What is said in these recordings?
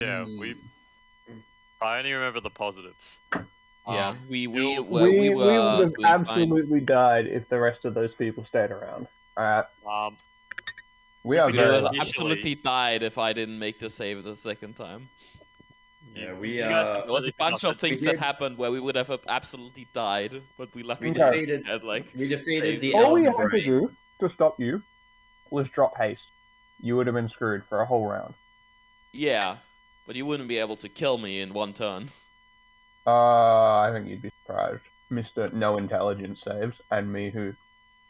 Yeah, I only remember the positives. Yeah, we We were would have doing fine. absolutely died if the rest of those people stayed around. We are We very would lucky. absolutely died if I didn't make the save the second time. Yeah, you guys There was a bunch of things that happened where we would have absolutely died, but we luckily had like. We defeated saves. the All we Elder had to Brain. do to stop you was drop haste. You would have been screwed for a whole round. Yeah, but you wouldn't be able to kill me in one turn. I think you'd be surprised. Mr. No Intelligence Saves, and me who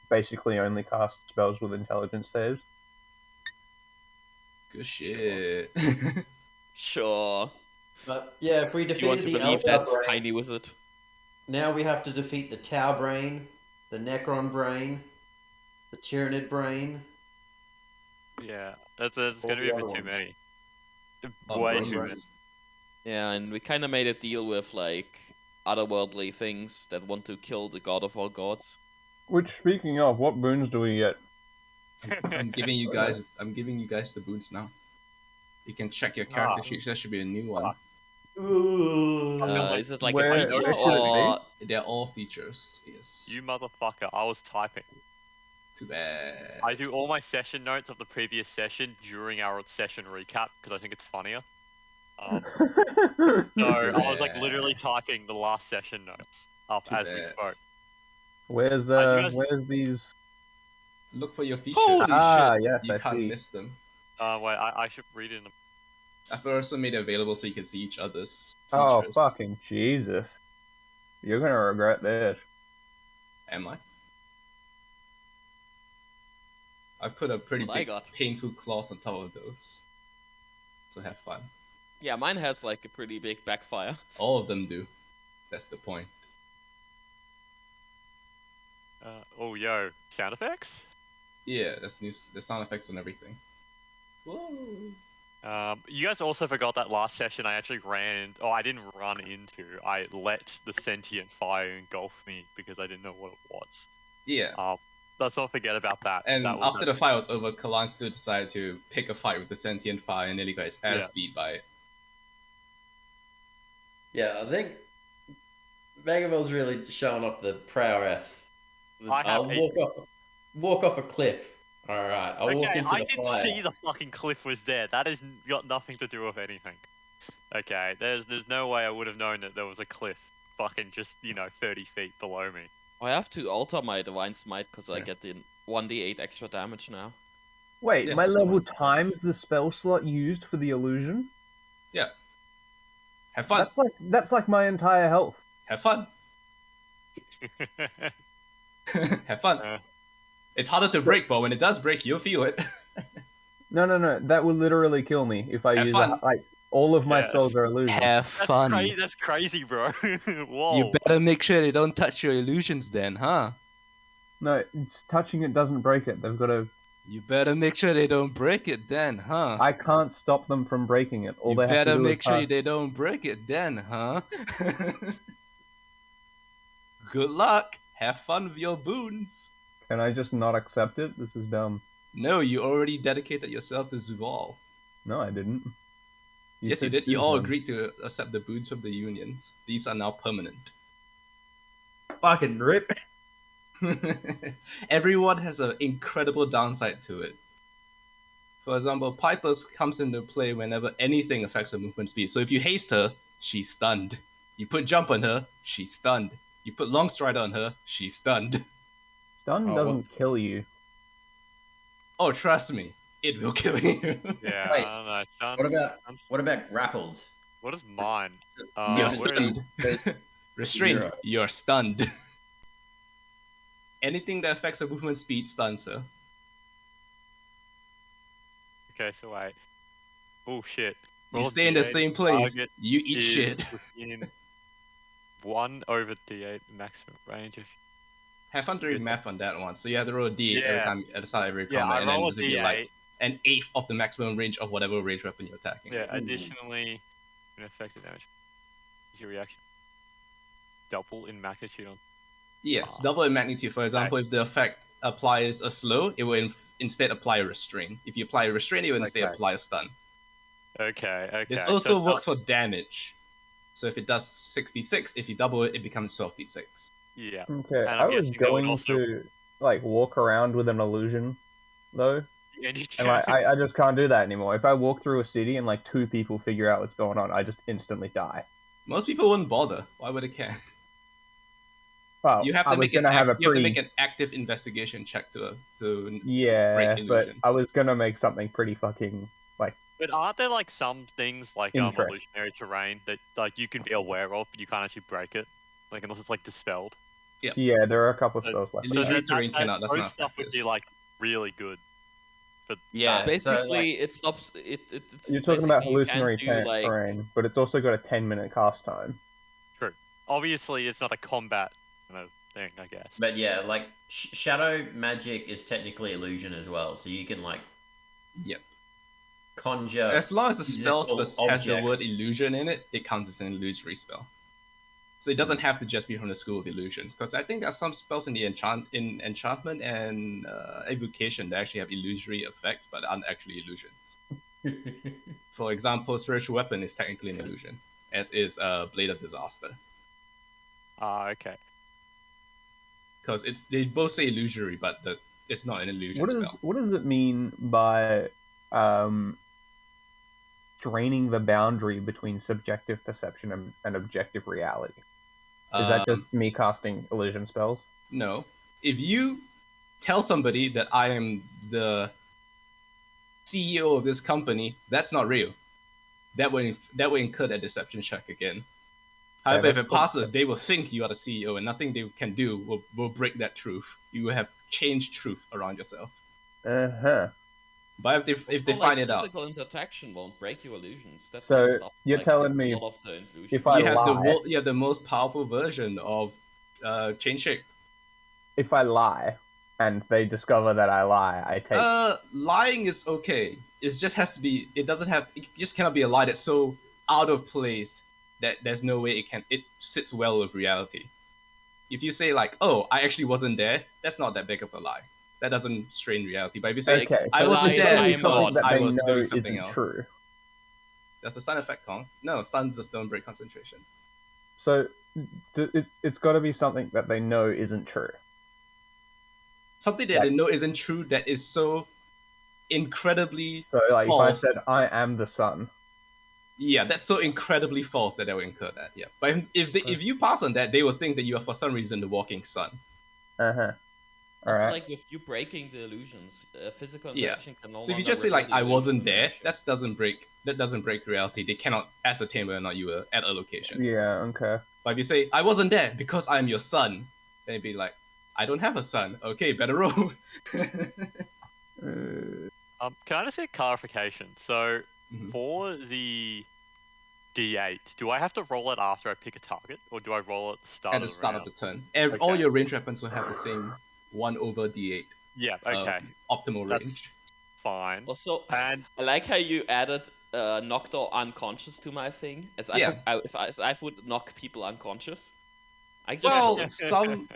basically only casts spells with intelligence saves. Good shit. Sure. But yeah, if we You want defeated to the believe Elder that's Brain, tiny wizard? now we have to defeat the Tau Brain, the Necron Brain, the Tyranid Brain. Yeah, that's going All to be the a bit other too ones. many. Of Way course. too many. Yeah, and we kind of made a deal with like otherworldly things that want to kill the god of all gods. Which, speaking of, what boons do we get? I'm giving you guys the boons now. You can check your character sheets. There should be a new one. Is it like where- a feature where should it or? They're all features. Yes. You motherfucker, I was typing. Too bad. I do all my session notes of the previous session during our session recap because I think it's funnier. So I was like literally typing the last session notes up Too as we bad. spoke. Where's guys- where's these? Look for your features. Holy shit! Yes, You I can't see. miss them. Wait, I should read it in the... I've also made it available so you can see each other's Oh, features. fucking Jesus. You're gonna regret this. Am I? I've put a pretty That's what I big got. painful clause on top of those. So have fun. Yeah, mine has like a pretty big backfire. All of them do. That's the point. Oh, yo, sound effects? Yeah, that's new. The sound effects on everything. Whoa. You guys also forgot that last session I actually I didn't run into. I let the sentient fire engulf me because I didn't know what it was. Yeah. Let's not forget about that. And that was after the fight was over, Kalan still decided to pick a fight with the sentient fire and nearly got his ass beat by it. Yeah, I think Megamel's really showing off the prowess. I'll walk off a cliff. Alright, I'll walk into the fire. I didn't see the fucking cliff was there. That has got nothing to do with anything. Okay, there's no way I would have known that there was a cliff fucking just, 30 feet below me. I have to alter my Divine Smite because I get the 1d8 extra damage now. Wait, Yeah, my level of course. times the spell slot used for the illusion? Yeah. Have fun. That's like my entire health. Have fun. Have fun. It's harder to break, but when it does break, you'll feel it. No. That will literally kill me if I Have use fun. all of my spells are illusion. Have fun. That's crazy, bro. Whoa. You better make sure they don't touch your illusions then, huh? No, touching it doesn't break it. They've got to... You better make sure they don't break it then, huh? I can't stop them from breaking it. All You they have to better do make is sure pass... they don't break it then, huh? Good luck. Have fun with your boons. Can I just not accept it? This is dumb. No, you already dedicated yourself to Zuval. No, I didn't. Yes, you said did. You choose all one. agreed to accept the boons from the unions. These are now permanent. Fucking rip. Everyone has an incredible downside to it. For example, Piper's comes into play whenever anything affects her movement speed. So if you haste her, she's stunned. You put jump on her, she's stunned. You put long strider on her, she's stunned. Stun doesn't kill you. Oh, trust me, it will kill you. Yeah, Wait, I don't know. Stun. What about grappled? What is mine? You're stunned. Restrained, Zero. you're stunned. Anything that affects her movement speed stuns her. Okay, so wait. Oh shit. You Roll stay in the D8, same place, target you eat is shit. within 1 over D8 maximum range. Have fun doing math on that one. So you have to roll a d8 every time at the start of every Yeah, combat, I and then roll a this will be like D8. an eighth of the maximum range of whatever range weapon you're attacking. Yeah, additionally, an effective damage. Is your reaction double in magnitude on... Yes, double in magnitude. For example, if the effect applies a slow, it will instead apply a restrain. If you apply a restrain, it will instead apply a stun. Okay, okay. This so also it's works for damage. So if it does 66, if you double it, it becomes 12d6. Yeah. Okay, And I I'm was guessing that would going also- to like walk around with an illusion, though, And you and like I just can't do that anymore. If I walk through a city and like 2 people figure out what's going on, I just instantly die. Most people wouldn't bother. Why would they care? Well, You have I to was make an gonna have a you have to pretty make an active investigation check to yeah, break but illusions. I was gonna make something pretty fucking like But aren't there like some things like Interest. illusionary terrain that like you can be aware of, but you can't actually break it, like unless it's like dispelled. yeah. There are a couple of So- spells like Illusory that. terrain cannot. That's those not stuff would be this. like really good. But Yeah, Basically, it stops. It's You're talking about basically you can't hallucinatory do like terrain, but it's also got a 10-minute cast time. true. Obviously, it's not a combat kind of thing, I guess. But yeah, like shadow magic is technically illusion as well, so you can like Yep. conjure. As long as the spell physical has the objects. word illusion in it, it counts as an illusory spell. So it doesn't have to just be from the School of Illusions, because I think there are some spells in the enchantment and evocation that actually have illusory effects, but aren't actually illusions. For example, spiritual weapon is technically an illusion, as is Blade of Disaster, Ah, okay. because they both say illusory, but it's not an illusion spell. What does it mean by draining the boundary between subjective perception and objective reality? Is that just me casting illusion spells? No. If you tell somebody that I am the CEO of this company, that's not real. That will incur that deception check again. However, if it passes, they will think you are the CEO, and nothing they can do will break that truth. You will have changed truth around yourself. Uh-huh. But if they find it out, physical interaction won't break your illusions. That's So, what stops, you're like, telling a me lot of the illusions. if I you have lie, the most powerful version of change shape. if I lie and they discover that I lie, I take Lying is okay. It just has to be. It just cannot be a lie that's so out of place that there's no way it sits well with reality. If you say like, "Oh, I actually wasn't there," that's not that big of a lie. That doesn't strain reality. But if you say, okay. "I So wasn't it's there gotta be because something that I they was know doing something isn't else," true. Does the stun effect count? No, stun just don't break concentration. So it's got to be something that they know isn't true. Something that they know isn't true that is so incredibly So like false. if I said I am the sun. Yeah, that's so incredibly false that they will incur that. Yeah, but if you pass on that, they will think that you are for some reason the walking sun. Uh-huh. All Also, right. like with you breaking the illusions, physical Yeah. interaction can no So if you longer just say render like the I illusion wasn't there, illusion. that doesn't break reality. They cannot ascertain whether or not you were at a location. Yeah. Okay. But if you say I wasn't there because I am your son, then it'd be like I don't have a son. Okay, better roll. Can I just get clarification? So Mhm. for the D8, do I have to roll it after I pick a target, or do I roll it at the start At of the the start round? of the turn, all Okay. your range weapons will have the same 1/d8 Yeah. Okay. optimal That's- range. Fine. Also, And I like how you added knocked or unconscious to my thing. As Yeah. I would knock people unconscious. I just Well,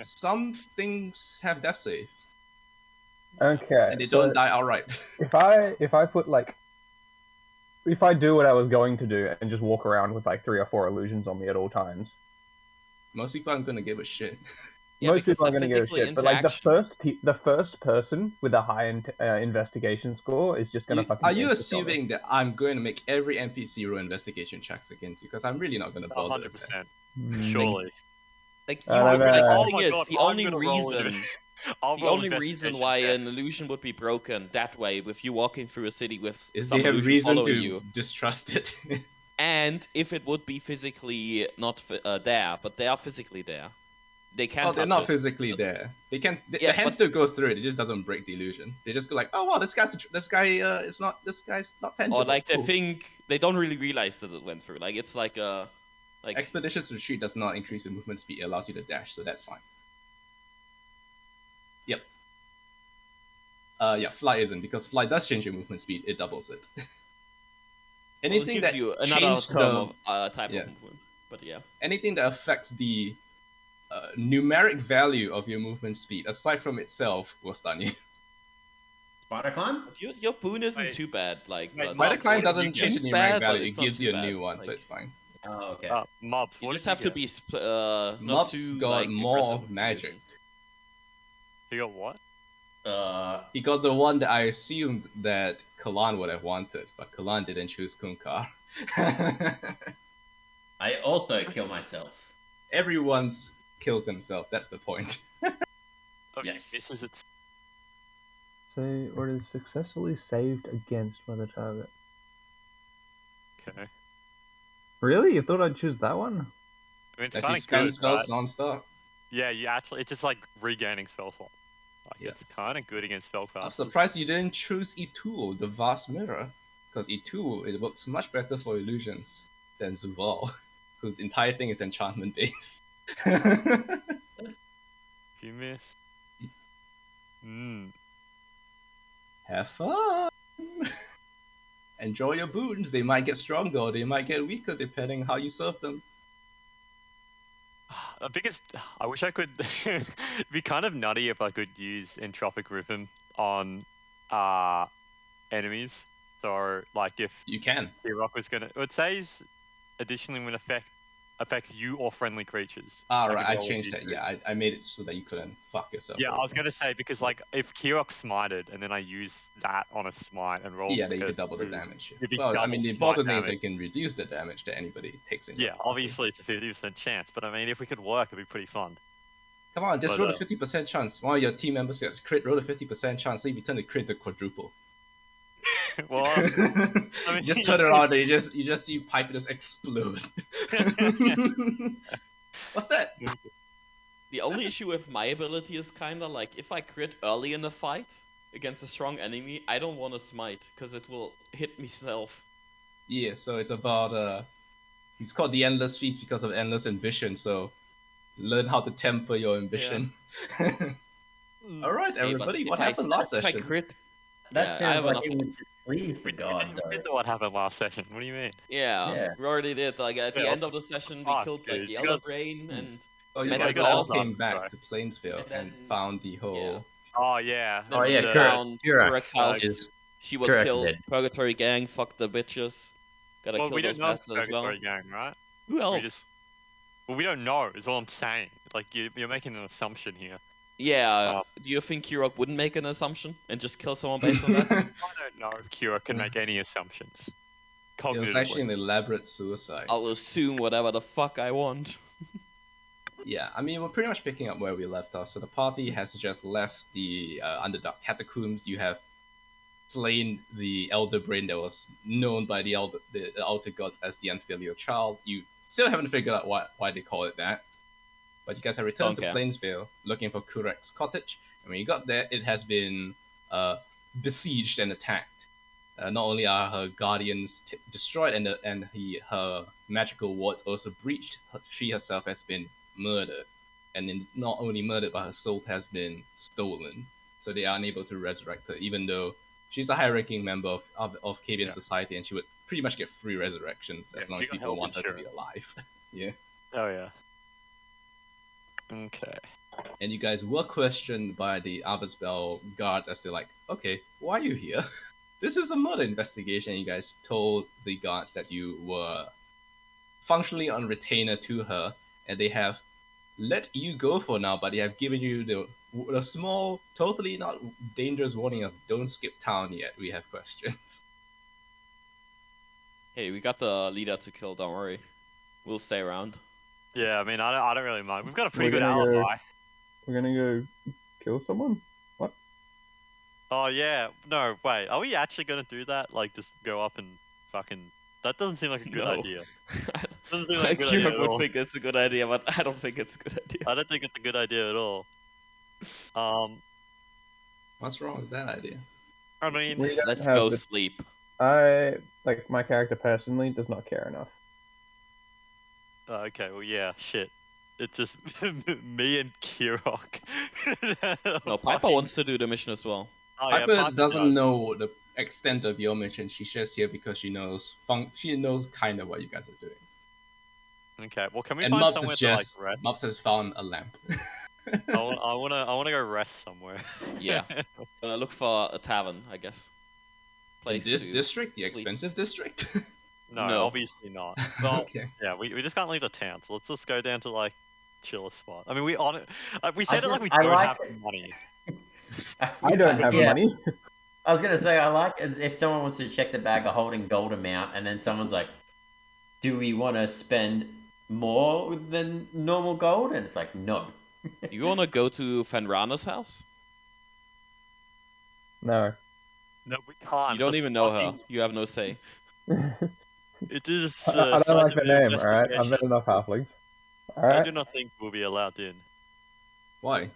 some things have death saves, Okay. and they so don't die outright. if I put like if I do what I was going to do and just walk around with like 3 or 4 illusions on me at all times, Most people aren't gonna give a shit. Yeah, most because people are the going to give a physical shit. But like interaction- the first person with a high investigation score is just going to fucking. Are you insta-kill me. assuming that I'm going to make every NPC roll investigation checks against you? Because I'm really not gonna bother. 100%. Hmm. Surely. Like I don't know. the Oh thing my is, God, the I'm only gonna roll into reason, I'll the roll only reason investigation why checks. an illusion would be broken that way, with you walking through a city with Is some they have illusion reason following to you, distrust it. and if it would be physically not there, but they are physically there, they can. Oh, they're touch not it. physically there. They can. Yeah, the hand but- still go through it. It just doesn't break the illusion. They just go like, oh wow, this guy's not tangible. Or like they Cool. think they don't really realize that it went through. Like it's like a like Expeditious retreat does not increase your movement speed. It allows you to dash, so that's fine. Yep. Yeah, fly isn't, because fly does change your movement speed. It doubles it. well, it Anything gives that you another changed term the of type yeah. of movement. But yeah. anything that affects the numeric value of your movement speed, aside from itself, will stun you. Spider climb? Your boon isn't Wait. too bad. Like, Wait, but Mobs, Spider climb what did you doesn't get? change It's any rank bad, but value. It it's not gives too you a bad, new one, so like- it's fine. Oh, okay. Mobs, You what just did have to get? be not Mobs too got like more aggressive of with magic. using. You got what? He got the one that I assumed that Kalan would have wanted, but Kalan didn't choose Kunkar. I also kill myself. Everyone's kills himself. That's the point. Oh, Yes. This is it. Say, or is successfully saved against by the target. Okay. Really? You thought I'd choose that one? I mean, it's As he kind of spams good, spells right? non-stop. Yeah, you actually, it's just like regaining spell slot. Like, Yeah. it's kind of good against spellcasters. I'm surprised you didn't choose Itul, the Vast Mirror, because Itul, it works much better for illusions than Zuval, whose entire thing is enchantment based. If you miss. Have fun. Enjoy your boons. They might get stronger or they might get weaker depending how you serve them. The biggest, I wish I could. It'd be kind of nutty if I could use Entropic Rhythm on enemies. So, like, if You can. T-Rock was gonna, it says additionally when affects you or friendly creatures. Ah, could right. I roll a changed that. D3. Yeah, I made it so that you couldn't fuck yourself. Yeah, I was over. gonna say because like if Kirok smited and then I use that on a smite and roll. Yeah, then you because could double the ooh, damage. it'd be Well, I double mean, the smite important thing is damage. it can reduce the damage that anybody takes in your Yeah, party. obviously it's a 50% chance, but I mean if we could work, it'd be pretty fun. Come on, just But, roll a 50% chance. One of your team members gets crit, roll a 50% chance, so you turn the crit to quadruple. Well, I mean, You just turn around and you just see Piper just explode. What's that? The only issue with my ability is kind of like if I crit early in the fight against a strong enemy, I don't want to smite because it will hit myself. Yeah, so it's about he's called the Endless Feast because of endless ambition, so learn how to temper your ambition. All right, Hey, but everybody, if what I happened last if I session? crit, That yeah, I sounds have like enough. it would displease the god, we though. did know what happened last session. What do you mean? Yeah, Yeah. we already did. Like at the Yeah, end of the session, we fuck, killed like dude, the you Elder guys- Brain and Oh, you met guys the all god. came back right? to Plainsville And and then- found the whole. Oh yeah. Then Oh, we yeah, found Kurak. Kurak's house. Is- She was Kurak's killed. dead. Purgatory gang, fuck the bitches. Gotta Well, kill we those don't know if it's bastards as well. Purgatory Gang, right? Who else? just- Well, we don't know. Is all I'm saying. Like you're making an assumption here. Yeah. Do you think Kurok wouldn't make an assumption and just kill someone based on that? I don't know if Kira can make any assumptions. It was actually Cognitively. an elaborate suicide. I'll assume whatever the fuck I want. Yeah, I mean, we're pretty much picking up where we left off. So the party has just left the Underdark Catacombs. You have slain the Elder Brain that was known by the Outer Gods as the Unfilial Child. You still haven't figured out why they call it that. But you guys have returned to Okay. Plainsville looking for Kurek's cottage. And when you got there, it has been besieged and attacked. Not only are her guardians destroyed and her magical wards also breached, she herself has been murdered. And not only murdered, but her soul has been stolen. So they are unable to resurrect her, even though she's a high-ranking member of Kavian society, and she would pretty much get free resurrections as Yeah, long she as got people health want her to be insurance. alive. Yeah. Oh yeah. Okay. And you guys were questioned by the Arbusbell guards as they're like, okay, why are you here? This is a murder investigation. You guys told the guards that you were functionally on retainer to her, and they have let you go for now, but they have given you the small, totally not dangerous warning of don't skip town yet. We have questions. Hey, we got the leader to kill, don't worry. We'll stay around. Yeah, I mean, I don't really mind. We've got a pretty We're good gonna go- alibi. We're gonna go kill someone? What? Oh yeah. No, wait. Are we actually gonna do that? Like, just go up and fucking. That doesn't seem like a good No. idea. Doesn't seem like a good idea Kurok at would all. think it's a good idea, but I don't think it's a good idea. I don't think it's a good idea at all. What's wrong with that idea? I mean, We don't Let's have go the- sleep. my character personally does not care enough. okay. Well, yeah. Shit. It's just me and Kirok. No, Piper wants to do the mission as well. Oh, yeah, Piper doesn't does. know the extent of your mission. She's just here because she knows kind of what you guys are doing. Okay. Well, can we And find Mubs somewhere is to like just rest? Mubs has found a lamp. I wanna go rest somewhere. Yeah. Gonna look for a tavern, I guess. In Place this to district, the sleep. expensive district. No, No. obviously not. Well, Okay. yeah, we just can't leave the town, so let's just go down to like chiller spot. I mean, we I said it like we I don't like have it. money. I don't have Yeah. money. I was gonna say I like as if someone wants to check the bag of holding gold amount, and then someone's like, "Do we want to spend more than normal gold?" And it's like, no. You wanna go to Fenrana's house? No. No, we can't. You don't It's a even know her. fucking- You have no say. It is I don't like the scientific name, alright? I've met investigation. enough halflings. I Alright? do not think we'll be allowed in. Why?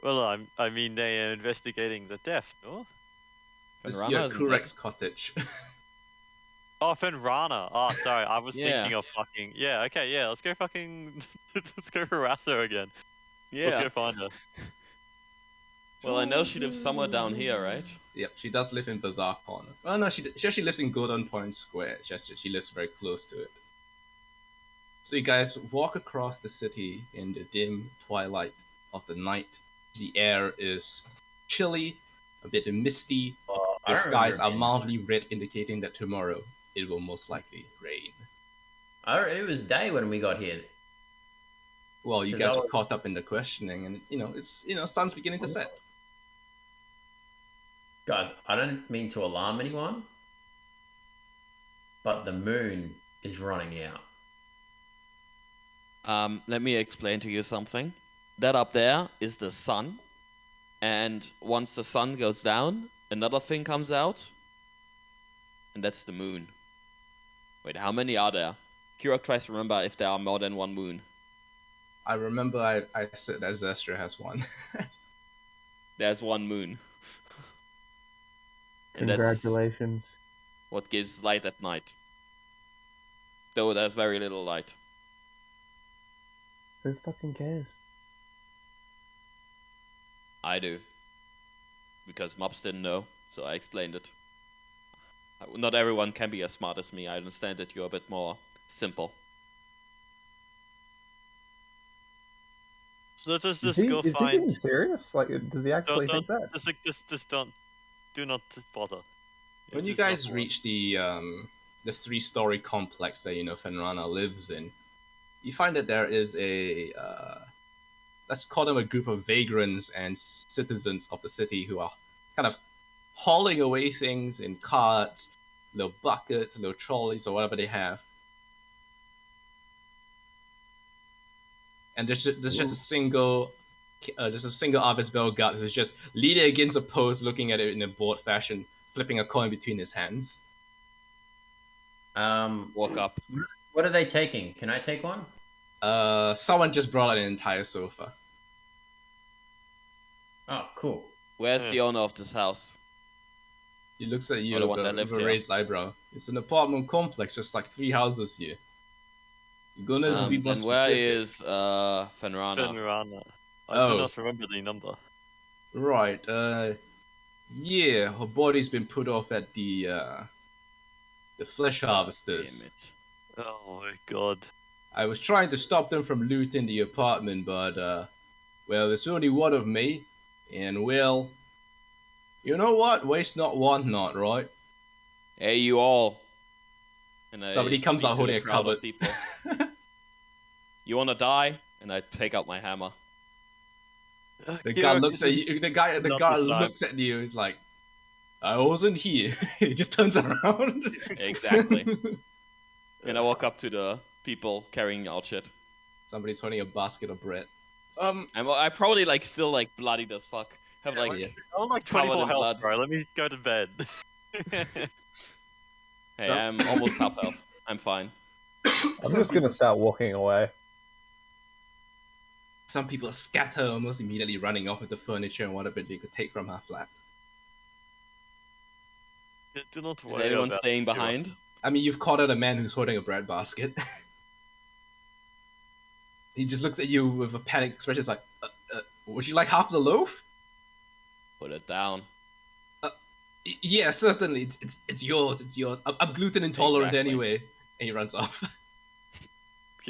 Well, I mean, they are investigating the theft, no? This is Fenrana your isn't dead. Kurek's cottage. Oh, Fenrana. Oh, sorry, I was Yeah. thinking of fucking. Yeah, okay, yeah, let's go fucking. Let's go harass her again. Let's Yeah. go find her. Well, I know she lives somewhere down here, right? Yep, she does live in Bazaar Corner. Oh no, she actually lives in Golden Point Square. It's just she lives very close to it. So you guys walk across the city in the dim twilight of the night. The air is chilly, a bit misty. Oh, I The skies remember are being- mildly red, indicating that tomorrow it will most likely rain. It was day when we got here. Well, you 'Cause guys I were was- caught up in the questioning, and it's sun's beginning to set. Guys, I don't mean to alarm anyone, but the moon is running out. Let me explain to you something. That up there is the sun, and once the sun goes down, another thing comes out, and that's the moon. Wait, how many are there? Kirok tries to remember if there are more than one moon. I remember I said that Zestria has one. There's one moon. And that's Congratulations. what gives light at night. Though there's very little light. Who fucking cares? I do. Because mobs didn't know, so I explained it. Not everyone can be as smart as me. I understand that you're a bit more simple. So let's Is just he, go is he find. being serious? Like, does he actually Don't, think that? just don't. Do not bother. When you It's not guys worth- reach the 3-story complex that Fenrana lives in, you find that there is a let's call them a group of vagrants and citizens of the city who are kind of hauling away things in carts, little buckets, little trolleys, or whatever they have. And there's just a single Arvis Bell guard who's just leaning against a post, looking at it in a bored fashion, flipping a coin between his hands. Walk up. What are they taking? Can I take one? Someone just brought out an entire sofa. Oh, cool. Where's Yeah. the owner of this house? He looks at you Or the one with that lived a here. raised eyebrow. It's an apartment complex, just like 3 houses here. You're gonna be more Then where specific. is Fenrana? Fenrana. I Oh. do not remember the number. Right, yeah, her body's been put off at the flesh harvesters. Damn it. Oh my god. I was trying to stop them from looting the apartment, but, well, there's only one of me, and, well, you know what? Waste not, want not, right? Hey, you all. And I Somebody comes speak out to holding the a crowd cupboard. of people. You wanna die? And I take out my hammer. The guy looks at you. The guy Not this time. looks at you. He's like, "I wasn't here." He just turns around. Exactly. And I walk up to the people carrying out shit. Somebody's holding a basket of bread. I probably like still like bloodied as fuck. Have Yeah, like yeah. I'm like covered 24 in health, blood. bro. Let me go to bed. hey, So- I'm almost half health. I'm fine. I'm just gonna start walking away. Some people scatter, almost immediately running off with the furniture and whatever they could take from her flat. Do not Is worry anyone about staying it. behind? I mean, you've caught out a man who's holding a bread basket. He just looks at you with a panic expression. It's like, would you like half the loaf? Put it down. Yeah, certainly. It's yours. It's yours. I'm gluten intolerant Exactly. anyway. And he runs off.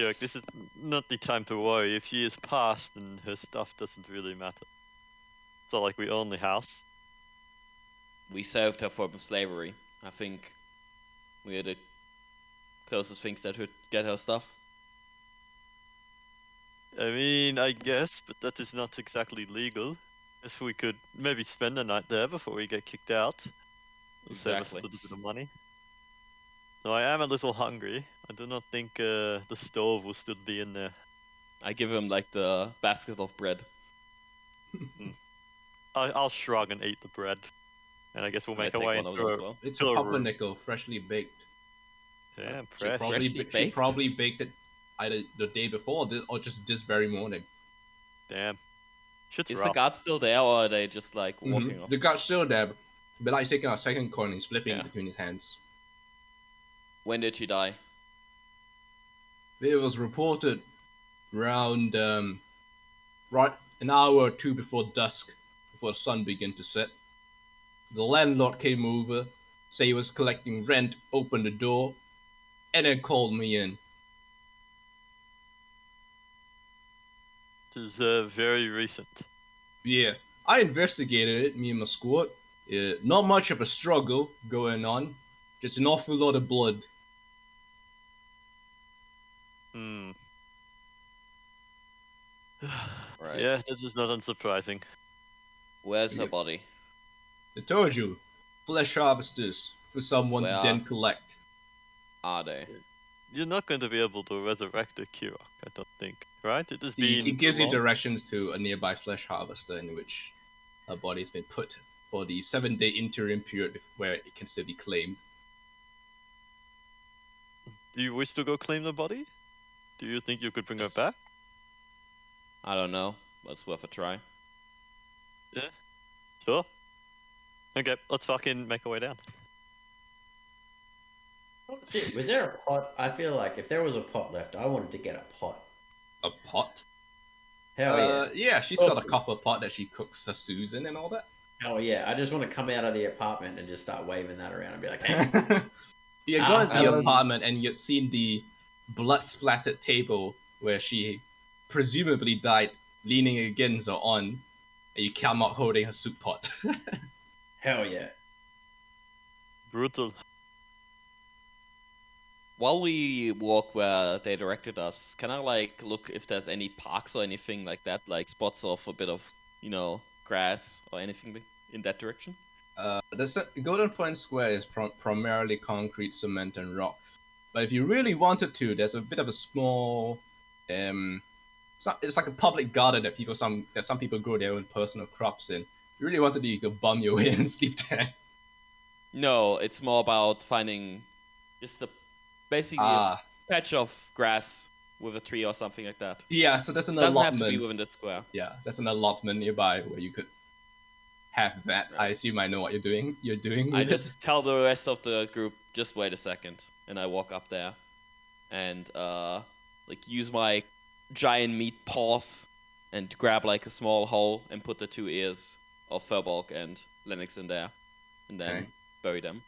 Kirk, this is not the time to worry. If she is passed, then her stuff doesn't really matter. It's not like we own the house. We served her for slavery. I think we are the closest things that would get her stuff. I mean, I guess, but that is not exactly legal. Guess we could maybe spend the night there before we get kicked out. It'll save us a Exactly. little bit of money. No, I am a little hungry. I do not think the stove will still be in there. I give him like the basket of bread. I'll shrug and eat the bread. And I guess we'll I make our take way one of into them a... as well. It's Still a a room. pumpernickel, freshly baked. Damn, She fresh. probably Freshly she baked? probably baked it either the day before or just this very morning. Damn. Shit's Is the rough. guard still there, or are they just like walking off? The guy's still there, but like he's taking a second coin and he's flipping Yeah. it between his hands. When did she die? It was reported around right an hour or two before dusk, before the sun began to set. The landlord came over, say he was collecting rent, opened the door, and then called me in. It is very recent. Yeah, I investigated it, me and my squad. Not much of a struggle going on, just an awful lot of blood. Hmm. Right. Yeah, this is not unsurprising. Where's her Yeah. body? I told you, flesh harvesters for someone to Where? then collect. Are they? You're not going to be able to resurrect a Kirok, I don't think. Right? It has He been gives too you long. directions to a nearby flesh harvester in which her body has been put for the 7-day interim period where it can still be claimed. Do you wish to go claim the body? Do you think you could bring her Yes. back? I don't know, but it's worth a try. Yeah. Sure. Okay, let's fucking make our way down. Shit, was there a pot? I feel like if there was a pot left, I wanted to get a pot. A pot? Hell yeah. Yeah, she's got a copper pot that she cooks her stews in and all that. Hell yeah. I just want to come out of the apartment and just start waving that around and be like, hey. You had gone into the Um, apartment and you'd seen the blood-splattered table where she presumably died, leaning against or on, and you come out holding her soup pot. Hell yeah. Brutal. While we walk where they directed us, can I like look if there's any parks or anything like that, like spots of a bit of, grass or anything in that direction? The Golden Point Square is primarily concrete, cement, and rock. But if you really wanted to, there's a bit of a small, it's like a public garden that some people grow their own personal crops in. If you really wanted to, you could bum your way in and sleep there. No, it's more about finding just basically a patch of grass with a tree or something like that. Yeah, so there's an It doesn't have allotment. to be within the square. Yeah, there's an allotment nearby where you could have that. Right. I assume I know what you're doing. I With just tell the rest of the group, just wait a second, and I walk up there, and use my giant meat paws, and grab like a small hole and put the 2 ears of Furbolg and Lennox in there, and then Okay. bury them.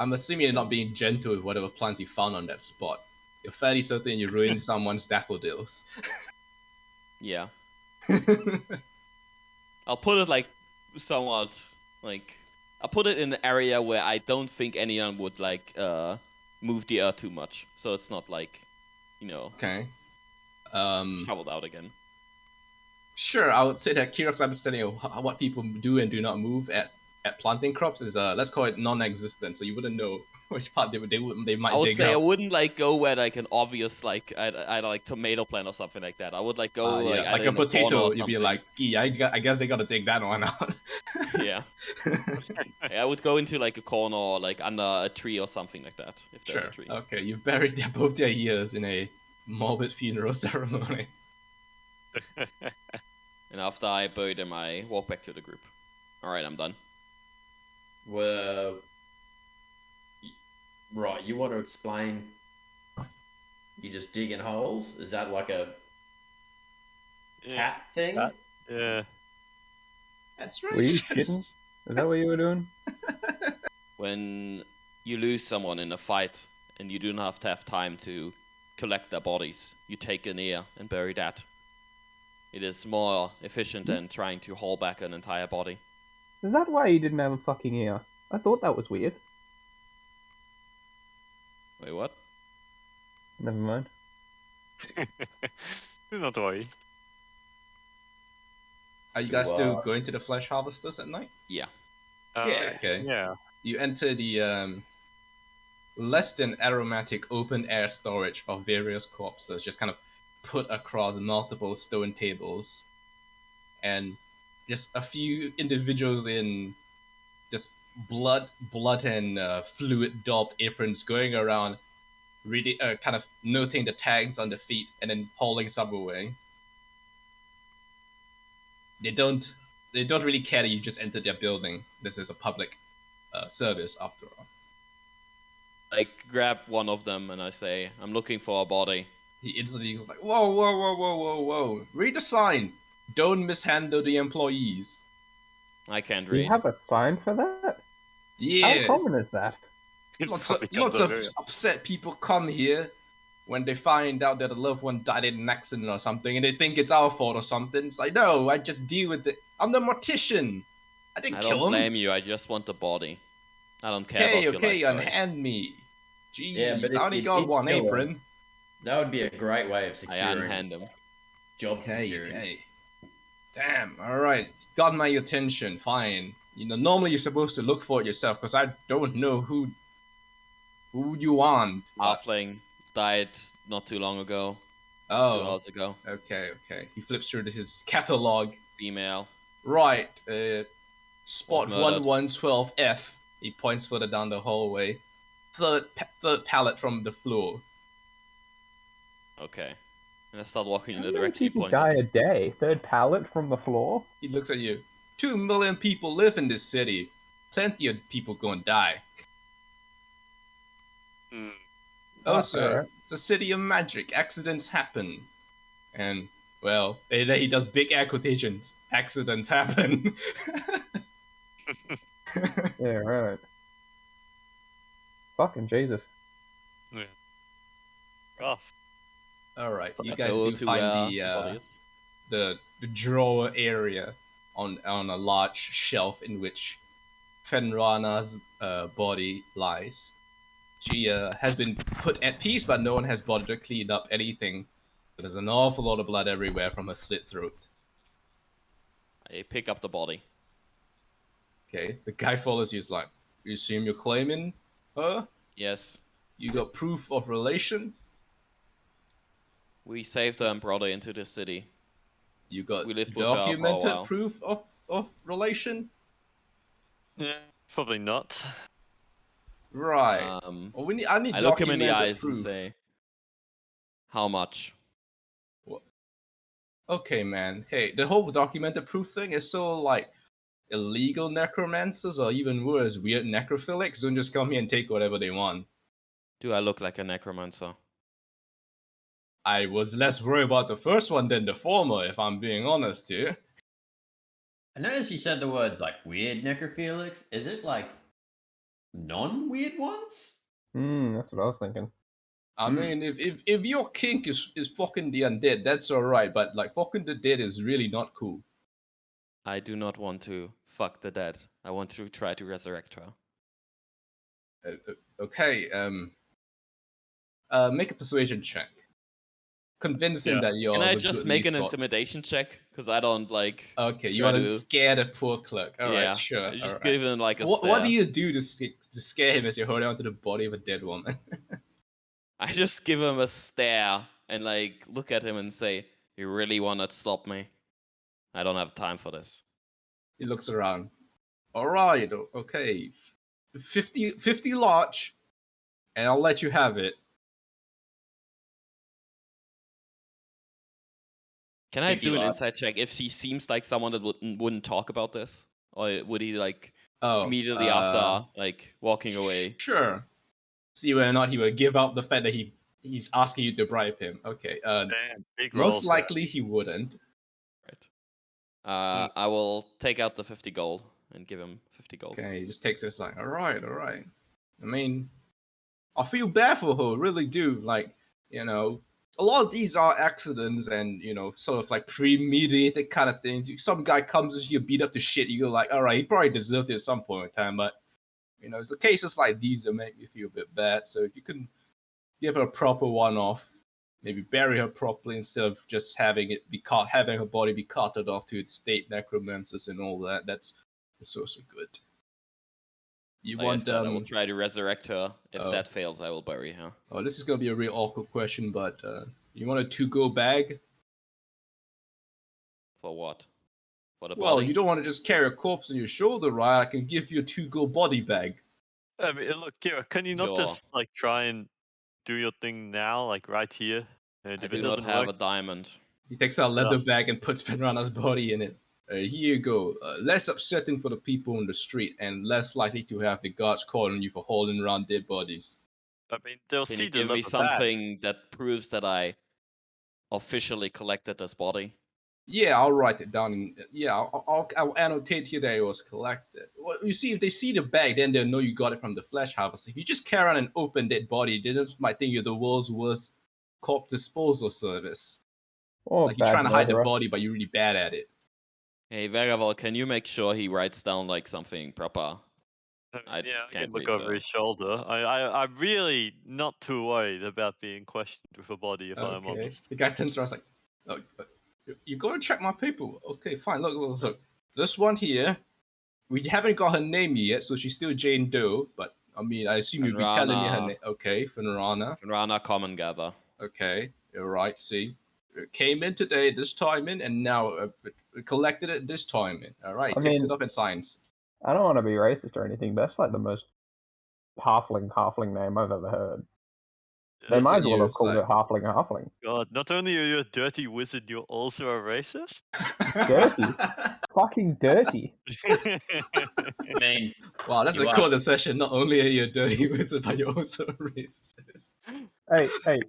I'm assuming you're not being gentle with whatever plants you found on that spot. You're fairly certain you ruined someone's daffodils. Yeah, I'll put it like somewhat like I'll put it in an area where I don't think anyone would like move the earth too much, so it's not like Okay. shoveled out again. Sure, I would say that Kirok's understanding of what people do and do not move at planting crops is let's call it non-existent. So you wouldn't know which part they might I would dig say I out. wouldn't like go where like an obvious like either like tomato plant or something like that. I would like go like like either a in corner potato, or you'd be something. like, I guess they gotta dig that one out. Yeah. I would go into like a corner or like under a tree or something like that if there's Sure. a tree. Okay, you buried both their ears in a morbid funeral ceremony. And after I bury them, I walk back to the group. All right, I'm done. Well, right, you want to explain? You just digging holes? Is that like a cat thing? cat. Yeah. That's Were you racist. shitting? Is that what you were doing? When you lose someone in a fight and you do not have to have time to collect their bodies. You take an ear and bury that. It is more efficient than trying to haul back an entire body. Is that why you didn't have a fucking ear? I thought that was weird. Wait, what? Never mind. Not to worry. Are you guys still going to the flesh harvesters at night? Yeah. Yeah. Okay. Yeah. You enter the less than aromatic open air storage of various corpses, just kind of put across multiple stone tables, and just a few individuals in just blood and fluid daubed aprons going around, reading, kind of noting the tags on the feet, and then hauling some away. They don't really care that you just entered their building. This is a public service after all. I grab one of them and I say, I'm looking for a body. He instantly is like, whoa, whoa, whoa, whoa, whoa, whoa. Read the sign. Don't mishandle the employees. I can't Do you read. have a sign for that? How Yeah. common is that? It's Lots of probably under there. upset people come here when they find out that a loved one died in an accident or something, and they think it's our fault or something. It's like, no, I just deal with it. I'm the mortician. I didn't I kill don't him. blame you, I just want the body. I don't care Okay, about your okay, life story. unhand me. Jeez, Yeah, but I if only you got did one kill him- apron. That would be a great way of I securing unhand him. job Okay, security. okay. Damn, alright. Got my attention, fine. You know, normally you're supposed to look for it yourself, because I don't know who you want. But... Halfling died not too long ago. 2 Oh, hours ago. okay, okay. He flips through his catalog. Female. Right, spot murdered. 1112F. He points further down the hallway. Third pallet from the floor. Okay. And I start walking in How the many direction you people pointed. die a day? Third pallet from the floor? He looks at you. 2 million people live in this city. Plenty of people gonna die. Hmm. Also, alright. it's a city of magic. Accidents happen. And, well, then he does big air quotations. Accidents happen. Yeah, right. Fucking Jesus. Yeah. Rough. Alright, you I guys go do to find where the body is. the drawer area on a large shelf in which Fenrana's body lies. She has been put at peace, but no one has bothered to clean up anything. There's an awful lot of blood everywhere from her slit throat. I pick up the body. Okay, the guy follows you. Is like, you assume you're claiming her? Yes. You got proof of relation? We saved her and brought her into the city. You got We lived with her for a documented while. proof of relation? Yeah, probably not. Right. Well, I need I look him in the documented eyes and proof. say, how much? Okay, man. Hey, the whole documented proof thing is so, like, illegal necromancers, or even worse, weird necrophilics don't just come here and take whatever they want. Do I look like a necromancer? I was less worried about the first one than the former, if I'm being honest here. I noticed you said the words like weird necrophilics. Is it like non-weird ones? That's what I was thinking. I mean, if your kink is fucking the undead, that's alright, but, like, fucking the dead is really not cool. I do not want to fuck the dead. I want to try to resurrect her. Okay, make a persuasion check. Convince him that you're Can I the just goodly make an sort. intimidation check? Because I don't like. Okay, you try want to to- scare the poor clerk. Alright, Yeah, sure. I just alright. give him like a What stare. do you do to scare him as you're holding onto the body of a dead woman? I just give him a stare and like look at him and say, "You really want to stop me? I don't have time for this." He looks around. Alright, okay. 50 large, and I'll let you have it. Can I 50 do an large. insight check if he seems like someone that wouldn't talk about this, or would he like Oh, immediately after like walking away? Sure. See whether or not he would give up the fact that he's asking you to bribe him. Okay. Damn, big Most rolls there. likely he wouldn't. Right. I will take out the 50 gold and give him 50 gold. Okay, he just takes this like, alright. I mean, I feel bad for her, really do. Like, You know, a lot of these are accidents and, sort of like premeditated kind of things. Some guy comes to you beat up to shit, you go like, all right, he probably deserved it at some point in time, but, it's the cases like these that make me feel a bit bad. So if you can give her a proper one-off, maybe bury her properly instead of just having her body be carted off to its state necromancers and all that, that's also good. You Like I want said, I will try to resurrect her. If Oh. that fails, I will bury her. Oh, this is gonna be a real awkward question, but you want a to-go bag? For what? For the Well, body? you don't want to just carry a corpse on your shoulder, right? I can give you a to-go body bag. I mean, look, Kira, can you not Sure. just like try and do your thing now, like right here? And I if it do not doesn't have work, a diamond. He takes out a leather bag and puts Penrana's body in it. Here you go. Less upsetting for the people on the street and less likely to have the guards call on you for hauling around dead bodies. I mean, they'll Can see you the give me leather bag. something that proves that I officially collected this body? Yeah, I'll write it down. I'll annotate here that it was collected. Well, you see, if they see the bag, then they'll know you got it from the flesh harvest. If you just carry around an open dead body, they just might think you're the world's worst corpse disposal service. Or Like you're bad trying to hide the murderer. body, but you're really bad at it. Hey, Vagaval, can you make sure he writes down like something proper? I I can't can look read, over so- his shoulder. I'm really not too worried about being questioned with a body, if I'm Okay. honest. The guy turns around and is like, "Oh, you gotta check my paperwork." Okay, fine. Look. This one here, we haven't got her name yet, so she's still Jane Doe. But I mean, I assume you'd be telling me her Fenrana. name. Okay, Fenrana. Fenrana, Common Gather. Okay, you're right. See, it came in today, this time in, and now we collected it this time in. All right, I takes mean- it up in science. I don't want to be racist or anything, but that's like the most halfling name I've ever heard. They Looks might at as well you, have it's called like- it halfling. God, not only are you a dirty wizard, you're also a racist? Dirty. Fucking dirty. I mean, Wow, that's You a are. quarter session. Not only are you a dirty wizard, but you're also a racist. Hey,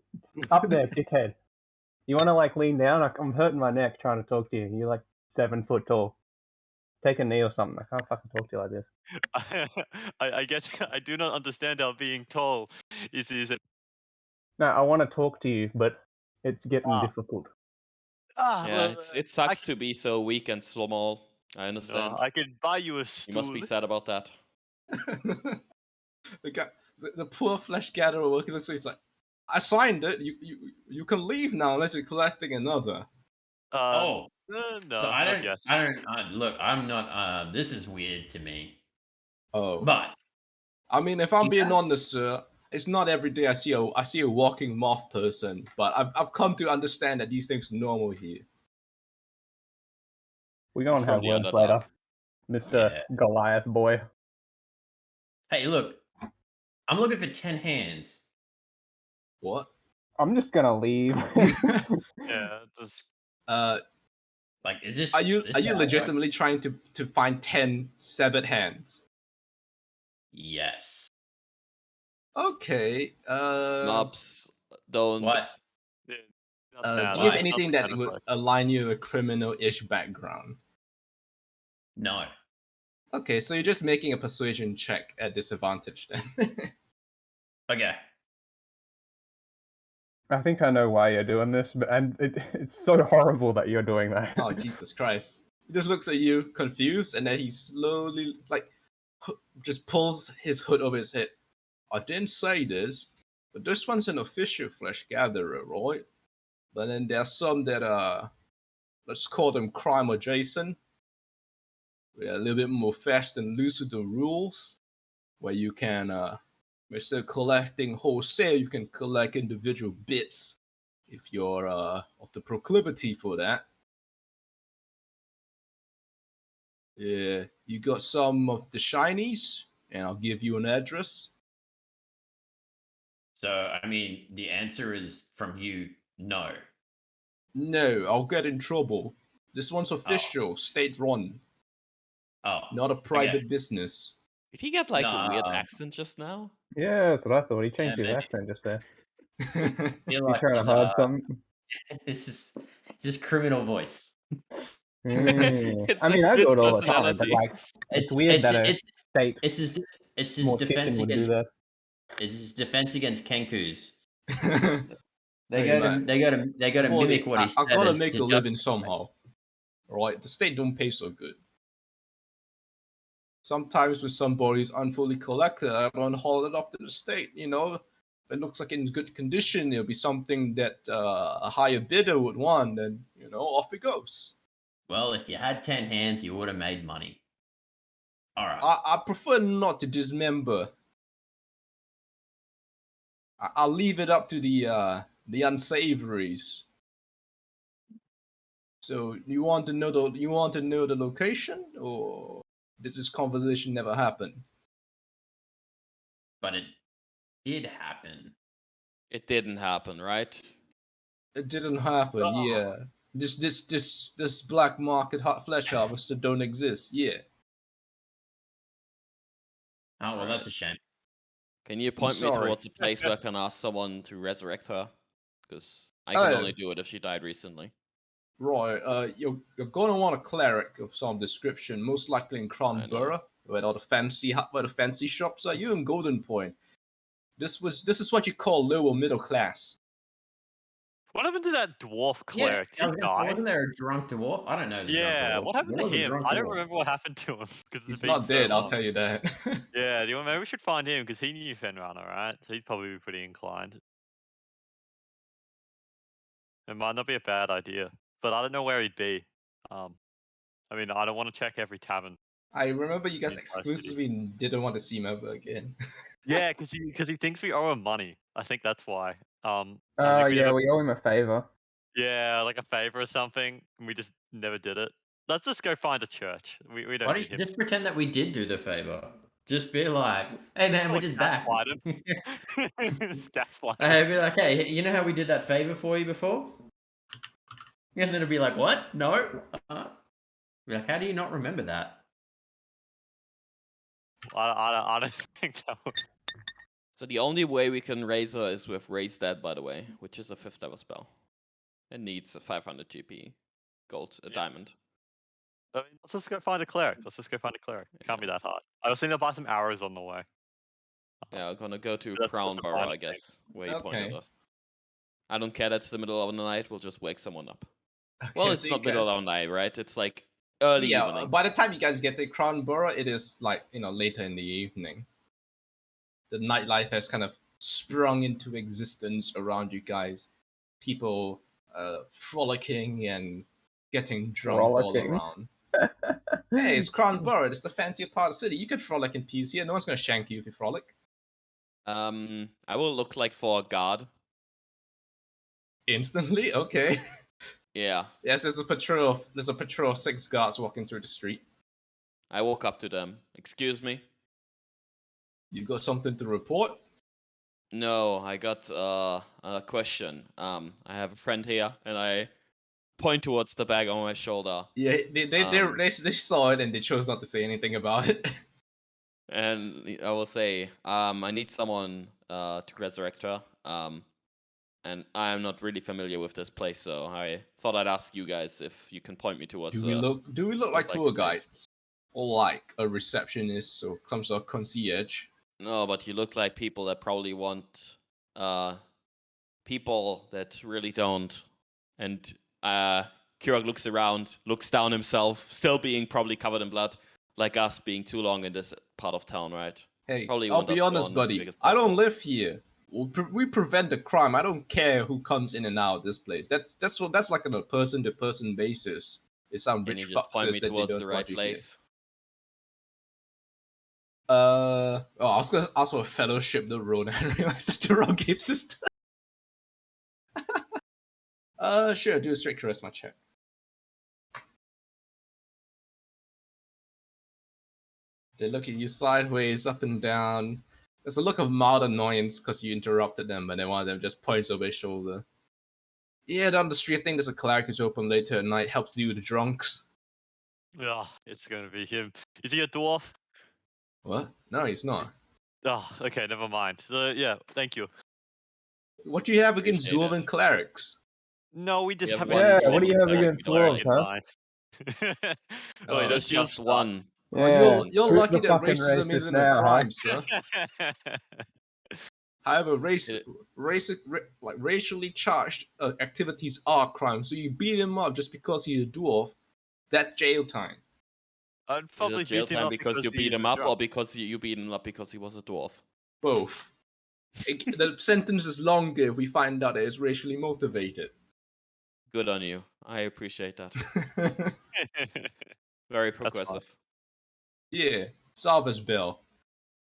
up there, dickhead. You want to like lean down? I'm hurting my neck trying to talk to you. You're like 7 foot tall. Take a knee or something. I can't fucking talk to you like this. I get. I do not understand how being tall is a. No, I want to talk to you, but it's getting difficult. Yeah, Well, it sucks to be so weak and small. I understand. I can buy you a You stool. must be sad about that. The guy, the poor flesh gatherer working this way, he's like, I signed it. You can leave now unless you're collecting another. Oh. No, so I not don't. yet. I don't. Look, I'm not. This is weird to me. Oh, But I mean, if I'm Yeah. being honest, sir, it's not every day I see a walking moth person, but I've come to understand that these things are normal here. We're going He's to have from the words Underdark. later. Mr. Yeah. Goliath boy. hey, look, I'm looking for 10 hands. What? I'm just going to leave. Yeah, just Like, is this? Are you this are you how it legitimately trying to find 10 severed hands? works? Yes. Okay. Nobs, don't. What? yeah, not Do now, you have that's not anything the that kind of would place. align you with a criminal-ish background? No. Okay, so you're just making a persuasion check at disadvantage then. Okay. I think I know why you're doing this, and it's so horrible that you're doing that. Oh, Jesus Christ. He just looks at you, confused, and then he slowly, just pulls his hood over his head. I didn't say this, but this one's an official flesh gatherer, right? But then there's some that let's call them crime adjacent. We're a little bit more fast and loose with the rules, where you can, instead of collecting wholesale, you can collect individual bits if you're of the proclivity for that. Yeah, you got some of the shinies, and I'll give you an address. So, I mean, the answer is from you, no. No, I'll get in trouble. This one's official, state-run, Oh. not a private okay. business. Did he get like a weird No. accent just now? Yeah, that's what I thought. He changed his maybe. accent just there. Feel You like trying to he's, hide something? This is just criminal voice. It's I mean, the I do split it all the time, but personality. like, it's weird that a state it's his mortician defense would do against that. it's his defense against Kenkus. They Hey, go to man. they go to Boy, mimic what he I said. gotta as make to a living justify. somehow. Alright, the state don't pay so good. Sometimes with some bodies unfully collected, I don't haul it off to the state, you know. If it looks like in good condition, it'll be something that a higher bidder would want, and you know, off it goes. Well, if you had 10 hands, you would have made money. All right. I prefer not to dismember. I'll leave it up to the unsavories. So you want to know the location, or did this conversation never happen? But it did happen. It didn't happen, right? It didn't happen. Oh. Yeah. This black market hot flesh harvester don't exist. Yeah. Oh, well, Alright. that's a shame. Can you point me sorry. towards a place where I can ask someone to resurrect her? Because I Oh. can only do it if she died recently. Right. You're gonna want a cleric of some description, most likely in Cronborough, where all the fancy shops are. You in Golden Point. This is what you call lower middle class. What happened to that dwarf Yeah, cleric? I Did was he gonna say, die? wasn't there a drunk dwarf? I don't know the drunk Yeah, dwarf. what happened There to was a him? drunk I don't dwarf. remember what happened to him because He's it's been not so dead, I'll long. tell you that. Yeah, maybe we should find him because he knew Fenrunner, right? So he'd probably be pretty inclined. It might not be a bad idea, but I don't know where he'd be. I mean, I don't want to check every tavern. I remember you guys In Tri-City. exclusively didn't want to see him ever again. Yeah, because he thinks we owe him money. I think that's why. I think we Yeah, never, we owe him a favor. yeah, like a favor or something, and we just never did it. Let's just go find a church. We Why don't don't need you him. just pretend that we did do the favor? Just be like, hey man, we're Oh, just back. Just gaslight him. I'd be like, hey, you know how we did that favor for you before? And then it'd be like, what? No? Be like, how do you not remember that? I don't think that would. So the only way we can raise her is with Raise Dead, by the way, which is a 5th level spell. It needs a 500 GP gold, a Yeah. diamond. I mean, let's just go find a cleric. It can't be that hard. I was thinking to buy some arrows on the way. Yeah, I'm gonna go to That's Crown the Borough, final I thing. guess, where you pointed Okay. us. I don't care that's the middle of the night, we'll just wake someone up. Okay, Well, it's so not you middle guys- of the night, right? It's like early yeah, evening. by the time you guys get to Cronborough, it is like, later in the evening. The nightlife has kind of sprung into existence around you guys. People frolicking and getting drunk Frolicking. all around. Hey, it's Cronborough. It's the fancier part of the city. You could frolic in peace here. No one's gonna shank you if you frolic. I will look like for a guard. Instantly? Okay. Yeah, Yes, there's a patrol of 6 guards walking through the street. I walk up to them. Excuse me? You got something to report? No, I got a question. I have a friend here, and I point towards the bag on my shoulder. Yeah, they saw it and they chose not to say anything about it. And I will say, I need someone to resurrect her. And I am not really familiar with this place, so I thought I'd ask you guys if you can point me towards. Do we look like like a tour place. guides? Or like a receptionist or some sort of concierge? No, but you look like people that probably want people that really don't. And Kirog looks around, looks down himself, still being probably covered in blood, like us being too long in this part of town, right? Hey, Probably I'll want us be to go honest, on as buddy. big as I don't possible. live here. We prevent the crime. I don't care who comes in and out of this place. That's like on a person-to-person basis. It's some Can you rich just fuck point says me that they towards don't the want right you here. place? I was gonna ask for a fellowship the road and I realized that's the wrong game system. Sure, do a straight charisma check. They look at you sideways, up and down. There's a look of mild annoyance because you interrupted them, and then one of them just points over his shoulder. Yeah, down the street, I think there's a cleric who's open later at night, helps deal with the drunks. Yeah, it's gonna be him. Is he a dwarf? What? No, he's not. Oh, okay, never mind. Yeah, thank you. What do you have against Appreciate dwarven it. clerics? No, we just have have one Yeah, dwarf what do you have cleric against we don't dwarves, huh? Wait, Oh, There's just one. Well, Yeah, you're who's lucky the that fucking racism racist isn't now, a huh? crime, sir. However, It- racially charged activities are crimes. So you beat him up just because he's a dwarf, that jail time. I'd Is probably it jail beat him time up because you beat he's him a up, drunk. or because you beat him up because he was a dwarf? Both. The sentence is longer if we find out that it's racially motivated. Good on you. I appreciate that. Very That's fine. progressive. Yeah, Salvage Bill,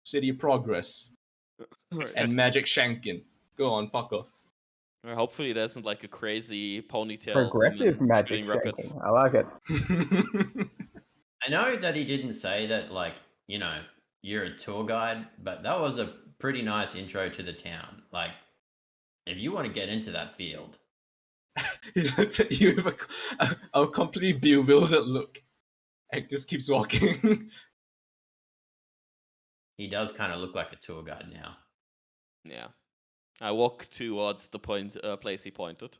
City Progress, and Magic Shankin. Go on, fuck off. Hopefully, there isn't like a crazy ponytail Progressive woman magic shooting rockets. shanking. I like it. I know that he didn't say that, like, you know, you're a tour guide, but that was a pretty nice intro to the town. Like, if you want to get into that field, He looks at you with a completely bewildered look and just keeps walking. he does kind of look like a tour guide now. Yeah. I walk towards the place he pointed.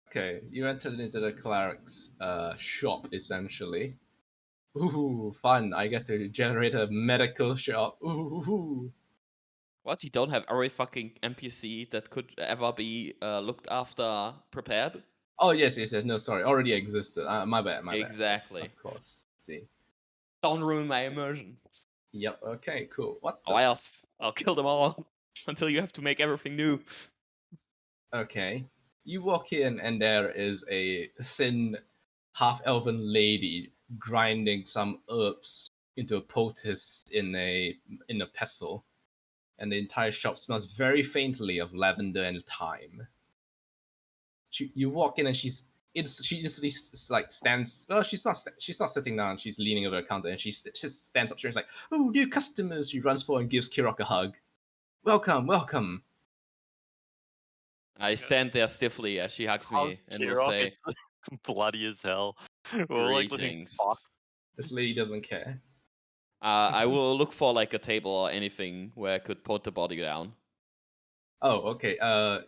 Okay, you entered into the cleric's shop, essentially. Ooh, fun. I get to generate a medical shop. Ooh. What? You don't have every fucking NPC that could ever be looked after prepared? Oh, yes. No, sorry. Already existed. My bad. Exactly. Yes, of course. See. Don't ruin my immersion. Yep, okay, cool. What the Or else I'll kill them all until you have to make everything new. Okay. You walk in and there is a thin half-elven lady grinding some herbs into a poultice in a pestle. And the entire shop smells very faintly of lavender and thyme. You walk in and she instantly like stands. Well, she's not sitting down. She's leaning over the counter and she just stands up straight. She's like, "Oh, new customers!" She runs forward and gives Kirok a hug. Welcome, welcome. I stand there stiffly as she hugs me and will say, It's bloody as hell. We're like looking fucked. "Greetings." This lady doesn't care. I will look for like a table or anything where I could put the body down. Oh, okay.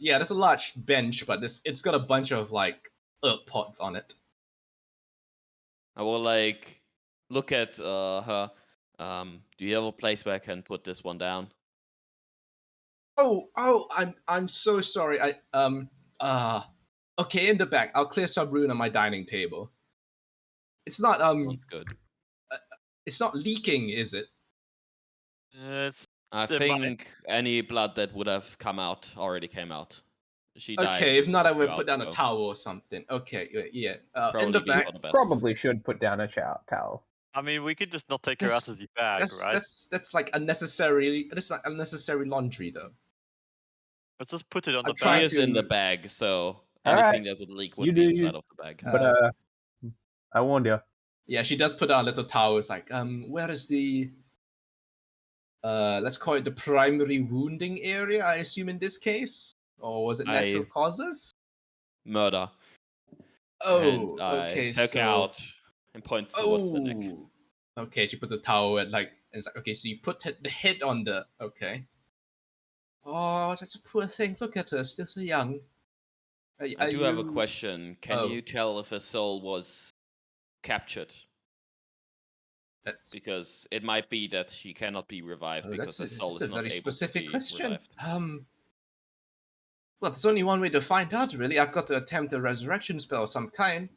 Yeah, there's a large bench, but it's got a bunch of like herb pots on it. I will like look at her. Do you have a place where I can put this one down? Oh, I'm so sorry. Okay, in the back. I'll clear some room on my dining table. It's not Sounds good. it's not leaking, is it? It's I It might- think any blood that would have come out already came out. She died. Okay, if not, a I few will hours put down a ago. towel or something. Okay, yeah. In Probably the be back. for the best. Probably should put down a towel. I mean, we could just not take her out That's- of the bag, right? That's like unnecessary. That's like unnecessary laundry, though. Let's just put it on I'm the She trying bag. is in the to- bag, so Alright, anything that would leak would you be do inside you. of the bag. But I warned you. Yeah, she does put down a little towel. It's like, where is the let's call it the primary wounding area, I assume in this case? Or was it natural causes? Murder. Oh, And I okay, take so out and point towards the neck. oh, okay, she puts a towel at like, and it's like, okay, so you put the head on the, okay. Oh, that's a poor thing. Look at her, still so young. I do have a question. Can Oh. you tell if a soul was captured? That's, Because it might be that she cannot be revived because the soul that's is a not very able specific to be question. revived. Well, there's only one way to find out, really. I've got to attempt a resurrection spell of some kind,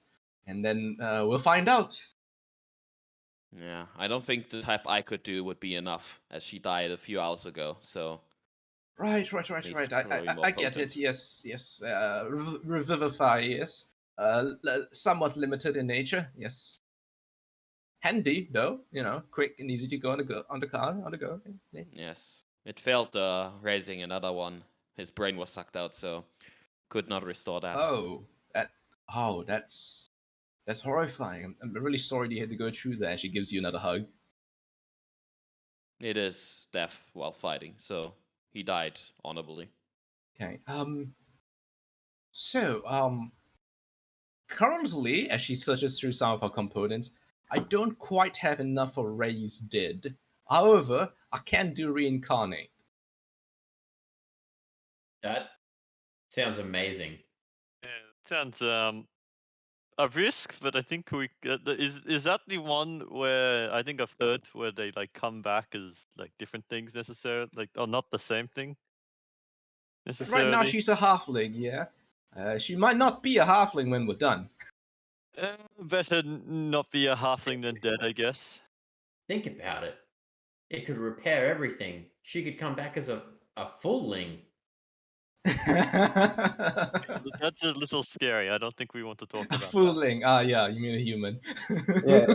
and then we'll find out. Yeah, I don't think the type I could do would be enough, as she died a few hours ago. So Right. It's probably more I get it. potent. Yes. Revivify, yes. Somewhat limited in nature, yes. Handy though, quick and easy to go on the go. Yeah. Yes, it failed raising another one. His brain was sucked out, so could not restore that. That's horrifying. I'm really sorry you had to go through that. And she gives you another hug. It is death while fighting, so he died honorably. Okay. So, currently, as she searches through some of her components, I don't quite have enough for Ray's did. However, I can do reincarnate. That sounds amazing. Yeah, it sounds a risk, but I think we is that the one where I think I've heard where they like come back as like different things necessarily, like or not the same thing. But right now necessarily. she's a halfling, yeah. She might not be a halfling when we're done. Better not be a halfling than dead, I guess. Think about it. It could repair everything. She could come back as a full-ling. That's a little scary. I don't think we want to talk A about that. fooling. Ah, yeah, you mean a human. Yeah,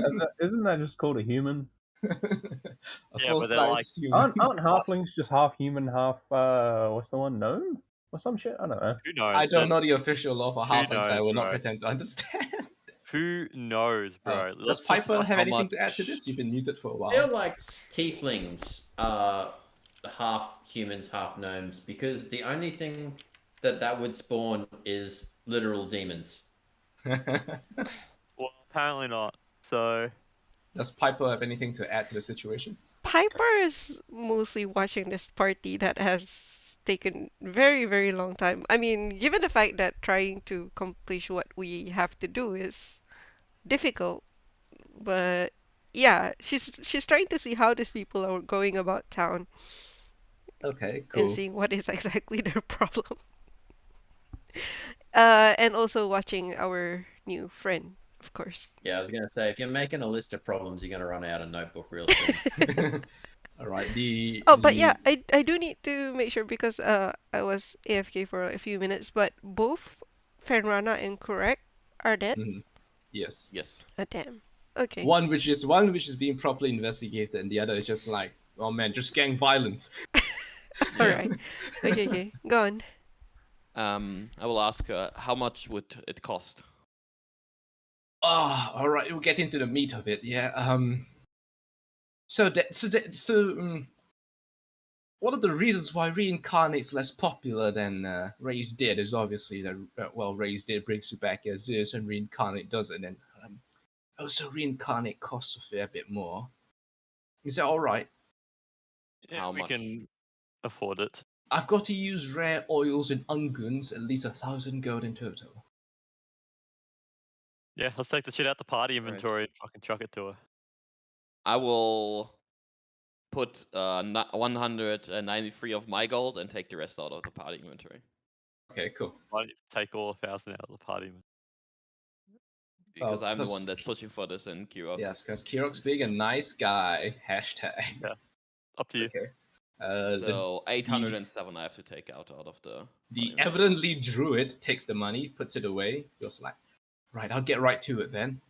isn't that just called a human? A Yeah, but they're like- full-size human. Aren't halflings just half human, half what's the one, gnome? Or some shit? I don't know. Who knows? I don't but know the official law for Who halflings. I knows, will not bro? pretend to understand. Who knows, bro? Does Let's just Piper not- have how anything to add to much- this? You've been muted for a I feel while. like tieflings are half humans, half gnomes, because the only thing that would spawn is literal demons. Well, apparently not. So Does Piper have anything to add to the situation? Piper is mostly watching this party that has taken very, very long time. I mean, given the fact that trying to accomplish what we have to do is difficult, but yeah, she's trying to see how these people are going about town Okay, and cool. seeing what is exactly their problem. And also watching our new friend, of course. Yeah, I was gonna say, if you're making a list of problems, you're gonna run out of notebook real soon. All right. Oh, but yeah, I do need to make sure because I was AFK for a few minutes, but both Fenrana and Correct are dead. Yes. Yes. Ah, damn. Okay. One which is being properly investigated, and the other is just like, oh man, just gang violence. All right. Okay. Go on. I will ask her, how much would it cost? Ah, all right. We'll get into the meat of it. Yeah. One of the reasons why reincarnate's less popular than Raised Dead is obviously that Raised Dead brings you back as is, and reincarnate doesn't, and also reincarnate costs a fair bit more. Is that all right? yeah, How we much? can afford it. I've got to use rare oils and unguents, at least 1,000 gold in total. Yeah, let's take the shit out the party Alright. inventory and fucking chuck it to her. I will put 193 of my gold and take the rest out of the party inventory. Okay, cool. Why don't you take all 1,000 out of the party inventory? Because I'm the one plus- that's pushing for this in Kirok. Yes, because Kirok's being a nice guy. Hashtag. Yeah. Up to you. Okay. So 807 I have to take out of the. The party evidently druid takes the money, puts it away. Goes like, right, I'll get right to it then.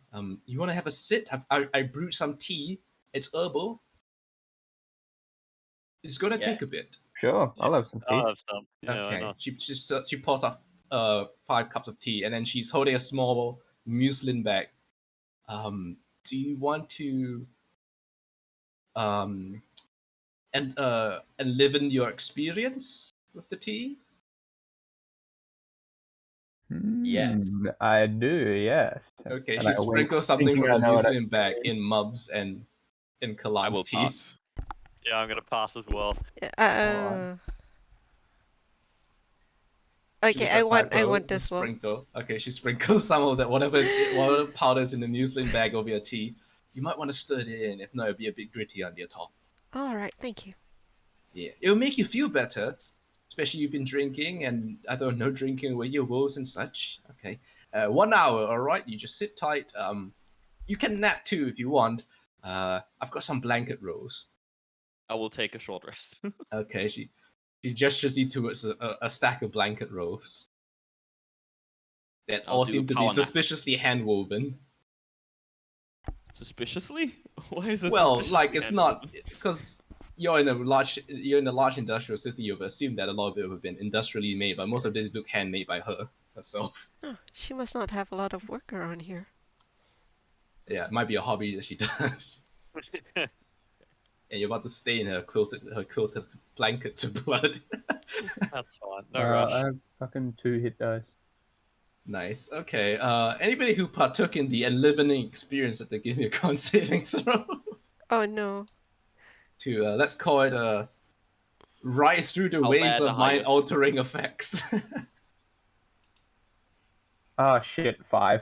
You want to have a sit? I brewed some tea. It's herbal. It's gonna take a bit. Sure, I'll have some tea. I'll have some. Yeah, why Okay. not? She pours off 5 cups of tea, and then she's holding a small muslin bag. Do you want to enliven your experience with the tea? Yes. I do, yes. Okay, And she I wink, sprinkles something thinking from I the know what muslin bag in Mubs and in I Kalan's will tea. pass. Yeah, I'm gonna pass as well. She Okay, looks I at want Piper, the this one. sprinkle. Okay, she sprinkles some of that, whatever powder's in the muslin bag over your tea. You might want to stir it in, if not, it'll be a bit gritty on your top. All right, thank you. Yeah, it'll make you feel better, especially you've been drinking and I don't know, drinking away your woes and such. Okay, 1 hour, all right. You just sit tight. You can nap too if you want. I've got some blanket rolls. I will take a short rest. Okay, she gestures you towards a stack of blanket rolls that I'll all do seem a to be power nap. suspiciously hand woven. Suspiciously? Why is it? Well, suspiciously like it's not handwoven? because you're in a large industrial city. You've assumed that a lot of it have been industrially made, but most of this look handmade by her herself. Oh, she must not have a lot of work around here. Yeah, it might be a hobby that she does. And you're about to stay in her quilted blankets of blood. That's fine. No rush. I have fucking 2 hit dice. Nice. Okay. Anybody who partook in the enlivening experience have to give me a con saving throw. Oh no. To let's call it rise through the I'll waves add the of mind highest. altering effects. Ah, shit, 5.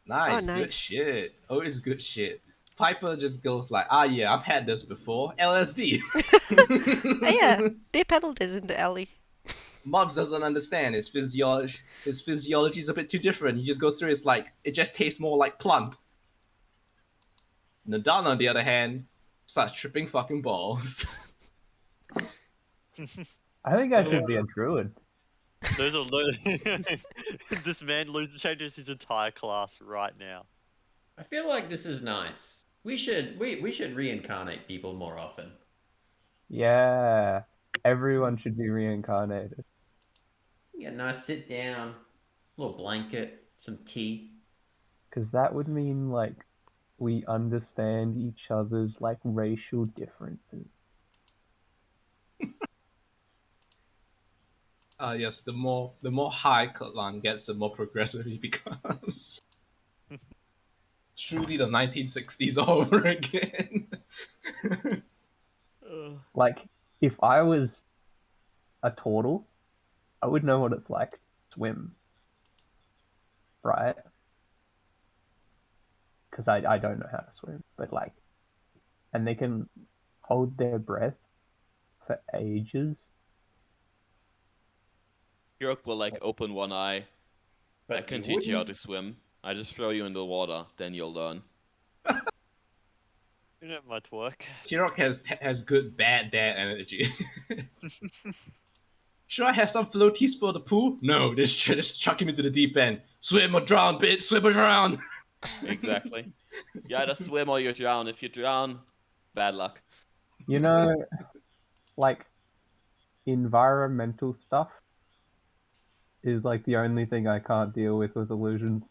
Nice, Oh, good nice. shit. Always good shit. Piper just goes like, ah yeah, I've had this before. LSD. Yeah, they peddled this in the alley. Mobs doesn't understand his physiology. His physiology is a bit too different. He just goes through. It's like it just tastes more like plant. Nadal, on the other hand, starts tripping fucking balls. I think I should be a druid. There's a this man changes his entire class right now. I feel like this is nice. We should reincarnate people more often. Yeah, everyone should be reincarnated. You get a nice sit down, little blanket, some tea. Because that would mean, like, we understand each other's, like, racial differences. Yes, the more high Clan gets, the more progressive he becomes. Truly the 1960s all over again. Like, if I was a turtle, I would know what it's like to swim. Right? Because I don't know how to swim. But, like, and they can hold their breath for ages. Kirk will like open one eye. I can teach you how to swim. I just throw you in the water, then you'll learn. You know, it might work. Kirok has good bad dad energy. Should I have some floaties for the pool? No, just chuck him into the deep end. Swim or drown, bitch. Swim or drown. Exactly. You either swim or you drown. If you drown, bad luck. You know, like, environmental stuff is, like, the only thing I can't deal with illusions.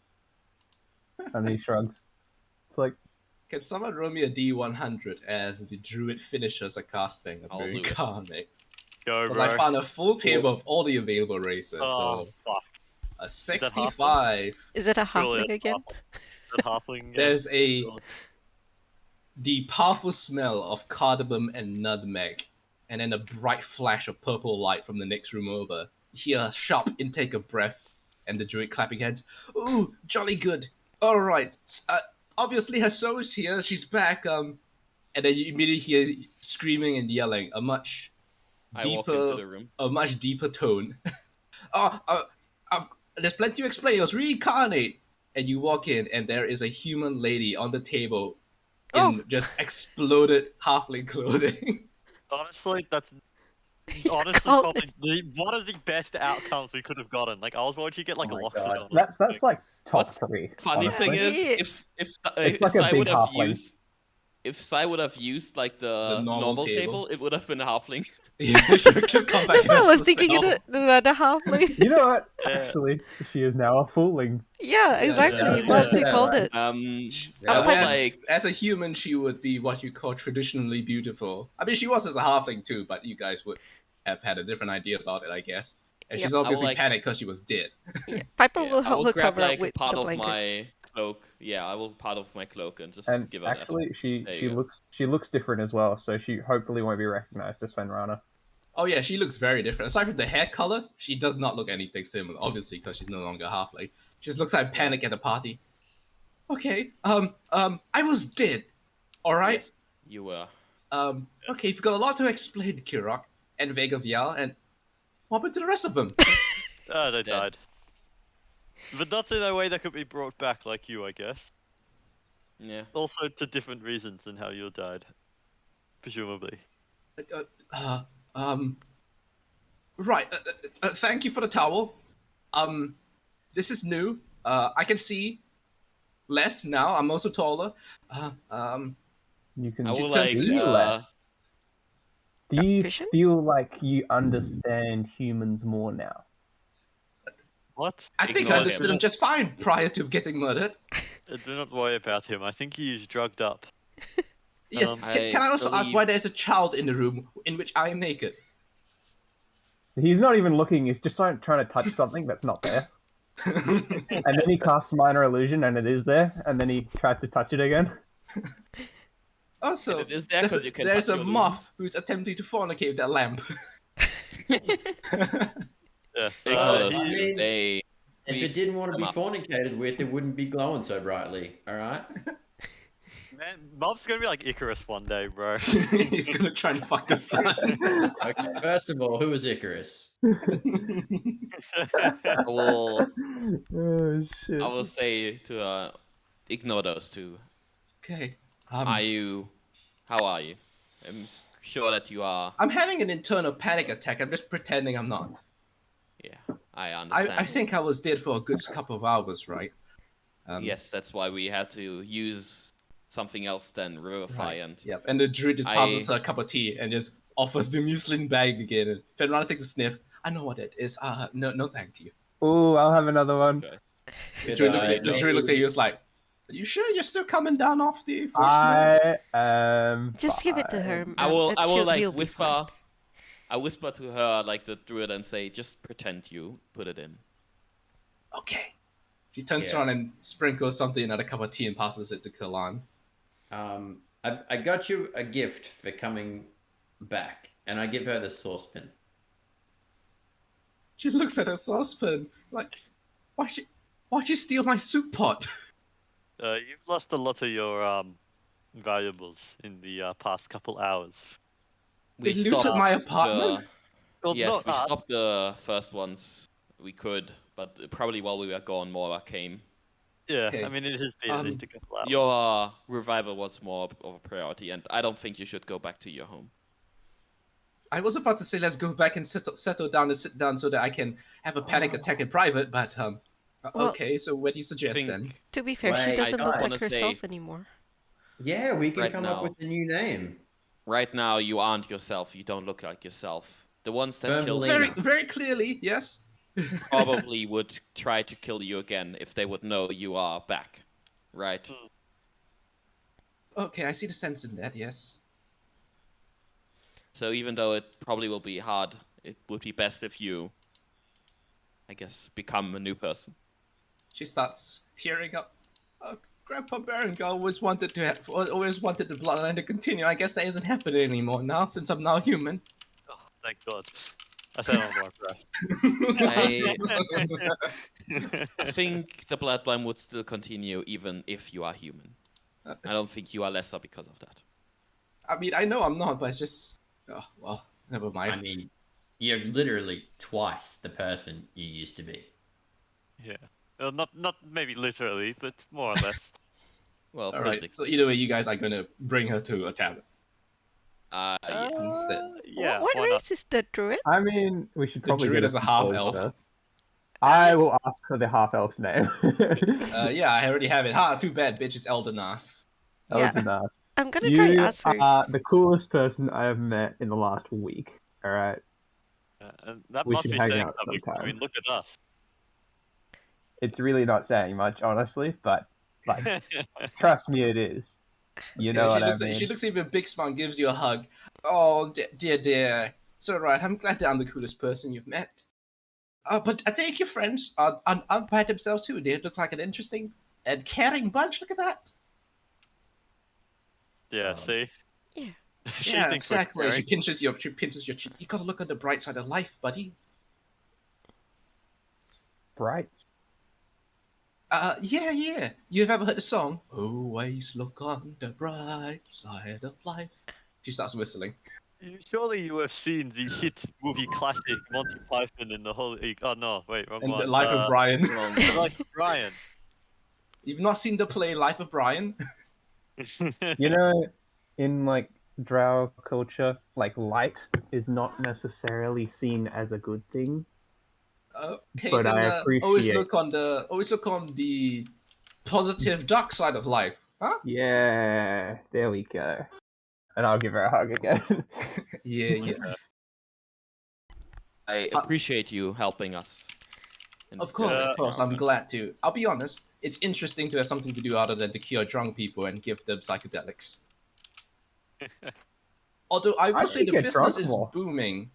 And he shrugs. It's like, Can someone roll me a D100 as the druid finishes a casting of I'll do it. reincarnate? Go, Because bro. I found a full table of all the available races. Oh, So fuck. a halfling? 65. Is it a Surely halfling it's again? Is it halfling? There's the powerful smell of cardamom and nutmeg, and then a bright flash of purple light from the next room over. You hear a sharp intake of breath, and the druid clapping hands. Ooh, jolly good. All right. Obviously her soul is here. She's back. And then you immediately hear screaming and yelling. A much I walk into deeper, the room. a much deeper tone. There's plenty to explain. It was reincarnate. And you walk in, and there is a human lady on the table in just exploded halfling clothing. Honestly, that's honestly Oh. probably one of the best outcomes we could have gotten. Like, I was worried you get like oh my Loxodon. god. or That's something. like top What's 3. Funny thing honestly. is, Yeah. It's if like a Sai big would have halfling. used, if Sai would have used like the normal normal table. table, it would have been a halfling. Yeah, she would just come back That's what I and was thinking. Is herself. it another halfling? You know what? Yeah. Actually, she is now a fooling. Yeah, exactly. yeah, Mostly yeah, called right. it. I I'm would as, like. as a human, she would be what you call traditionally beautiful. I mean, she was as a halfling too, but you guys would have had a different idea about it, I guess. And Yep. she's obviously like- panicked because she was dead. Yeah. Piper Yeah, will I help will her grab cover up like a with part the of blanket. my cloak. Yeah, I will part of my cloak and just And give her actually, There she you go. looks different as well. So she hopefully won't be recognized as Fenrana. Oh yeah, she looks very different. Aside from the hair color, she does not look anything similar. Obviously, because she's no longer a halfling. She just looks like panic at a party. Okay, I was dead. All that. right. Yes, you were. Okay, you've got a lot to explain, Kirok and Vega Vial, and what happened to the rest of them? Oh, they Dead. died. But not in a way that could be brought back like you, I guess. Yeah. Also to different reasons than how you died. Presumably. Right. Thank you for the towel. This is new. I can see less now. I'm also taller. You can I will turns like. to see less. Do you Vision? feel like you understand humans more now? What? I think Ignore I understood him. him just fine prior to getting murdered. Do not worry about him. I think he's drugged up. Yes. I Can I also ask believe- why there's a child in the room in which I am naked? He's not even looking. He's just trying to touch something that's not there. And then he casts minor illusion, and it is there. And then he tries to touch it again. Also, And it is there there's 'cause you can there's touch a your moth who's attempting to fornicate with that lamp. Yes. Ignore I mean, they. If we it didn't want to be them up. fornicated with, it wouldn't be glowing so brightly. All right. Man, Mob's gonna be like Icarus one day, bro. He's gonna try and fuck the sun. Okay, first of all, who was Icarus? I will Oh shit. I will say to ignore those two. Okay. Are you? How are you? I'm sure that you are. I'm having an internal panic attack. I'm just pretending I'm not. Yeah, I understand. I think I was dead for a good couple of hours, right? Yes, that's why we had to use something else than Revivify. Right. And Yep. And the druid just passes I- her a cup of tea and just offers the muslin bag again. And Fenrana takes a sniff. I know what it is. No, thank you. Ooh, I'll have another one. Okay. The Could druid looks I at you. He's like, "Are you sure you're still coming down off the first floor?" I am. Just give it to her. fine. I will He'll like be fine. whisper. I whisper to her like the druid and say, just pretend you put it in. Okay. She turns Yeah. around and sprinkles something in a cup of tea and passes it to Kalan. I got you a gift for coming back, and I give her the saucepan. She looks at her saucepan like, why'd you steal my soup pot? You've lost a lot of your valuables in the past couple hours. They We looted stopped my the- apartment? Well, yes, not we us. stopped the first ones. We could, but probably while we were gone, more came. Yeah, Okay. I mean it has been at least a couple hours. Your revival was more of a priority, and I don't think you should go back to your home. I was about to say let's go back and settle down and sit down so that I can have a panic attack in private, but Well- okay, so what do you suggest Think- then? To be fair, she Wait, doesn't I look wanna like herself say- anymore. Yeah, we can Right come now. up with a new name. Right now, you aren't yourself. You don't look like yourself. The ones that killed Verbally. you Very clearly, yes. probably would try to kill you again if they would know you are back. Right? Okay, I see the sense in that, yes. So even though it probably will be hard, it would be best if you, I guess, become a new person. She starts tearing up. Grandpa Berengar always wanted the bloodline to continue. I guess that isn't happening anymore now, since I'm now human. Oh, thank God. I said on my breath. I think the bloodline would still continue even if you are human. I don't think you are lesser because of that. I mean, I know I'm not, but it's just... Oh, well, never mind. I mean, you're literally twice the person you used to be. Yeah. Well, not maybe literally, but more or less. Well, Alright, physically. so either way, you guys are gonna bring her to a tavern. Yeah. Instead. Yeah. What why not? race is the druid? I mean, we should The probably druid get is a few half calls elf. first. I will ask for the half elf's name. Yeah, I already have it. Ha, too bad, bitch, it's Eldenas. Yeah. Eldenas. I'm gonna try You ask her. are the coolest person I have met in the last week. All right. And that We must should be hang saying out something. I sometime. mean, look at us. It's really not saying much, honestly, but like, trust me, it is. You know what I mean? She looks at you with a big smile and gives you a hug. Oh, dear. It's alright, I'm glad that I'm the coolest person you've met. But I think your friends are by themselves too. They look like an interesting and caring bunch. Look at that. Yeah. See. Yeah. She Yeah, thinks we're exactly. caring. She pinches your cheek. You gotta look at the bright side of life, buddy. Bright. Yeah. You've ever heard the song? Always look on the bright side of life. She starts whistling. Surely you have seen the hit movie classic Monty Python and the Holy. Oh no, wait, wrong And one. the Life of Brian. The Life of Brian. You've not seen the play Life of Brian? You know, in like drow culture, like light is not necessarily seen as a good thing. Okay, But then I always appreciate- look on the positive dark side of life, huh? Yeah, there we go. And I'll give her a hug again. Yeah. I appreciate you helping us. And, Of course, Yeah. of course. I'm glad to. I'll be honest. It's interesting to have something to do other than to cure drunk people and give them psychedelics. Although I will say should the get business drunk is more. booming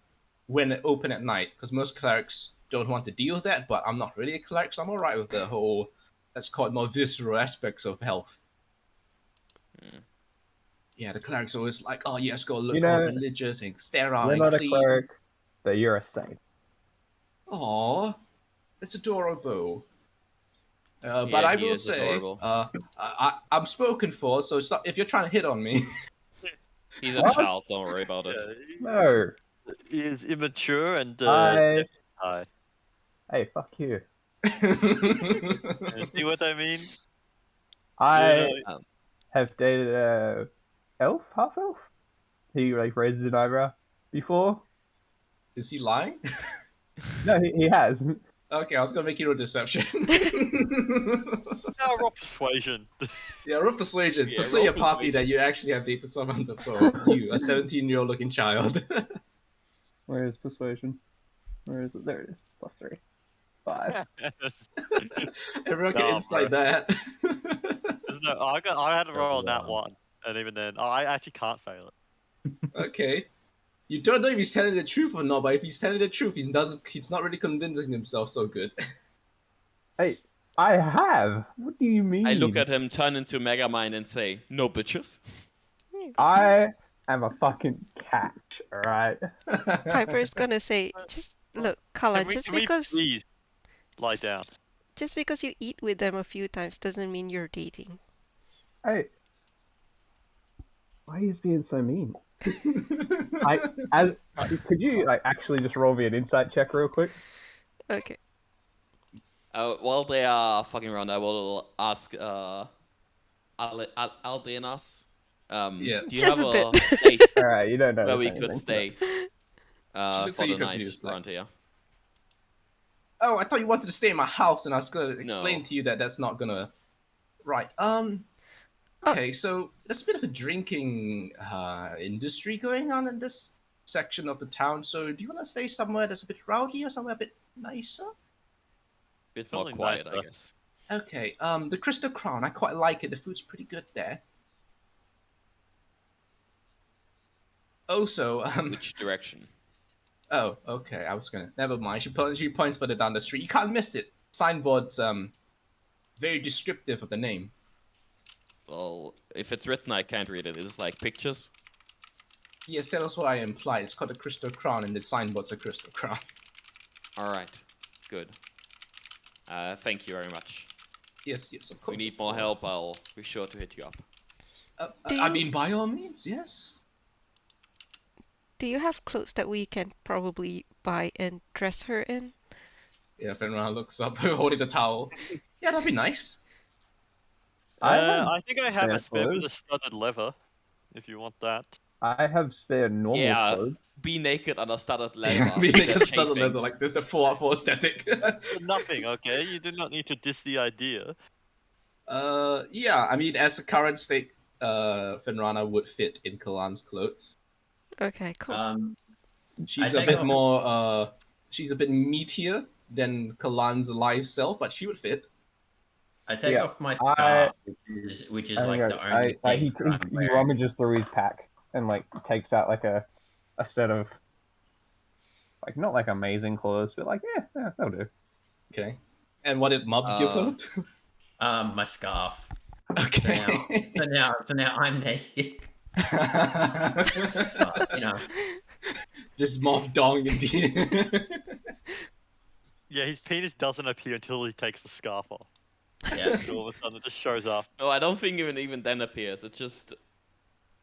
when it open at night because most clerics don't want to deal with that. But I'm not really a cleric, so I'm alright with the whole, let's call it more visceral aspects of health. Mm. Yeah, the cleric's always like, oh yes, gotta look You know, all religious and sterile You're and not a clean. cleric, but you're a saint. Aw, it's adorable. But Yeah, I he will is say, adorable. I'm spoken for, so stop if you're trying to hit on me. He's a What? child. Don't worry about it. No. He is immature and I. high. Hey, fuck you. See what I mean? I Um, have dated a elf, half elf. He like raises an eyebrow before. Is he lying? No, he has. Okay, I was gonna make you a deception. No, roll persuasion. Yeah, roll persuasion. Yeah, Persuade roll your party persuasion. that you actually have dated someone before. You, a 17-year-old looking child. Where is persuasion? Where is it? There it is. +3. 5. Everyone can Nah, insight bro. that. There's no, I had to roll on that Wow. one, and even then, I actually can't fail it. Okay. You don't know if he's telling the truth or not, but if he's telling the truth, he's not really convincing himself so good. Hey, I have. What do you mean? I look at him, turn into Megamind, and say, "No bitches." I am a fucking catch. All right. Piper's gonna say, just look, Kala, Can we please lie down? just because you eat with them a few times doesn't mean you're dating. Hey, why are you being so mean? Could you like actually just roll me an insight check real quick? Okay. While they are fucking around, I will ask Aldenas, Yeah. do you Just have a bit. a place All right, you don't know where we could stay She looks for at you the night confused, like- around here? Oh, I thought you wanted to stay in my house, and I was gonna explain No. to you that that's not gonna. Right. Okay, so there's a bit of a drinking industry going on in this section of the town. So do you want to stay somewhere that's a bit rowdy or somewhere a bit nicer? Bit more Something quiet, I nicer. guess. Okay. The Crystal Crown. I quite like it. The food's pretty good there. Also, Which direction? oh, okay. I was gonna. Never mind. She points further down the street. You can't miss it. Signboard's very descriptive of the name. Well, if it's written, I can't read it. It's like pictures. Yes, that's what I implied. It's called the Crystal Crown, and the signboard's a Crystal Crown. All right, good. Thank you very much. Yes, yes, of If course. we need of more help, course. I'll be sure to hit you up. Do I you- mean, by all means, yes. Do you have clothes that we can probably buy and dress her in? Yeah, Fenrir looks up, holding the towel. Yeah, that'd be nice. I think I have spare a spare bit of clothes. studded leather, if you want that. I have spare normal Yeah, clothes. be naked under studded leather. Being They're against another chafing. leather, like this, the 4-4 aesthetic. Nothing, okay? You do not need to diss the idea. Yeah, I mean, as a current state, Fenrana would fit in Kalan's clothes. Okay, cool. She's I a take bit off- more, she's a bit meatier than Kalan's live self, but she would fit. I take Yeah, off my I- scarf, which is I like think the only he thing I'm he wearing. rummages through his pack and like takes out like a set of like not like amazing clothes, but like yeah, that'll do. Okay. And what did Mubs give her? My scarf. Okay. So now I'm naked. You know, Just Mob Dong indeed. Yeah, his penis doesn't appear until he takes the scarf off. yeah. And all of a sudden it just shows up. No, I don't think even then appears. It just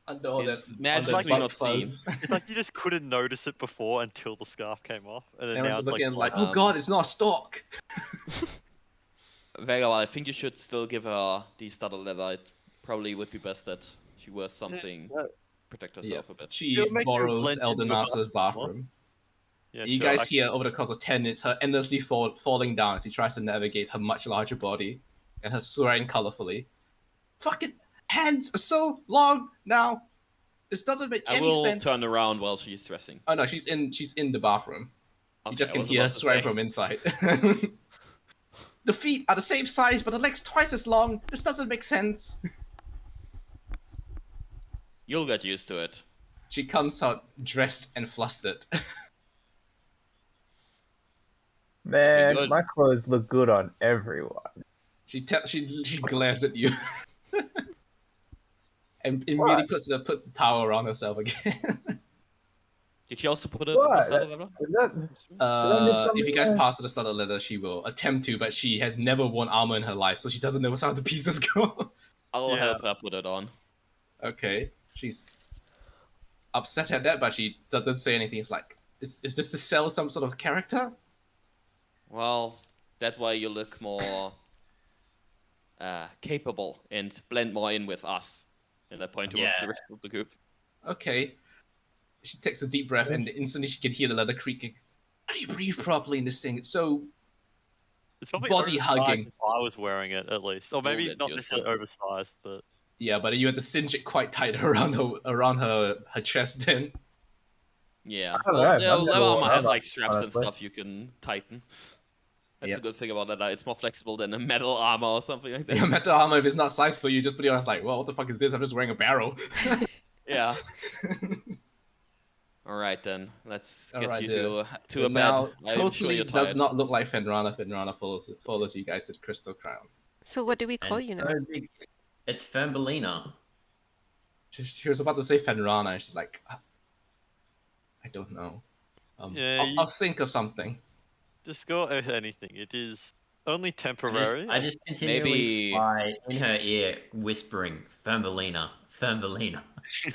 Under all that, It's under magically butt not seen. fuzz. It's like you just couldn't notice it before until the scarf came off, and then And I now was it's looking at like, like, oh god, it's not a stalk. Vega, I think you should still give her the studded leather. It probably would be best that she wears something protect herself a bit. She It'll make you borrows blend into Eldenasa's her bathroom. yeah, You sure, guys hear over the course of 10 minutes her endlessly falling down as she tries to navigate her much larger body and her swearing colorfully. Fucking hands are so long now. This doesn't make I any will sense. turn around while she's dressing. Oh no, she's in the bathroom. You Okay, just I can was hear her about to swearing say. from inside. The feet are the same size, but the legs twice as long. This doesn't make sense. You'll get used to it. She comes out dressed and flustered. Man, good. my clothes look good on everyone. She glares at you. And immediately puts the towel around herself again. Do Did she also put it in What? the starter level? Is that? I miss If something you guys there? pass the starter letter, she will attempt to, but she has never worn armor in her life, so she doesn't know what's how the pieces go. I'll Yeah. help her put it on. Okay, she's upset at that, but she doesn't say anything. It's like, is this to sell some sort of character? Well, that way you look more capable and blend more in with us. And I point towards the Yeah. rest of the group. Okay. She takes a deep breath, and instantly she can hear the leather creaking. How do you breathe properly in this thing? It's so It's probably body oversized hugging. if I was wearing it, at least. Or maybe Molded not necessarily yourself. oversized, but Yeah, but you have to cinch it quite tight around her chest. Then Yeah. I don't Well, know. I've the never leather armor worn has armor, like straps and honestly. stuff you can tighten. That's Yep. a good thing about leather. It's more flexible than a metal armor or something like that. your metal armor, if it's not sized for you, just put it on. It's like, well, what the fuck is this? I'm just wearing a barrel. Yeah. All right then. Let's get Alright, you dear. to a bed. Now, I'm sure totally you're does tired. not look like Fenrana. Fenrana follows you guys to the Crystal Crown. So what do we call And you now? so big. It's Fembelina. She was about to say Fenrana, and she's like, I don't know. Yeah, I'll think of something. just go with anything. It is only I temporary. just continually Maybe- fly in her ear, whispering, Fembelina, Fembelina. I She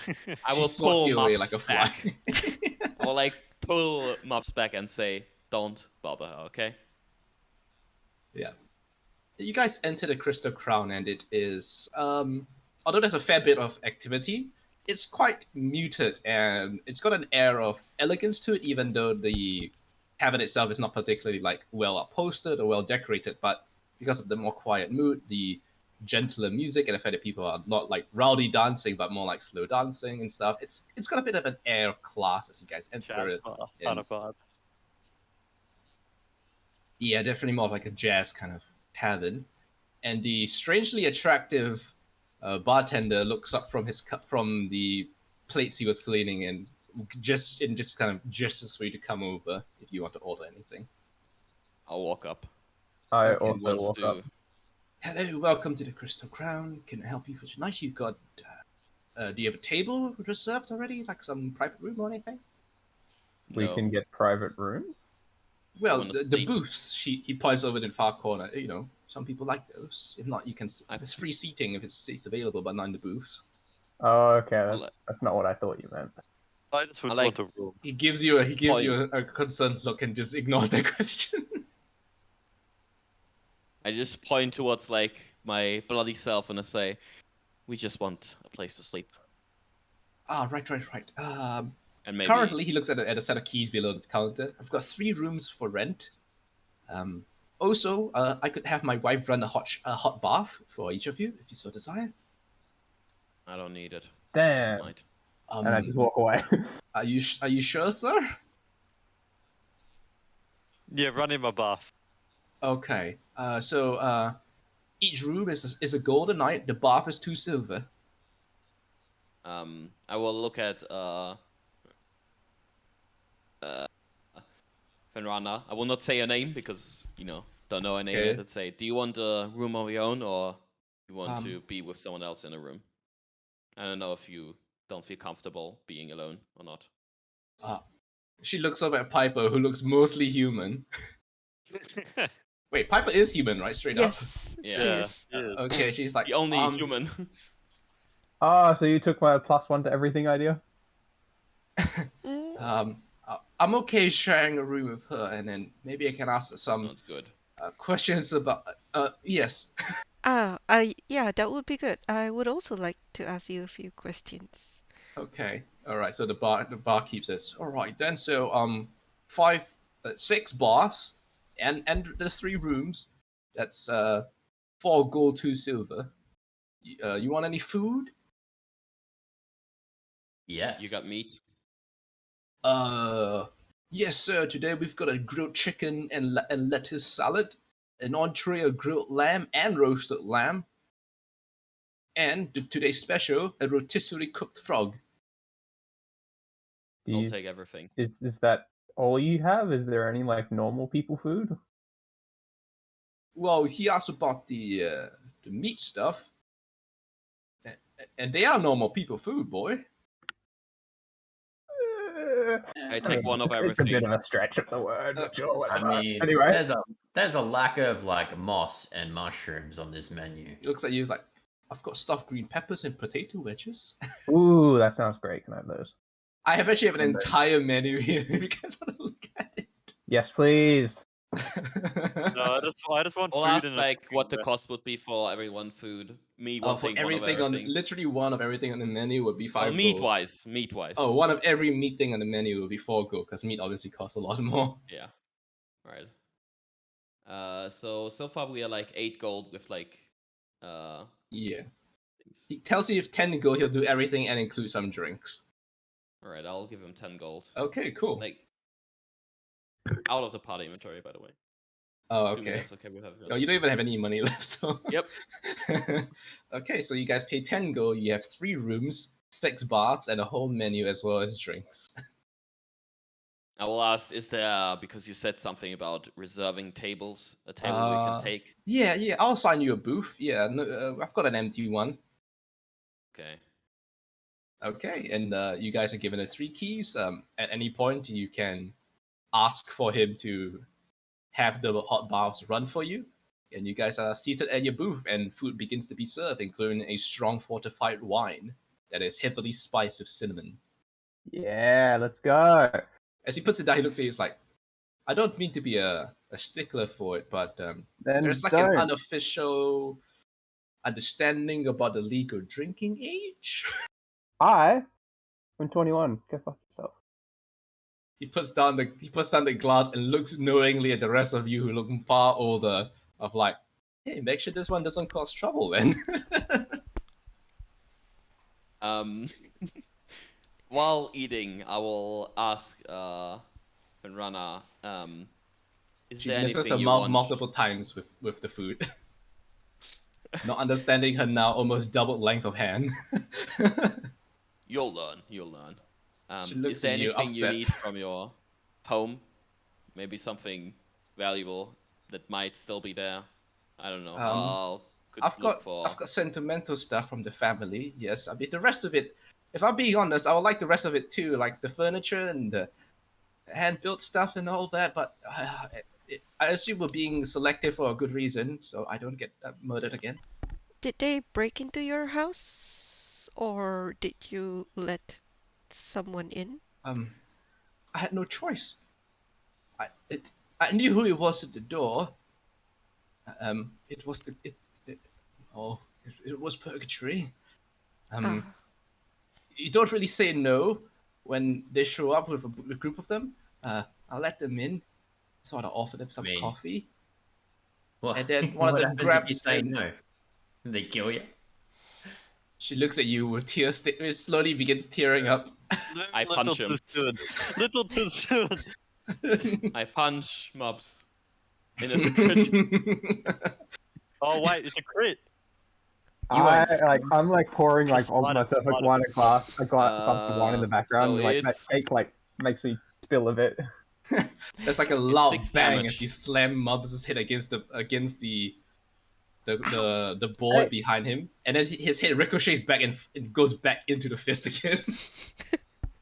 will swats pull you away Mops like a fly. back. I will like pull Mops back and say, "Don't bother her, okay?" Yeah. You guys enter the Crystal Crown, and it is, although there's a fair bit of activity, it's quite muted, and it's got an air of elegance to it, even though the cavern itself is not particularly like well upholstered or well decorated. But because of the more quiet mood, the gentler music, and the fact that people are not like rowdy dancing, but more like slow dancing and stuff, it's got a bit of an air of class as you guys enter Jazz it. bar kind of vibe. Yeah, definitely more like a jazz kind of tavern. And the strangely attractive bartender looks up from his cup from the plates he was cleaning and just kind of gestures for you to come over if you want to order anything. I'll walk up. I Okay. also Wants walk to. up. Hello, welcome to the Crystal Crown. Can I help you for tonight? You got. Do you have a table reserved already, like some private room or anything? We No. can get private room. Well, wanna the sleep. booths. He points over in the far corner. You know, some people like those. If not, you can. I- There's free seating if it's seats available, but not in the booths. Oh, okay. Well, That's not what I thought you meant. I just would I like- want a room. He gives you a concerned look and just ignores that question. I just point towards like my bloody self and I say, "We just want a place to sleep." Right. And maybe Currently, he looks at a set of keys below the counter. I've got 3 rooms for rent. Also, I could have my wife run a hot bath for each of you if you so desire. I don't need it. Just Damn. might. And I just walk away. Are you sure, sir? Yeah, run in my bath. Okay. So each room is a golden knight. The bath is 2 silver. I will look at Fenrana. I will not say her name because don't know her name Okay. yet. I'd say, "Do you want a room of your own, or you want to Um, be with someone else in a room?" I don't know if you don't feel comfortable being alone or not. She looks over at Piper, who looks mostly human. Wait, Piper is human, right? Straight up. Yes, Yeah. she Yeah, is. yeah. Okay, she's like The only um, human. Oh, so you took my +1 to everything idea? Mm, I'm okay sharing a room with her, and then maybe I can ask her some That's good. questions about. Yes. yeah, that would be good. I would also like to ask you a few questions. Okay. All right. So the barkeep says, "All right then. So 6 baths, and the 3 rooms. That's 4 gold, 2 silver. You want any food? Yes. You got meat. Yes, sir. Today we've got a grilled chicken and lettuce salad, an entree of grilled lamb and roasted lamb, and today's special, a rotisserie cooked frog." Do I'll you, take everything. is that all you have? Is there any like normal people food? Well, he asked about the meat stuff, and they are normal people food, boy. I take one of It's a bit everything. of a stretch of the word, but sure, I whatever. I mean, Anyway, there's a lack of like moss and mushrooms on this menu. It looks like you was like, I've got stuffed green peppers and potato wedges. ooh, that sounds great. Can I have those? I have actually have an And then- entire menu here if you guys want to look at it. Yes, please. No, I just want I'll food ask in like the what the cost would be for everyone food. Me Oh, wanting for one of everything on everything. literally one of everything on the menu would be 5 Well, meat gold. wise, meat wise. Oh, one of every meat thing on the menu would be 4 gold because meat obviously costs a lot more. Yeah. Right. So far we are like 8 gold with like Yeah. things. He tells you if 10 gold, he'll do everything and include some drinks. All right, I'll give him 10 gold. Okay, cool. Like out of the party inventory, by the way. Oh, Assuming okay. that's okay with everyone. Oh, you don't even have any money left, so. Yep. Okay, so you guys pay 10 gold. You have 3 rooms, 6 baths, and a whole menu as well as drinks. I will ask, is there, because you said something about reserving tables, a table we can take? Yeah, I'll assign you a booth. Yeah, no, I've got an empty one. Okay. Okay, and you guys are given 3 keys. At any point, you can ask for him to have the hot baths run for you. And you guys are seated at your booth, and food begins to be served, including a strong fortified wine that is heavily spiced with cinnamon. Yeah, let's go. As he puts it down, he looks at you. He's like, "I don't mean to be a stickler for it, but Then there's like an don't. unofficial understanding about the legal drinking age." I'm 21. Go fuck yourself. He puts down the glass and looks knowingly at the rest of you who look far older. Of like, hey, make sure this one doesn't cause trouble, man. While eating, I will ask Penrana, is She there misses anything her you want? multiple times with the food. Not understanding her now almost doubled length of hand. You'll learn. You'll learn. She looks Is there at you, anything you upset. need from your home? Maybe something valuable that might still be there. I don't know. I'll could I've look got for. I've got sentimental stuff from the family. Yes, I mean the rest of it. If I'm being honest, I would like the rest of it too, like the furniture and the hand-built stuff and all that. But I assume we're being selective for a good reason, so I don't get murdered again. Did they break into your house? Or did you let someone in? I had no choice. I knew who it was at the door. It was it was purgatory. Ah, You don't really say no when they show up with a group of them. I'll let them in. Sort of offer them some mean- coffee. What? And then one of what them happens if you grabs say and- no? They kill you. She looks at you with tears. Slowly begins tearing up. I punch him. Little too soon. I punch mobs. And it's a crit. Oh wait, it's a crit. You won't I'm like pouring like Just all let it- myself let like it- wine a glass of wine in the background. so and, like that it's- cake like makes me spill a bit. There's like a loud 6 bang damage. as you slam Mubs' head against the board Hey. behind him, and then his head ricochets back and goes back into the fist again.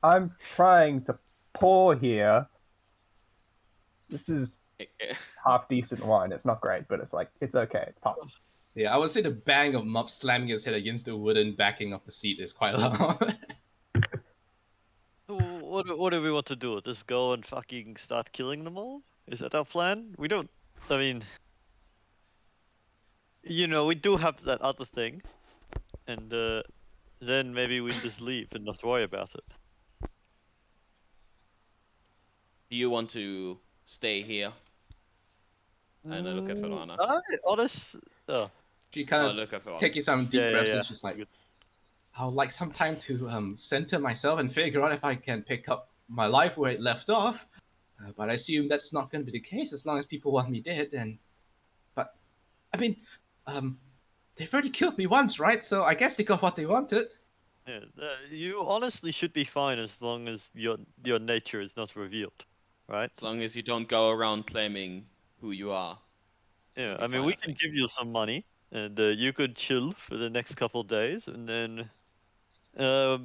I'm trying to pour here. This is half decent wine. It's not great, but it's like it's okay. It's possible. Yeah, I would say the bang of Mubs slamming his head against the wooden backing of the seat is quite loud. What do we want to do? Just go and fucking start killing them all? Is that our plan? We don't. I mean, we do have that other thing, and then maybe we just leave and not worry about it. Do you want to stay here? And I look at Verana. Oh, She kind Oh, of look at Verana. taking some deep Yeah, breaths yeah. and she's like, I would like some time to center myself and figure out if I can pick up my life where it left off. But I assume that's not going to be the case as long as people want me dead. But I mean, they've already killed me once, right? So I guess they got what they wanted. yeah. You honestly should be fine as long as your nature is not revealed, right? As long as you don't go around claiming who you are. Yeah. You'll be I mean, fine, we I can think. give you some money, and you could chill for the next couple days, and then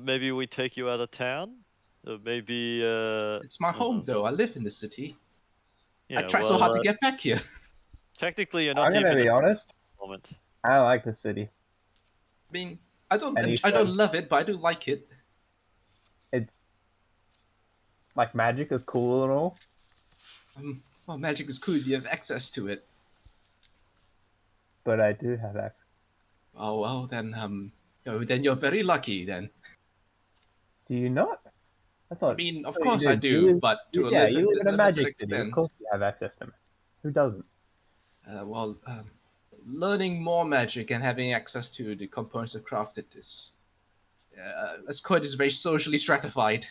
maybe we take you out of town. Maybe. It's my home, though. I live in the city. Yeah, I tried so well, hard to get back here. Technically, you're I'm not gonna even be at honest. the moment. I like the city. I mean, And you I don't said- love it, but I do like it. It's like magic is cool and all, Well, magic is cool if you have access to it. but I do have access. Oh well, then then you're very lucky then. Do you not? I I thought. mean, of you course I did. do, You live- but to a yeah, you live in a limited magic city. Of extent. course, you have access to magic. Who doesn't? Learning more magic and having access to the components that crafted this. Let's call it is very socially stratified.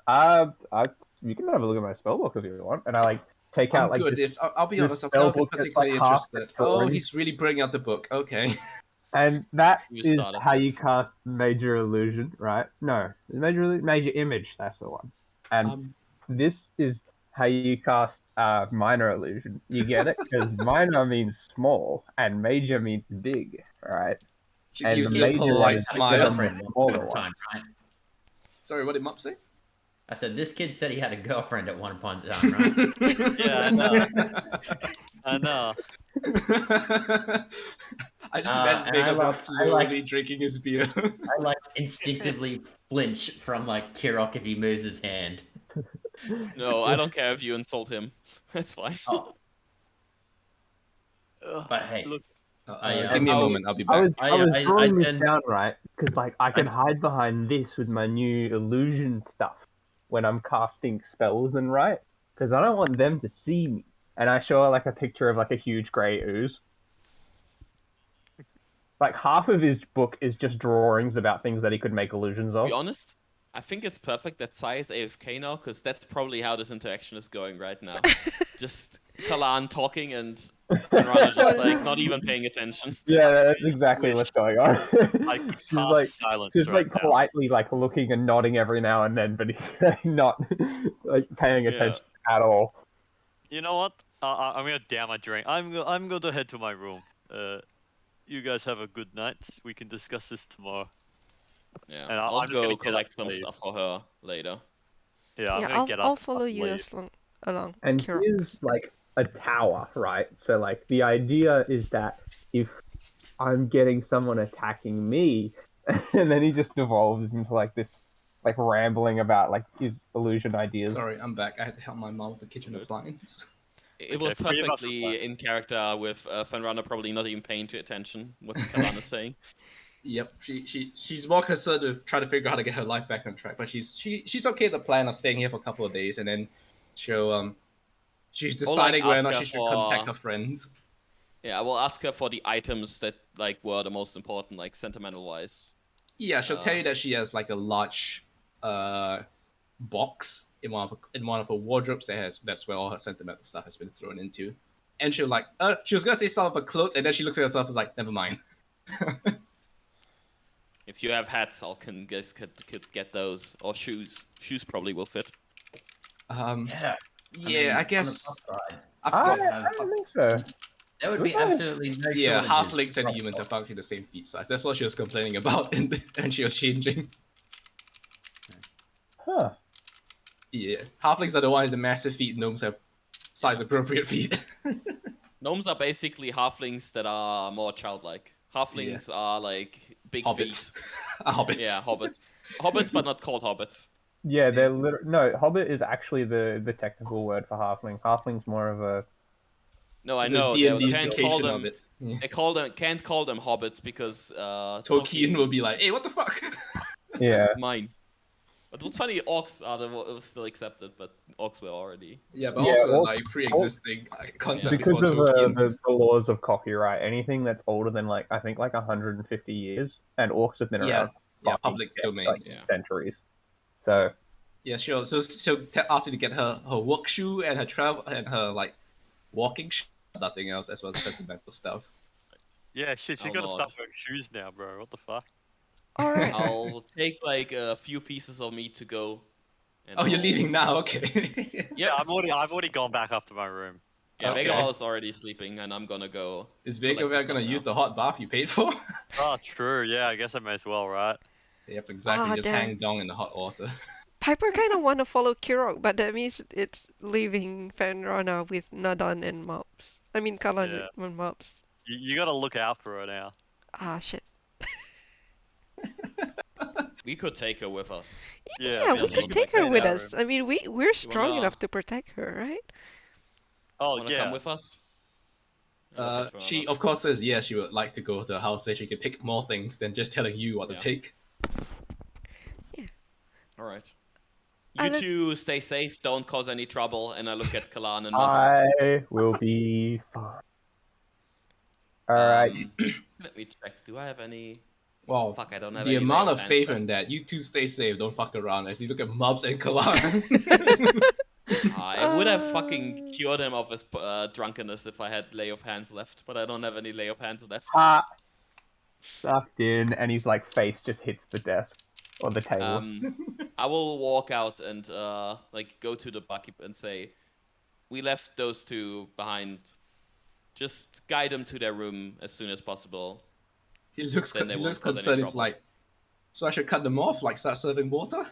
You can have a look at my spellbook if you want, and I like take I'm out like good. this, If I'll be this honest, I've never been spellbook that's, like, particularly half interested. the Oh, drawings. he's really bringing out the book. Okay. and that You is started how you this. cast major illusion, right? No, major image. That's the one. And this is how you cast minor illusion. You get it? Because minor means small and major means big, right? She And gives the you a major polite one is smile. bigger than the smaller one. Time, right? Sorry, what did Mop say? I said this kid said he had a girlfriend at one point in time, right? Yeah, I know. I know. I just And imagine I Jacob love- slowly drinking his beer. I like instinctively flinch from like Kirok if he moves his hand. No, I don't care if you insult him. That's fine. Oh, but hey, Look, Give me a I'll- moment, I'll be I back. was I drawing this tend- down, right? Because like I can hide behind this with my new illusion stuff when I'm casting spells and right, because I don't want them to see me. And I show her like a picture of like a huge grey ooze. Like half of his book is just drawings about things that he could make illusions To of. be honest, I think it's perfect that Sai is AFK now, because that's probably how this interaction is going right now. Just Kalan talking and Fenrana just like not even paying attention. Yeah, that's exactly wish what's going on. I could she's cast like silence she's right like now. politely like looking and nodding every now and then, but he's not like paying Yeah. attention at all. You know what? I'm gonna down my drink. I'm going to head to my room. You guys have a good night. We can discuss this tomorrow. Yeah, And I'll I'm just gonna go get up collect and some leave. stuff for her later. Yeah, I'm Yeah, gonna get up. I'll follow and you leave. along. And Kirok. here's like a tower, right? So like the idea is that if I'm getting someone attacking me, and then he just devolves into like this like rambling about like his illusion ideas. Sorry, I'm back. I had to help my mom with the kitchen Good. appliance. It was Okay, free of perfectly uppercuts. in character with Fenrana probably not even paying attention what Kalan is saying. Yep, she's more concerned with trying to figure out how to get her life back on track, but she's okay with the plan of staying here for a couple of days and then she's deciding whether or not ask she her should contact for- her friends. Yeah, I will ask her for the items that like were the most important, like sentimental wise. Yeah, she'll tell you that she has like a large box in one of her wardrobes that's where all her sentimental stuff has been thrown into. And she'll like she was gonna say some of her clothes and then she looks at herself and is like, never mind. If you have hats, I can guess could get those, or shoes. Shoes probably will fit. yeah. Yeah, I on the guess plus side, I've I got don't think so. there would be Right. absolutely no yeah, shortages. halflings and humans have functionally the same feet size. That's what she was complaining about and she was changing. Huh. Yeah, halflings are the ones with the massive feet. Gnomes have size appropriate feet. Gnomes are basically halflings that are more childlike. Halflings are like big Hobbits. feet. Hobbits. Yeah, hobbits. Hobbits, but not called hobbits. Yeah, they're no. Hobbit is actually the technical word for halfling. Halfling's more of a No, I It's know. a They D&D can't call of them. it. Yeah. They can't call them hobbits because Tolkien will be like, hey, what the fuck? yeah. mine. But what's funny, orcs are still accepted, but orcs were already. Yeah, but Yeah, also orc- like pre-existing concept Because before of Tolkien. the laws of copyright, anything that's older than like I think like 150 years, and orcs have been Yeah, around yeah, fucking public domain. like Yeah. centuries. So Yeah, sure. So she'll ask you to get her work shoe and her travel and her like walking shoe, nothing else as well as sentimental stuff. Yeah, shit, she I'll gotta nod. start wearing shoes now, bro. What the fuck? All right. I'll take like a few pieces of meat to go. And Oh, you're I'll- leaving now? Okay. Yep. Yeah, I've already gone back up to my room. Yeah, Okay. Vegaball is already sleeping, and I'm gonna go. Is collect Vega the gonna stuff use now. the hot bath you paid for? Oh, true. Yeah, I guess I may as well, right? Yep, exactly. Ah, Just damn. hang down in the hot water. Piper kind of want to follow Kirok, but that means it's leaving Fenrana with Nadan and Mops. I mean, Kalan Yeah. with Mops. You gotta look out for her now. Ah, shit. We could take her with us. Yeah, Yeah, I mean, we she can can take stay her in with our us. I mean, we're strong wanna- enough to protect her, right? Oh Wanna yeah. come with us? I look at her She and- of course says yes. She would like to go to the house so she can pick more things than just telling you what Yeah. to take. All right. I You look- two stay safe. Don't cause any trouble. And I look at Kalan and Mops. I will be fine. Alright. Let me check. Do I have any? Well, Fuck, I don't have the any amount lay of hands faith left. in that. You two stay safe. Don't fuck around. As you look at Mubs and Kalan. I would have fucking cured him of his drunkenness if I had lay of hands left, but I don't have any lay of hands left. Sucked in, and his like face just hits the desk or the table. I will walk out and like go to the barkeep and say, "We left those two behind. Just guide them to their room as soon as possible." he looks Then they he won't looks cause any concerned. He's trouble. like, so I should cut them off, like start serving water?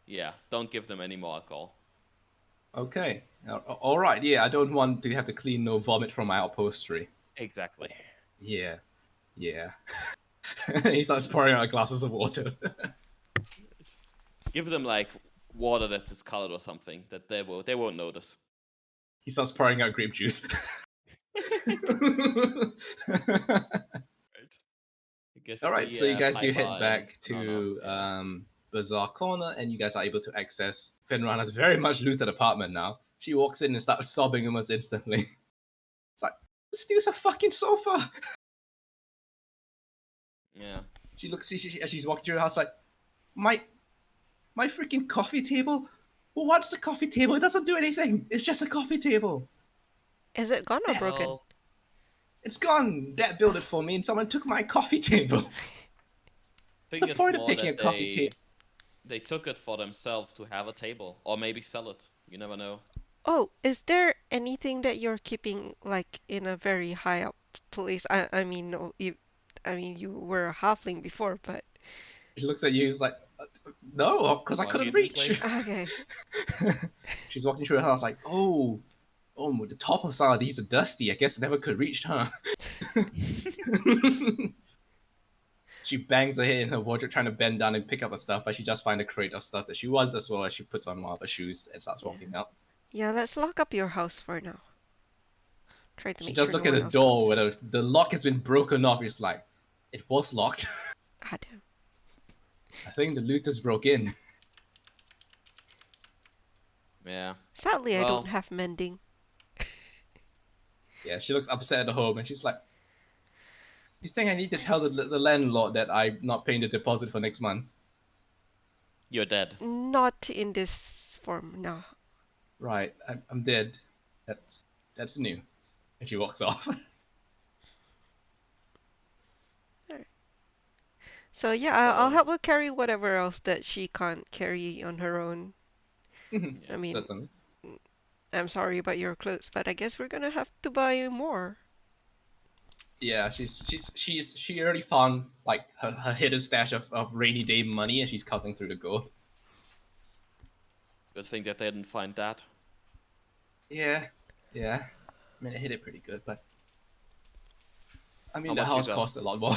Yeah, don't give them any more alcohol. Okay. All right. Yeah, I don't want to have to clean no vomit from my upholstery. Exactly. Yeah. Yeah. He starts pouring out glasses of water. Give them like water that is colored or something that they won't notice. He starts pouring out grape juice. Right. I guess All right, the, so you guys do Piper head back and to Nana, yeah. Bazaar Corner, and you guys are able to access Fenrana's very much looted apartment now. She walks in and starts sobbing almost instantly. It's like, steals a fucking sofa. Yeah. She looks, as she's walking through the house, like, my freaking coffee table. Well, what's the coffee table? It doesn't do anything. It's just a coffee table. Is it gone or broken? Well, It's gone. Dad built it for me, and someone took my coffee table. What's the it's point of more taking a that coffee table? they took it for themselves to have a table, or maybe sell it. You never know. Oh, is there anything that you're keeping like in a very high up place? I mean, no, I mean, you were a halfling before, but She looks at you. He's like, no, because I One couldn't hidden reach. place. okay. She's walking through the house like, oh, the top of some of these are dusty. I guess I never could reach, huh? She bangs her head in her wardrobe trying to bend down and pick up her stuff, but she just finds a crate of stuff that she wants as well as she puts on one of her shoes and starts walking out. Yeah, let's lock up your house for now. Try to She make just sure look no at one the else door comes where in. the lock has been broken off. It's like, it was locked. Ah, damn. I think the looters broke in. Yeah. Sadly, I Well- don't have mending. Yeah, she looks upset at the home and she's like, you think I need to tell the landlord that I'm not paying the deposit for next month? You're dead. Not in this form, no. Right, I'm dead. That's new. And she walks off. So yeah, I'll So- help her carry whatever else that she can't carry on her own. Mhm, I mean, certainly. I'm sorry about your clothes, but I guess we're gonna have to buy more. Yeah, she already found like her hidden stash of rainy day money and she's cutting through the gold. Good thing that they didn't find that. Yeah. I mean, it hit it pretty good, but I mean, How the much you house got? cost a lot more.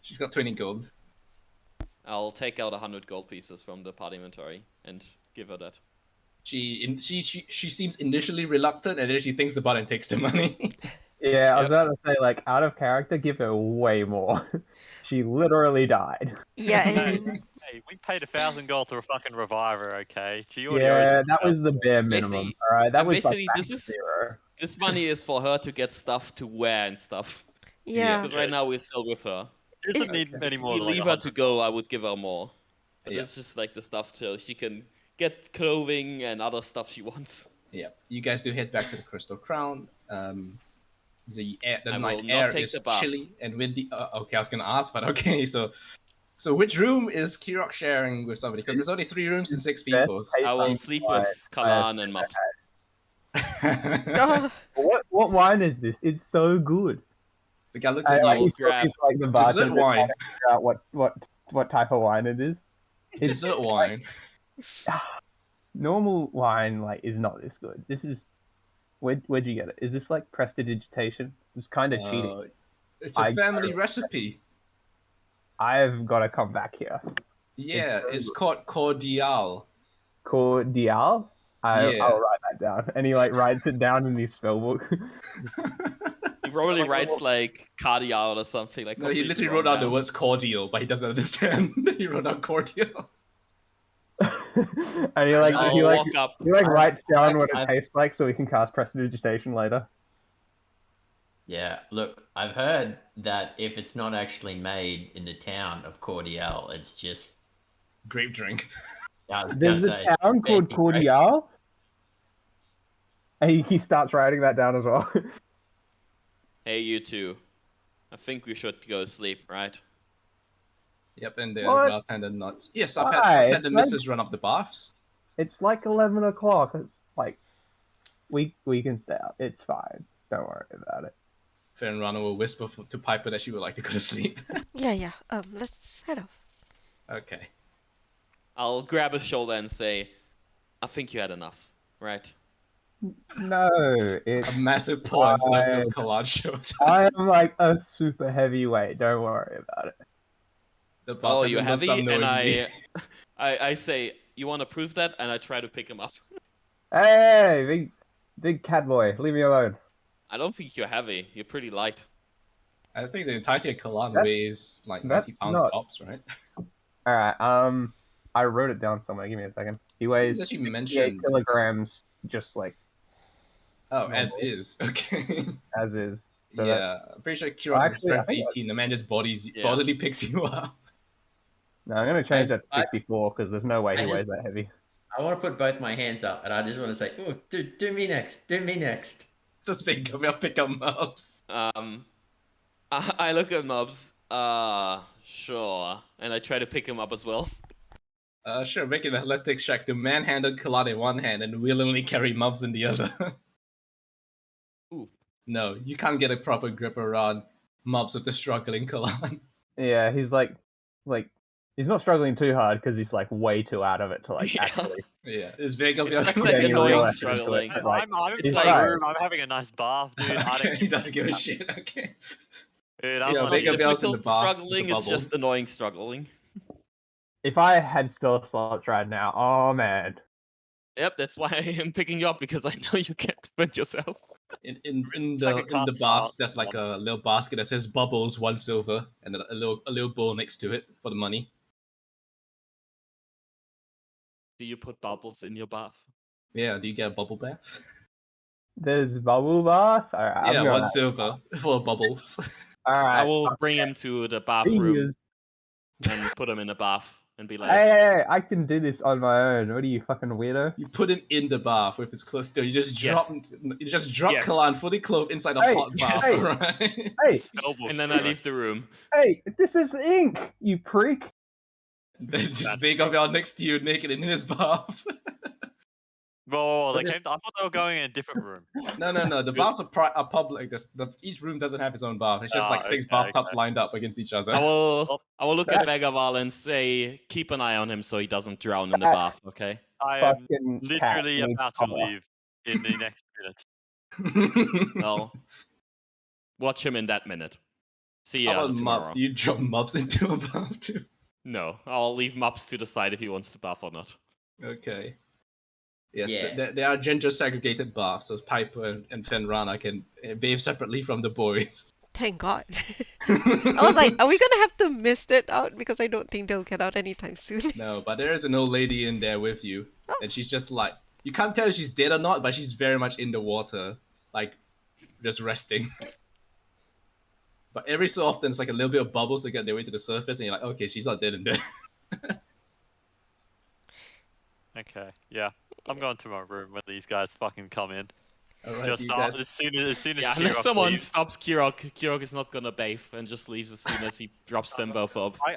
She's got 20 gold. I'll take out 100 gold pieces from the party inventory and give her that. She seems initially reluctant, and then she thinks about it and takes the money. Yeah, I was Yep. about to say, like, out of character, give her way more. She literally died. Yeah, Hey, and hey, we paid 1,000 gold to a fucking reviver, okay? She already owes Yeah, us that was 1,000 the gold. bare minimum. Basically- All right, that and was like basically back this to is- zero. This money is for her to get stuff to wear and stuff. yeah. Because right now we're still with her. She doesn't It- need Okay. any If more we than like leave her to 100 go, gold. I would give her more. But Yeah. it's just like the stuff till she can get clothing and other stuff she wants. Yeah, you guys do head back to the Crystal Crown. The I night will not air take is the bath. chilly and windy. Okay, I was gonna ask, but okay. So which room is Kirok sharing with somebody? Because there's only 3 rooms and 6 people. I will Hey, sleep quiet, with Kalan and Mops. Oh, What wine is this? It's so good. The guy looks I at I like you. will he's talking grab to, like the Dessert bartender wine. trying to figure out what type of wine it is. It's Dessert wine. normal wine like is not this good. This is where'd you get it? Is this like prestidigitation? It's kind of cheating. It's a family recipe. I've got to come back here. Yeah, so it's good. called cordial. Cordial. Yeah. I'll write that down. And he like writes it down in his spell book. He probably writes like cardial or something like. No, he completely literally wrong wrote out the down. words cordial, but he doesn't understand. He wrote out cordial. And he like I'll he like walk up. he like writes down what it I've- tastes like so he can cast prestidigitation later. Yeah, look, I've heard that if it's not actually made in the town of Cordial, it's just. Grape drink. I was gonna There's a say, it's town called fancy, right? Cordial. And he starts writing that down as well. Hey, you two. I think we should go sleep, right? Yep, and the What? bartender nods. Yes, I've Why? had It's the like- missus run up the baths. It's like 11 o'clock. It's like we can stay up. It's fine. Don't worry about it. Fenrana will whisper to Piper that she would like to go to sleep. Yeah. Let's head off. Okay. I'll grab his shoulder and say, I think you had enough, right? No, A it's massive paw and Snuggles fine. collage shows. I am like a super heavyweight. Don't worry about it. The Oh, bartender you're looks heavy? And unknowingly. I say, you want to prove that? And I try to pick him up. Hey, big cat boy, leave me alone. I don't think you're heavy. You're pretty light. I think the entirety of Kalan That's- weighs like that's 90 pounds not- tops, right? All right. I wrote it down somewhere. Give me a second. He weighs that you 68 mentioned- kilograms, just like Oh, as Normal. is. Okay. as is. So that's- Yeah, I'm pretty sure Kirok's Actually, I strength think 18. The man just Yeah. bodily picks you up. No, I'm gonna change that to I- 64 because there's no way I he weighs just- that heavy. I want to put both my hands up, and I just want to say, "Oh, do me next. Do me next." Just pick up ups. I look at Mobs. Sure. And I try to pick him up as well. Sure, make an athletics check to manhandle Kalan in one hand and willingly carry Mubs in the other. Ooh. No, you can't get a proper grip around Mubs with the struggling Kalan. Yeah, he's like he's not struggling too hard because he's like way too out of it to like Yeah. actually. Yeah, it's big of It's you. like Yeah, he annoying realizes it, struggling. but, like, I'm it's in like- my room. I'm having a nice bath, dude. I Okay, don't he doesn't give a shit. Okay. Dude, Yeah, I'm It's not not big of y'all's in the difficult bath, struggling, the it's just bubbles. annoying struggling. If I had spell slots right now, oh man. Yep, that's why I am picking you up, because I know you can't defend yourself. In Second the cast baths, out. there's like a little basket that says bubbles, 1 silver, and then a little bowl next to it for the money. Do you put bubbles in your bath? Yeah, do you get a bubble bath? There's bubble bath. All right, Yeah, I'm 1 gonna. silver for bubbles. All right. I will bring him to the bathroom and put him in the bath and be like, Hey, I can do this on my own. What are you, fucking weirdo? You put him in the bath with his clothes still. You just Yes. drop Yes. Kalan fully clothed inside a Hey, hot bath, hey. right? Hey, Spellbook, and then I bro. leave the room. hey, this is ink, you prick. Then just big of y'all next to you naked in his bath. Whoa, But they this- came. I thought they were going in a different room. No. The baths are public. Each room doesn't have its own bath. It's just Ah, like 6 okay, bathtubs okay. lined up against each other. I will look at That- Vagaval and say, keep an eye on him so he doesn't drown in the That- bath, okay? I am Fucking cat literally needs about to cover. leave in the next minute. Well, watch him in that minute. See you How about tomorrow. mobs? Do you drop mobs into a bath too? No, I'll leave Mops to decide if he wants to bath or not. Okay. Yes, Yeah. there are gender segregated baths, so Piper and Fenrana can bathe separately from the boys. Thank God. I was like, are we gonna have to miss it out? Because I don't think they'll get out anytime soon. No, but there is an old lady in there with you, and she's just like, you can't tell if she's dead or not, but she's very much in the water, like just resting. But every so often, it's like a little bit of bubbles to get their way to the surface, and you're like, okay, she's not dead in there. Okay, yeah. I'm going to my room when these guys fucking come in. Alright, Just you start, guys. as soon as Yeah, unless Kirok someone leaves. stops Kirok, Kirok is not gonna bathe and just leaves as soon as he drops them both up. I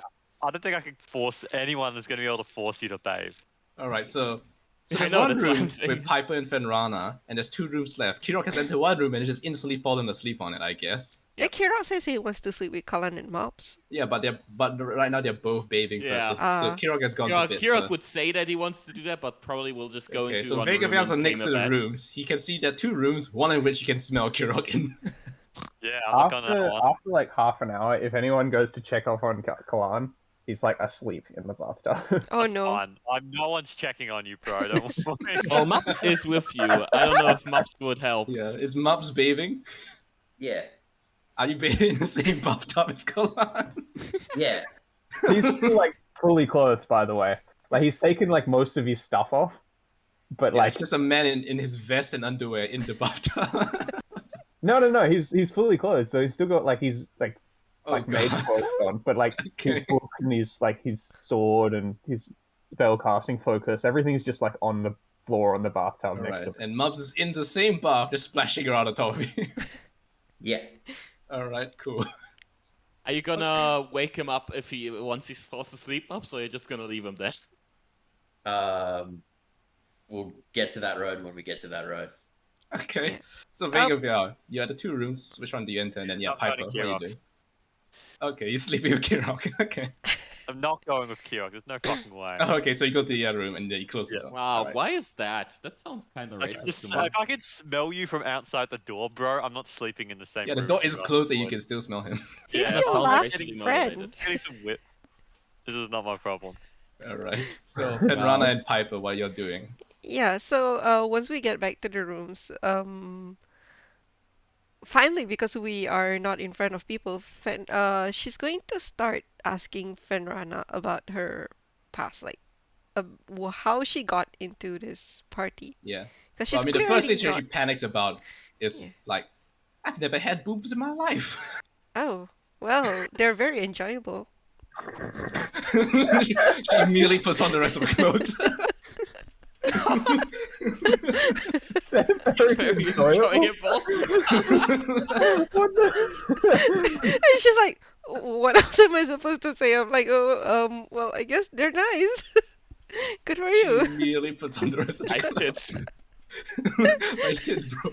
don't think I can force anyone that's going to be able to force you to bathe. Alright, so So I there's know, one that's what I'm room saying. with Piper and Fenrana, and there's 2 rooms left. Kirok has entered one room and just instantly fallen asleep on it, I guess. Like Kirok says he wants to sleep with Cullen and Mops. Yeah, but right now they're both bathing first, so, Yeah. Kirok has gone to bed Kirok first. would say that he wants to do that, but probably will just go Okay, into so one Vega room Vales are and next dream to the about. rooms. He can see there are 2 rooms, one in which you can smell Kirok in. Yeah, I'm not gonna lie. After like half an hour, if anyone goes to check off on Kalan, he's like asleep in the bathtub. Oh That's no. fine. No one's checking on you, bro. Don't worry. Well, Maps is with you. I don't know if Maps would help. Yeah, is Mubs bathing? Yeah. Are you bathing in the same bathtub as Kalan? Yeah. He's still like fully clothed, by the way. Like he's taken like most of his stuff off, but Yeah, like it's just a man in his vest and underwear in the bathtub. no, he's fully clothed, so he's still got like his like Oh made god. clothes on, but like his Okay. book and his sword and his spell casting focus, everything's just like on the floor on the bathtub next Alright, to him. and Mubs is in the same bath, just splashing around on top of you. Yeah. Alright, cool. Are you gonna wake him up if he once he falls asleep, Maps, or are you just gonna leave him there? We'll get to that road when we get to that road. Okay, Yeah. so Vega Vial, you had the 2 rooms. Which one do you enter? And then yeah, Not going Piper. to What are you Kirok. doing? Okay, you're sleeping with Kirok. Okay. I'm not going with Kirok. There's no fucking way. Oh, okay, so you go to the other room and then you close the Yeah. door. Wow, Alright. why is that? That sounds kind of Like, racist if to me. I can smell you from outside the door, bro, I'm not sleeping in the same Yeah, room. the door as is you, closed and you boy. can still smell him. He's Yeah, that your sounds last racially friend. motivated. Getting some whip. This is not my problem. Alright, so Penrana and Piper, what you're doing? Yeah, so once we get back to the rooms, finally, because we are not in front of people, she's going to start asking Fenrana about her past, like how she got into this party. Yeah. Because she's Well, I mean, the first clearly thing she not. actually panics about is Yeah. like, I've never had boobs in my life. Oh, well, they're very enjoyable. She immediately puts on the rest of her clothes. Very enjoyable. What the? And she's like, what else am I supposed to say? I'm like, oh, well, I guess they're nice. Good for She you. immediately puts on the rest of the Nice clothes. tits. Nice tits, bro.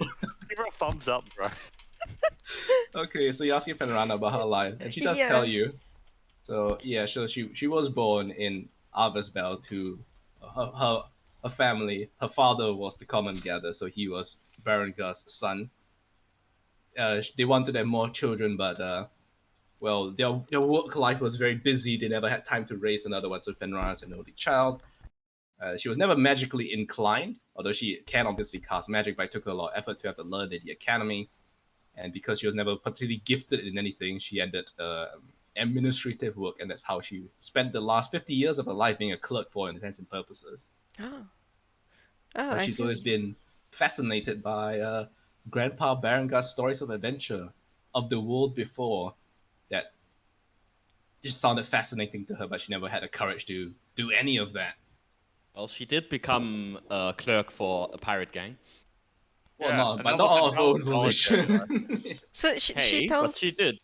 Give her a thumbs up, bro. Okay, so you ask your Penrana about her life, and she does Yeah. tell you. So yeah, so she was born in Aversbell to her family. Her father was the common gather, so he was Berengar's son. They wanted to have more children, but well, their work life was very busy. They never had time to raise another one. So Fenrana is an only child. She was never magically inclined, although she can obviously cast magic, but it took her a lot of effort to have to learn at the academy. And because she was never particularly gifted in anything, she ended administrative work, and that's how she spent the last 50 years of her life being a clerk for all intents and purposes. Oh. Oh, But I she's always see. been fascinated by Grandpa Berengar's stories of adventure of the world before that just sounded fascinating to her, but she never had the courage to do any of that. Well, she did become a clerk for a pirate gang. Well, Yeah, not, and but that not wasn't of her own college volition. So she Hey, tells but she did.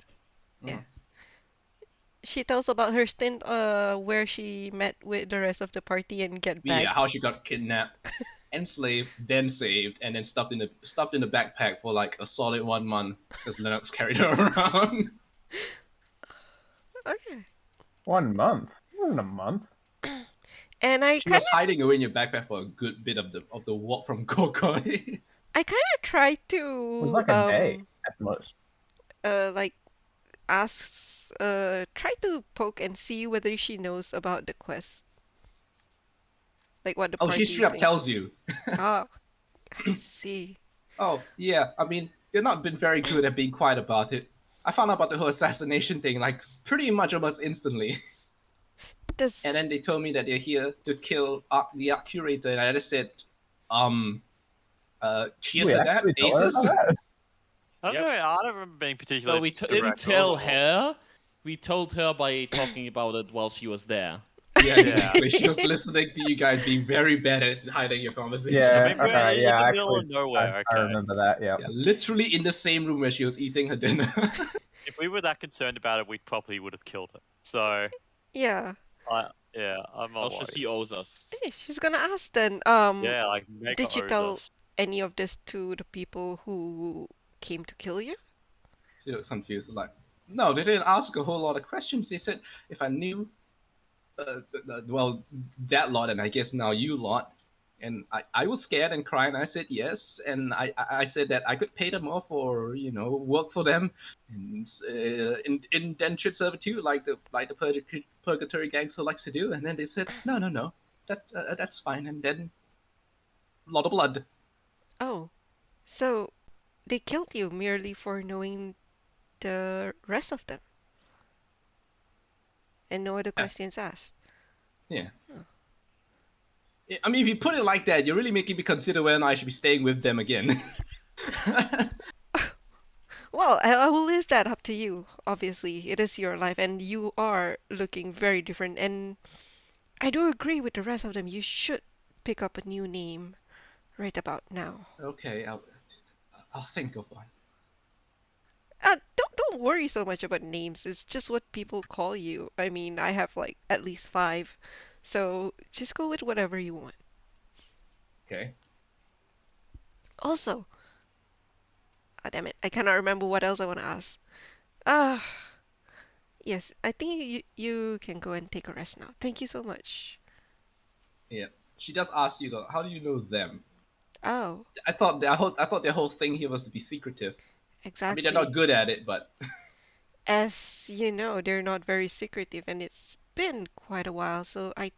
she tells about her stint where she met with the rest of the party and get back. Yeah, how she got kidnapped, enslaved, then saved, and then stuffed in the backpack for like a solid 1 month because Lennox carried her around. Okay. 1 month? It wasn't a month. And I She kind was hiding away in your backpack for a good bit of the walk from Kokoi. I kind of tried It was to like a day at most. like ask try to poke and see whether she knows about the quest. Like what the Oh, party she straight up is tells you. Ah, I see. Oh, yeah, I mean, they've not been very good at being quiet about it. I found out about the whole assassination thing like pretty much almost instantly. Does And then they told me that they're here to kill the Arc Curator, and I just said, cheers We to that, actually told her aces. about that? I don't know. I don't remember being particularly. No, we didn't tell her. We told her by talking about it while she was there. Yeah, exactly. She was listening to you guys being very bad at hiding your conversation. Yeah, mean, we're alright, in yeah, the middle actually, of nowhere. I Okay. remember that, yeah. Yeah, literally in the same room where she was eating her dinner. If we were that concerned about it, we probably would have killed her. So yeah. I'm How not should worried. she owes us? Hey, she's gonna ask then. Yeah, like Mega Did you owes tell us. any of this to the people who came to kill you? She looks confused, like, no, they didn't ask a whole lot of questions. They said if I knew, well, that lot, and I guess now you lot, and I was scared and crying. I said yes, and I said that I could pay them off or work for them, and in indentured servitude like the purgatory gangster likes to do. And then they said no, that's fine. And then a lot of blood. Oh, so they killed you merely for knowing the rest of them and no other Yeah. questions asked. Yeah. Oh. I mean, if you put it like that, you're really making me consider whether or not I should be staying with them again. Well, I will leave that up to you. Obviously, it is your life, and you are looking very different. And I do agree with the rest of them. You should pick up a new name right about now. Okay, I'll think of one. Don't worry so much about names. It's just what people call you. I mean, I have like at least 5, so just go with whatever you want. Okay. Also, damn it, I cannot remember what else I want to ask. Ah, yes, I think you can go and take a rest now. Thank you so much. Yeah. She just asked you though, how do you know them? Oh, I thought their whole thing here was to be secretive. I mean, they're exactly. not good at it, but As you know, they're not very secretive, and it's been quite a while, so I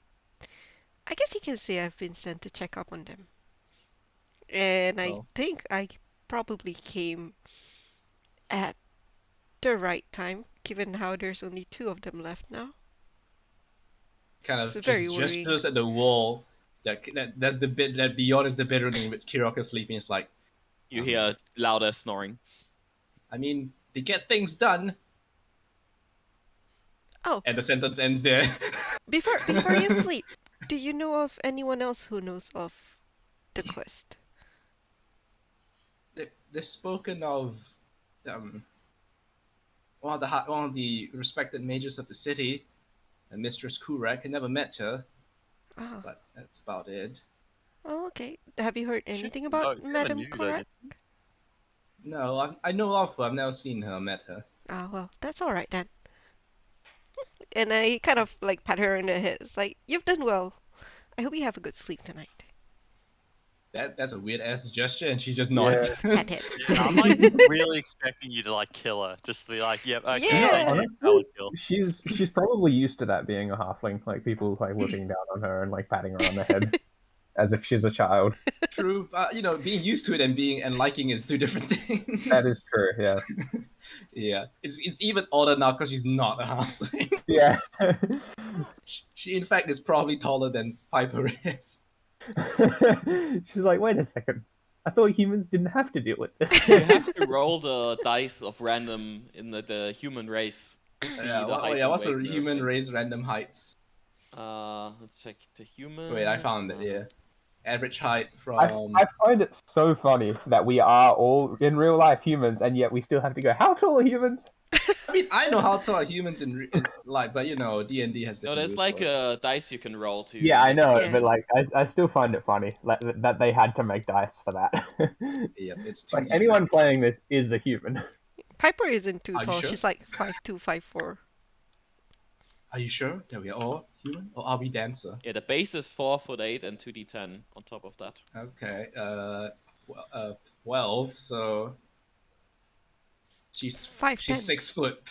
guess you can say I've been sent to check up on them. And I well, think I probably came at the right time, given how there's only 2 of them left now. kind It's of very just worrying. gestures at the wall. That's the bit that beyond is the bedroom in which Kirok is sleeping. It's like, You hear louder snoring. I mean, they get things done, Oh, and the sentence ends there. before you sleep, do you know of anyone else who knows of the quest? They've spoken of um, one of the respected mages of the city, Mistress Kurek. I never met her, Ah, but that's about it. oh, okay. Have you heard Should anything know, about you never Madame knew though, Korak? did you? No, I know of her. I've never seen her, met her. Ah, well, that's all right then. And I kind of like pat her in the head. It's like, you've done well. I hope you have a good sleep tonight. That's a weird ass gesture, and she just Yeah. nods. Pat him. Yeah, I'm like really expecting you to like kill her, just to be like, yep, okay, Yeah. thank you, Honestly, valid kill. she's probably used to that being a halfling, like people like looking down on her and like patting her on the head as if she's a child. True, being used to it and liking it is two different things. That is true, yes. Yeah, it's even odder now because she's not a halfling. Yeah. She in fact is probably taller than Piper is. She's like, wait a second. I thought humans didn't have to deal with this. You have to roll the dice of random in the human race to see Yeah, the height. what's and a weight and human everything. race random heights? Let's check the human. Wait, I found it. Yeah, average height I from. find it so funny that we are all in real life humans, and yet we still have to go, how tall are humans? I mean, I know how tall are humans in life, but D&D has No, different there's rules like for it. a dice you can roll to. Yeah, I make know, it Yeah. but like, I still find it funny that they had to make dice for that. Yep, it's Like 2d2. anyone playing this is a human. Piper isn't too Are you tall. sure? She's like 5'2", 5'4". Are you sure that we are all human, or are we dancer? Yeah, the base is 4'8" and 2d10 on top of that. Okay, 12. So she's 5'10". 6 foot.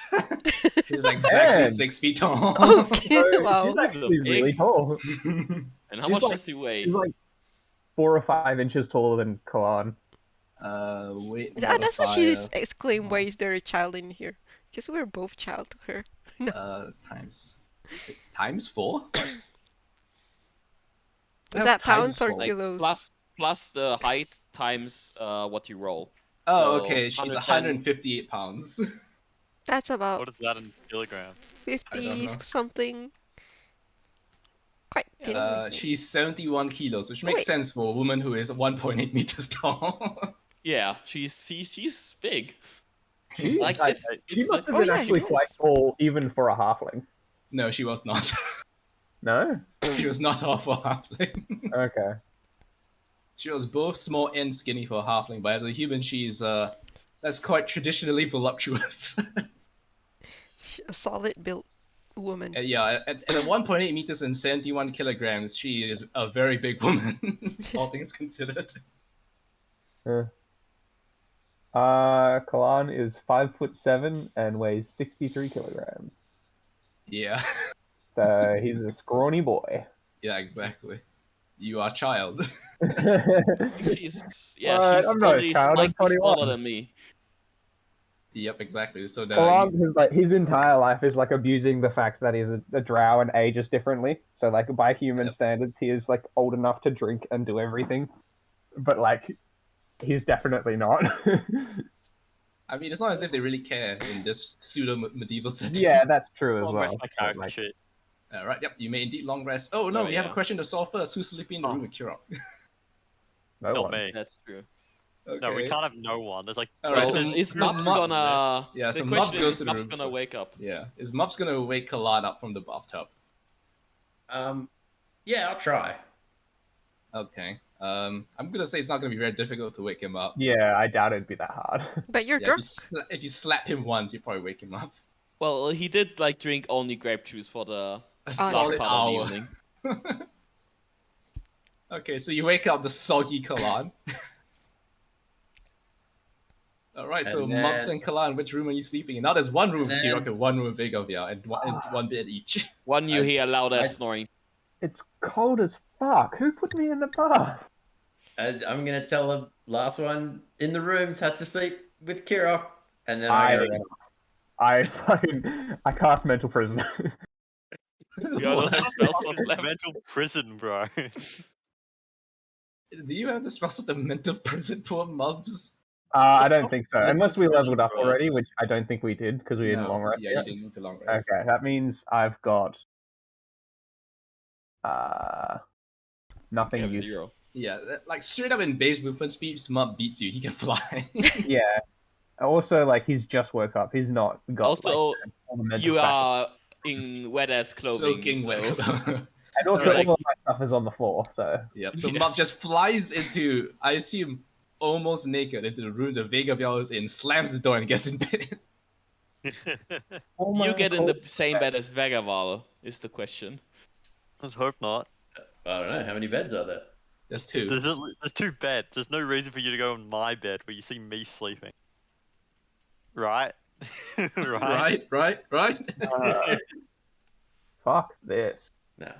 She's exactly Man. 6 feet tall. Okay, So wow. she's She's a actually really big- tall. And how She's much like- does he weigh? She's like 4 or 5 inches taller than Koan. Weight That's what she modifier, exclaimed. Why is there a child in here? Because we're both child to her. times 4. Was that pounds or Like kilos? plus the height times what you roll. Oh, So, okay. She's 110. 158 pounds. That's about What is that in kilograms? 50 know. something. Quite Yeah, thin. that's- She's 71 kilos, which makes Wait. sense for a woman who is 1.8 meters tall. Yeah, she's big. She, Like I- it's she must have Oh, been yeah, actually he quite is. tall, even for a halfling. No, she was not. No. She was not tall for a halfling. Okay. She was both small and skinny for a halfling, but as a human, she's that's quite traditionally voluptuous. A solid built woman. Yeah, at 1.8 meters and 71 kilograms, she is a very big woman, all things considered. Kalan is 5'7" and weighs 63 kilograms. Yeah, So he's a scrawny boy. yeah, exactly. You are a child. She's What? I'm not a only child, I'm slightly smaller 21. than me. Yep, exactly. So Kalan has like his entire life is like abusing the fact that he's a drow and ages differently. So like by human standards, he is like old enough to drink and do everything, but like he's definitely not. I mean, it's not as if they really care in this pseudo medieval setting. Yeah, that's true as Long well. rest my but, character like, sheet. Right, yep, you may indeed long rest. Oh no, Oh, we have a yeah. question to solve first. Who's sleeping in the room with Kirok? no Not one. me. That's true. Okay. No, we can't have no one. There's like. Alright, Well, so is so Mubs Mub- gonna? Yeah, The so question Mubs is, goes is to the Mubs room. gonna wake up? Yeah, is Mubs gonna wake Kalan up from the bathtub? Yeah, I'll try. Okay. I'm gonna say it's not gonna be very difficult to wake him up. Yeah, I doubt it'd be that hard. But you're Yeah, drunk. if you slap him once, you probably wake him up. Well, he did like drink only grape juice for the A last solid part of the hour. evening. Okay, so you wake up the soggy Kalan. Alright, so And Mubs then- and Kalan, which room are you sleeping in? Now there's one room with And Kirok then- and one room with Vigavia, and one bed each. One you I- hear loud I- as snoring. It's cold as fuck. Who put me in the bath? I'm gonna tell the last one in the rooms has to sleep with Kirok, and then I gotta run. I cast mental prison. You don't have spell slots left. Mental prison, bro. Do you have to spell the mental prison, poor Mubs? I don't think so. Mental Unless we prison, leveled up bro. already, which I don't think we did because we didn't long rest Yeah, yet. you didn't need to long rest. Okay, that means I've got nothing You have useful. 0. Yeah, like straight up in base movement speed, Mub beats you. He can fly. Yeah. Also, like he's just woke up. He's not got. Also, all the mental You faculties. are in wet ass clothing, Soaking so wet. And also, like- all of my stuff is on the floor. So Yep. So Yeah. Mub just flies into, I assume, almost naked into the room that Vega Vial is in, slams the door, and gets in bed. all my you get in the clothes- same bed as Vagaval, is the question. Let's hope not. I don't know how many beds are there. There's two. There's two beds. There's no reason for you to go on my bed where you see me sleeping. Right? Right? Right. Fuck this. No.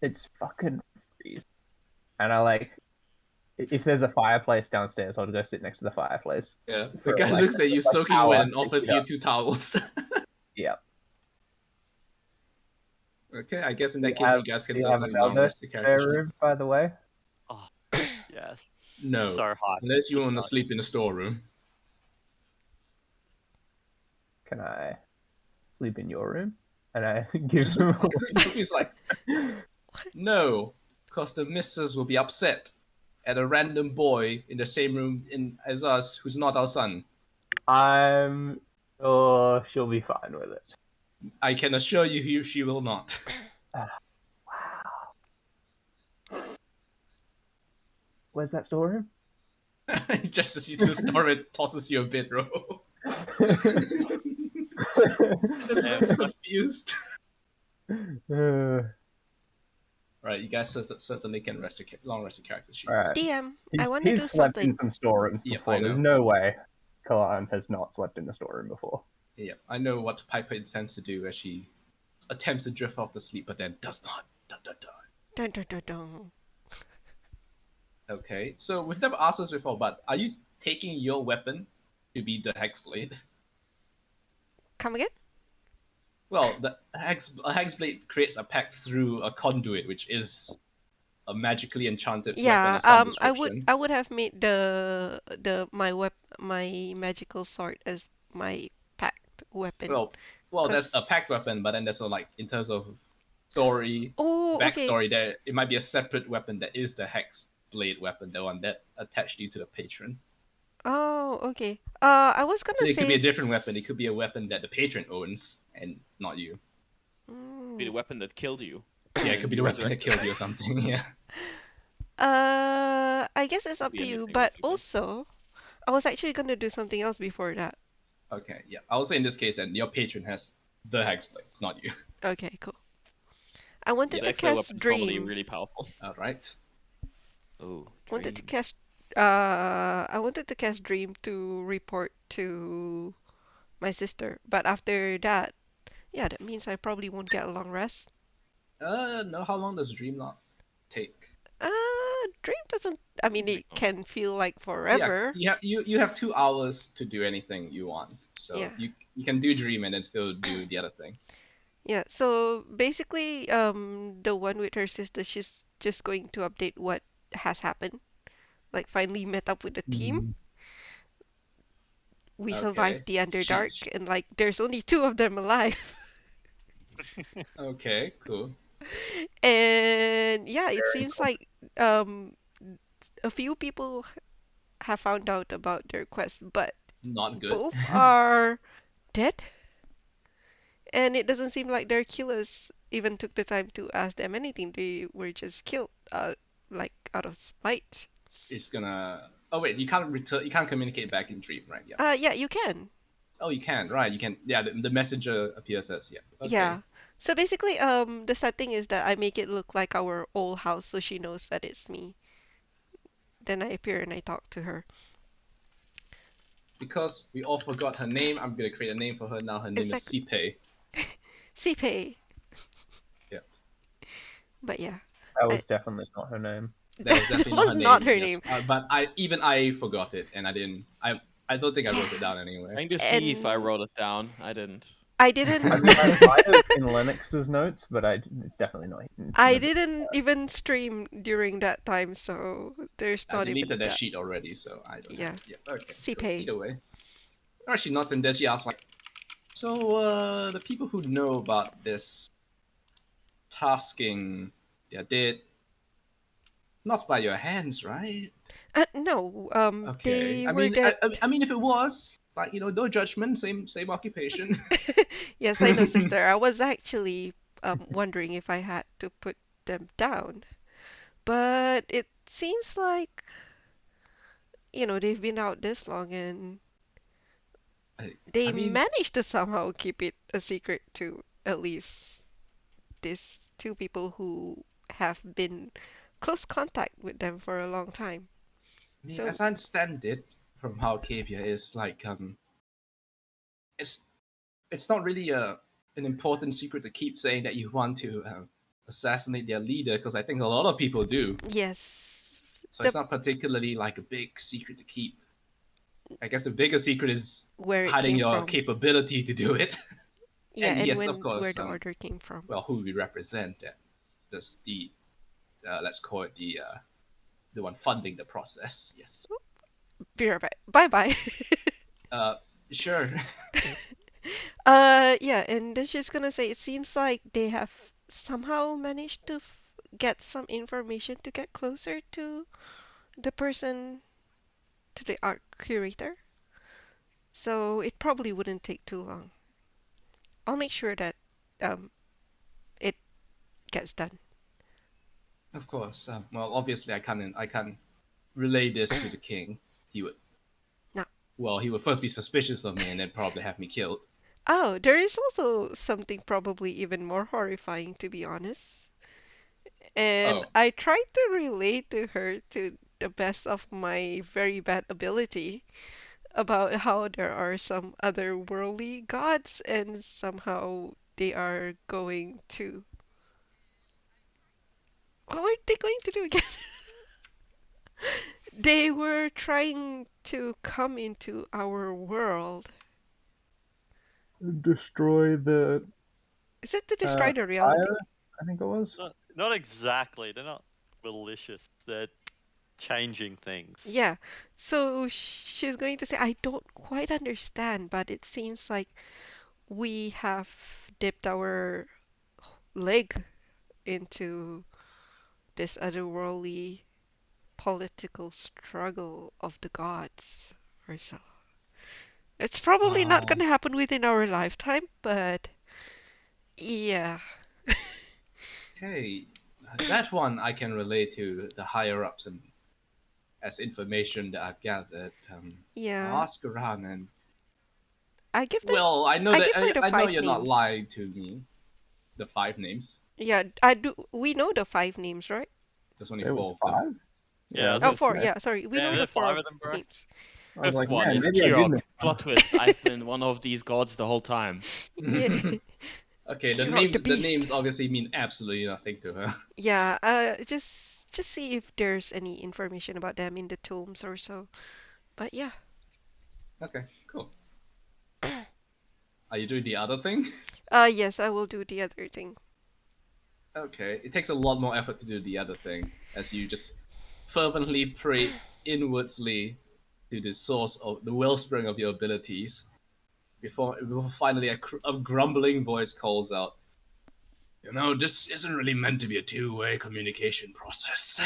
It's fucking freezing. And I like. If there's a fireplace downstairs, I'll go sit next to the fireplace. Yeah. For, The guy like, looks at you like soaking hour, wet and pick offers it you up. 2 towels. Yeah. Okay, I guess in that You case have- you guys can Do you start have doing long another rest your spare character room, sheets. by the way? Oh, yes. No. So high. Unless you Just want to not- sleep in the storeroom. Can I sleep in your room? And I give him away. Sophie's like, no, because the missus will be upset at a random boy in the same room as us who's not our son. I'm sure she'll be fine with it. I can assure you she will not. Where's that storeroom? Just as you to store it, tosses you a bedroll. Just confused. Right, you guys certainly can long rest your character sheets. Alright. DM, I He's, want to he's do slept something. in some storerooms Yep, before. I know. There's no way Kalan has not slept in a storeroom before. Yeah, I know what Piper intends to do as she attempts to drift off to sleep, but then does not. Dun, dun, dun. Dun, dun, dun, dun. Okay, so we've never asked this before, but are you taking your weapon to be the Hexblade? Come again? Well, a Hexblade creates a path through a conduit, which is a magically enchanted Yeah. weapon of some I description. would have made my magical sword as my packed weapon. Well, there's a packed weapon, but then there's a, like, in terms of story, Oh, okay. backstory, there it might be a separate weapon that is the Hexblade weapon, the one that attached you to the patron. Oh, okay. I was gonna So say. it could be a different weapon. It could be a weapon that the patron owns and not you. Be the weapon that killed you. Yeah, it could be the You weapon that resurrect killed you or something. Yeah. I guess it's Could up be to you, anything, but basically. also, I was actually gonna do something else before that. Okay. Yeah. I'll say in this case that your patron has the hexblade, not you. Okay, cool. I wanted The to X-Blade cast weapon's probably Dream. really powerful. All right. Oh, Wanted to Dream. cast I wanted to cast Dream to report to my sister, but after that, yeah, that means I probably won't get a long rest. No. How long does Dreamlock take? Dream doesn't, I mean, Pretty it cool. can feel like Yeah. forever. You have 2 hours to do anything you want. So Yeah. you can do Dream and then still do the other thing. Yeah, so basically, the one with her sister, she's just going to update what has happened. Like, finally met up with the team. We survived Okay. the Underdark, Sheesh. and like, there's only two of them alive. Okay. Cool. And yeah, it Very seems cool. like a few people have found out about their quest, but Not good. both are dead. And it doesn't seem like their killers even took the time to ask them anything. They were just killed, like out of spite. It's gonna. Oh wait, you can't return. You can't communicate back in Dream, right? Yeah. Yeah, you can. Oh, you can. Right. You can. Yeah. The messenger appears as. Yeah. Okay. Yeah. So basically, the setting is that I make it look like our old house, so she knows that it's me. Then I appear and I talk to her. Because we all forgot her name, I'm gonna create a name for her now. Her name is Exactly. Sipe. Sipe. Yeah. But yeah, That I, was definitely not her name. That was that definitely not was her not name. her Yes. name. But I forgot it, and I didn't. I don't think I Yeah. wrote it down anyway. Trying to see if I And wrote it down. I didn't. I I didn't mean, I might have in Lennox's notes, but it's definitely not. I didn't even stream during that time, so there's I not even deleted that that. sheet already, so I don't have Yeah. it. Yeah. Okay. Cool. Sipe. Either way. Actually, not in there. She asked like, so the people who know about this tasking, they're dead. Not by your hands, right? No, Okay. they I were mean, dead. I mean, if it was, like, no judgment, same occupation. Yes, I know, sister. I was actually wondering if I had to put them down. But it seems like, they've been out this long and they I mean, managed to somehow keep it a secret to at least these two people who have been close contact with them for a long time. So, as I understand it, from how Cavia is, like, it's it's not really an important secret to keep saying that you want to assassinate their leader, because I think a lot of people do. yes, So the it's not particularly like a big secret to keep. I guess the bigger secret is where it hiding came your from. capability to do it. Yeah, And and yes, of when where course, the order came from. well, who we represent, the let's call it the one funding the process. Yes. Be right back. Bye bye. Uh, sure. Yeah, and then she's gonna say it seems like they have somehow managed to get some information to get closer to the person, to the art curator. So it probably wouldn't take too long. I'll make sure that um it gets done. Of course. Well, obviously, I can't relay this to the king. He would. No. Well, he would first be suspicious of me and then probably have me killed. Oh, there is also something probably even more horrifying, to be honest. And Oh, I tried to relate to her to the best of my very bad ability about how there are some otherworldly gods and somehow they are going to. What were they going to do again? They were trying to come into our world. Destroy the Is it to destroy the reality? fire, I think it was. Not exactly. They're not malicious. They're changing things. Yeah. So she's going to say, I don't quite understand, but it seems like we have dipped our leg into this otherworldly political struggle of the gods or so. It's probably not uh, gonna happen within our lifetime, but yeah. Okay, that one I can relate to the higher ups and as information that I've gathered. I'll Yeah, ask around and I give them. well, I know I that give her the I know five you're not names. lying to me. The 5 names. Yeah, I do. We know the five names, right? There's only There was 4 of them. 5. Yeah, Yeah, I was Oh, there's, like, four. man, Yeah, sorry. We yeah, know the there's five four of them, bro. names. I was Fifth like, one man, is maybe I did Kirok. miss Plot twist. I've been one of these gods the whole time. Yeah, Okay, the Kirok the names Beast. obviously mean absolutely nothing to her. Yeah. Just see if there's any information about them in the tomes or so. But yeah. Okay, cool. Are you doing the other thing? Yes, I will do the other thing. Okay, it takes a lot more effort to do the other thing, as you just fervently pray inwardsly to the source of the wellspring of your abilities before finally a grumbling voice calls out, "You know, this isn't really meant to be a two-way communication process."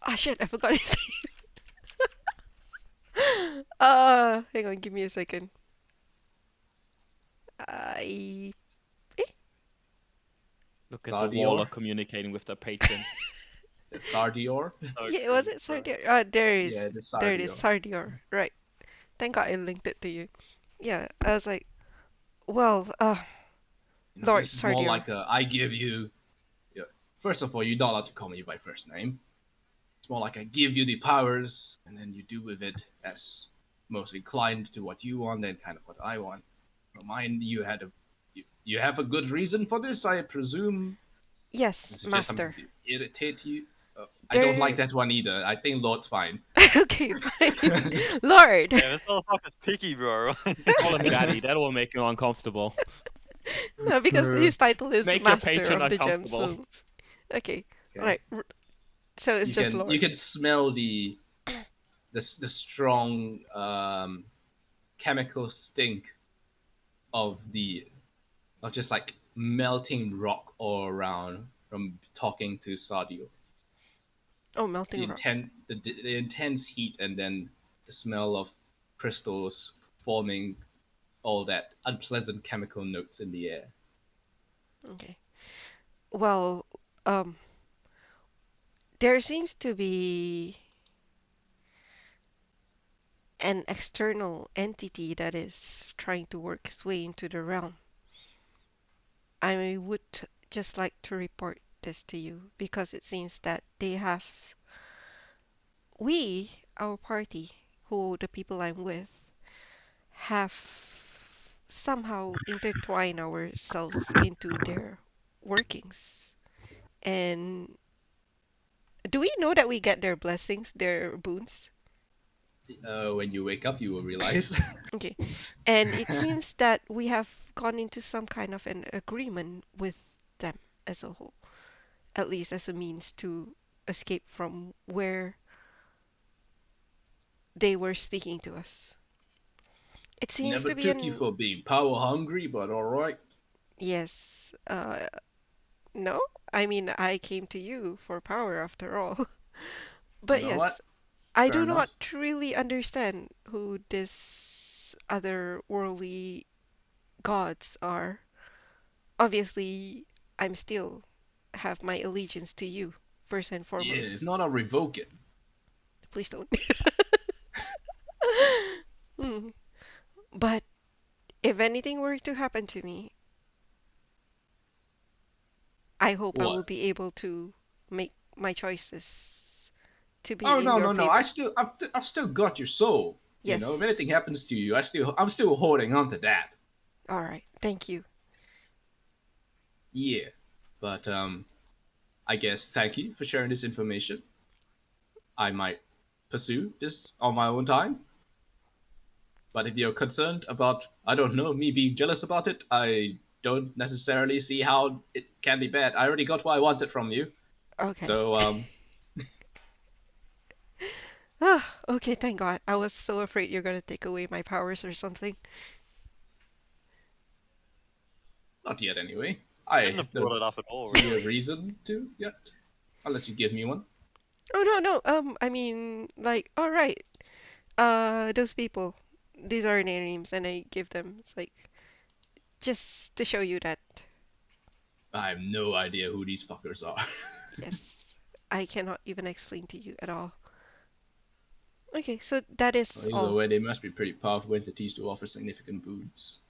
Ah, shit, I forgot his name. Hang on, give me a second. I. Eh? Look at the Sardior? Waller communicating with their patron. Sardior? So Yeah, was cringe, it bro. Sardior? Yeah, the There it is, Sardior. Sardior. Right. Thank God I linked it to you. Yeah, I was like, well, You know, Lord this is more Sardior. like I give you. Yeah, first of all, you're not allowed to call me by first name. It's more like I give you the powers, and then you do with it as most inclined to what you want and kind of what I want. Mine, you have a good reason for this, I presume. Yes, This is just something Master. to irritate you. I don't like There. that one either. I think Lord's fine. Okay, fine. Lord. Yeah, this motherfucker's picky, bro. Call him daddy. That will make you uncomfortable. No, because True. his title is Make your Master patron of the uncomfortable. Gemstone. Okay, Okay, right. So it's you just can Lord. smell the strong chemical stink of the of just like melting rock all around from talking to Sadio. Oh, melting rock. The intense heat and then the smell of crystals forming all that unpleasant chemical notes in the air. Okay. Well, um, there seems to be an external entity that is trying to work its way into the realm. I would just like to report this to you because it seems that they have our party, who the people I'm with, have somehow intertwined ourselves into their workings. And do we know that we get their blessings, their boons? When you wake up, you will realize. Okay. And it seems that we have gone into some kind of an agreement with them as a whole, at least as a means to escape from where they were speaking to us. It seems Never to be took you an for being power hungry, but alright. yes. No, I mean, I came to you for power after all. You But know what? yes, I Fair do not enough. really understand who this otherworldly gods are. Obviously, I'm still have my allegiance to you, first and Yeah, if foremost. not, I'll revoke it. Please don't. Hmm. But if anything were to happen to me, I hope I will What? be able to make my choices to Oh be in no, your no, no! favor. I've still got your soul. You Yes. know, if anything happens to you, I'm still holding on to that. All right. Thank you. Yeah, but I guess thank you for sharing this information. I might pursue this on my own time. But if you're concerned about, I don't know, me being jealous about it, I don't necessarily see how it can be bad. I already got what I wanted from you. Okay. So, Ah, okay, thank God. I was so afraid you're gonna take away my powers or something. not yet anyway. Shouldn't I have don't brought it up at all, see a really. reason to yet. Unless you give me one. Oh no, no. I mean, like, all right. Those people, these are their names, and I give them. It's like just to show you that I have no idea who these fuckers are. Yes, I cannot even explain to you at all. Okay, so that is Either all. way, they must be pretty powerful entities to offer significant boons.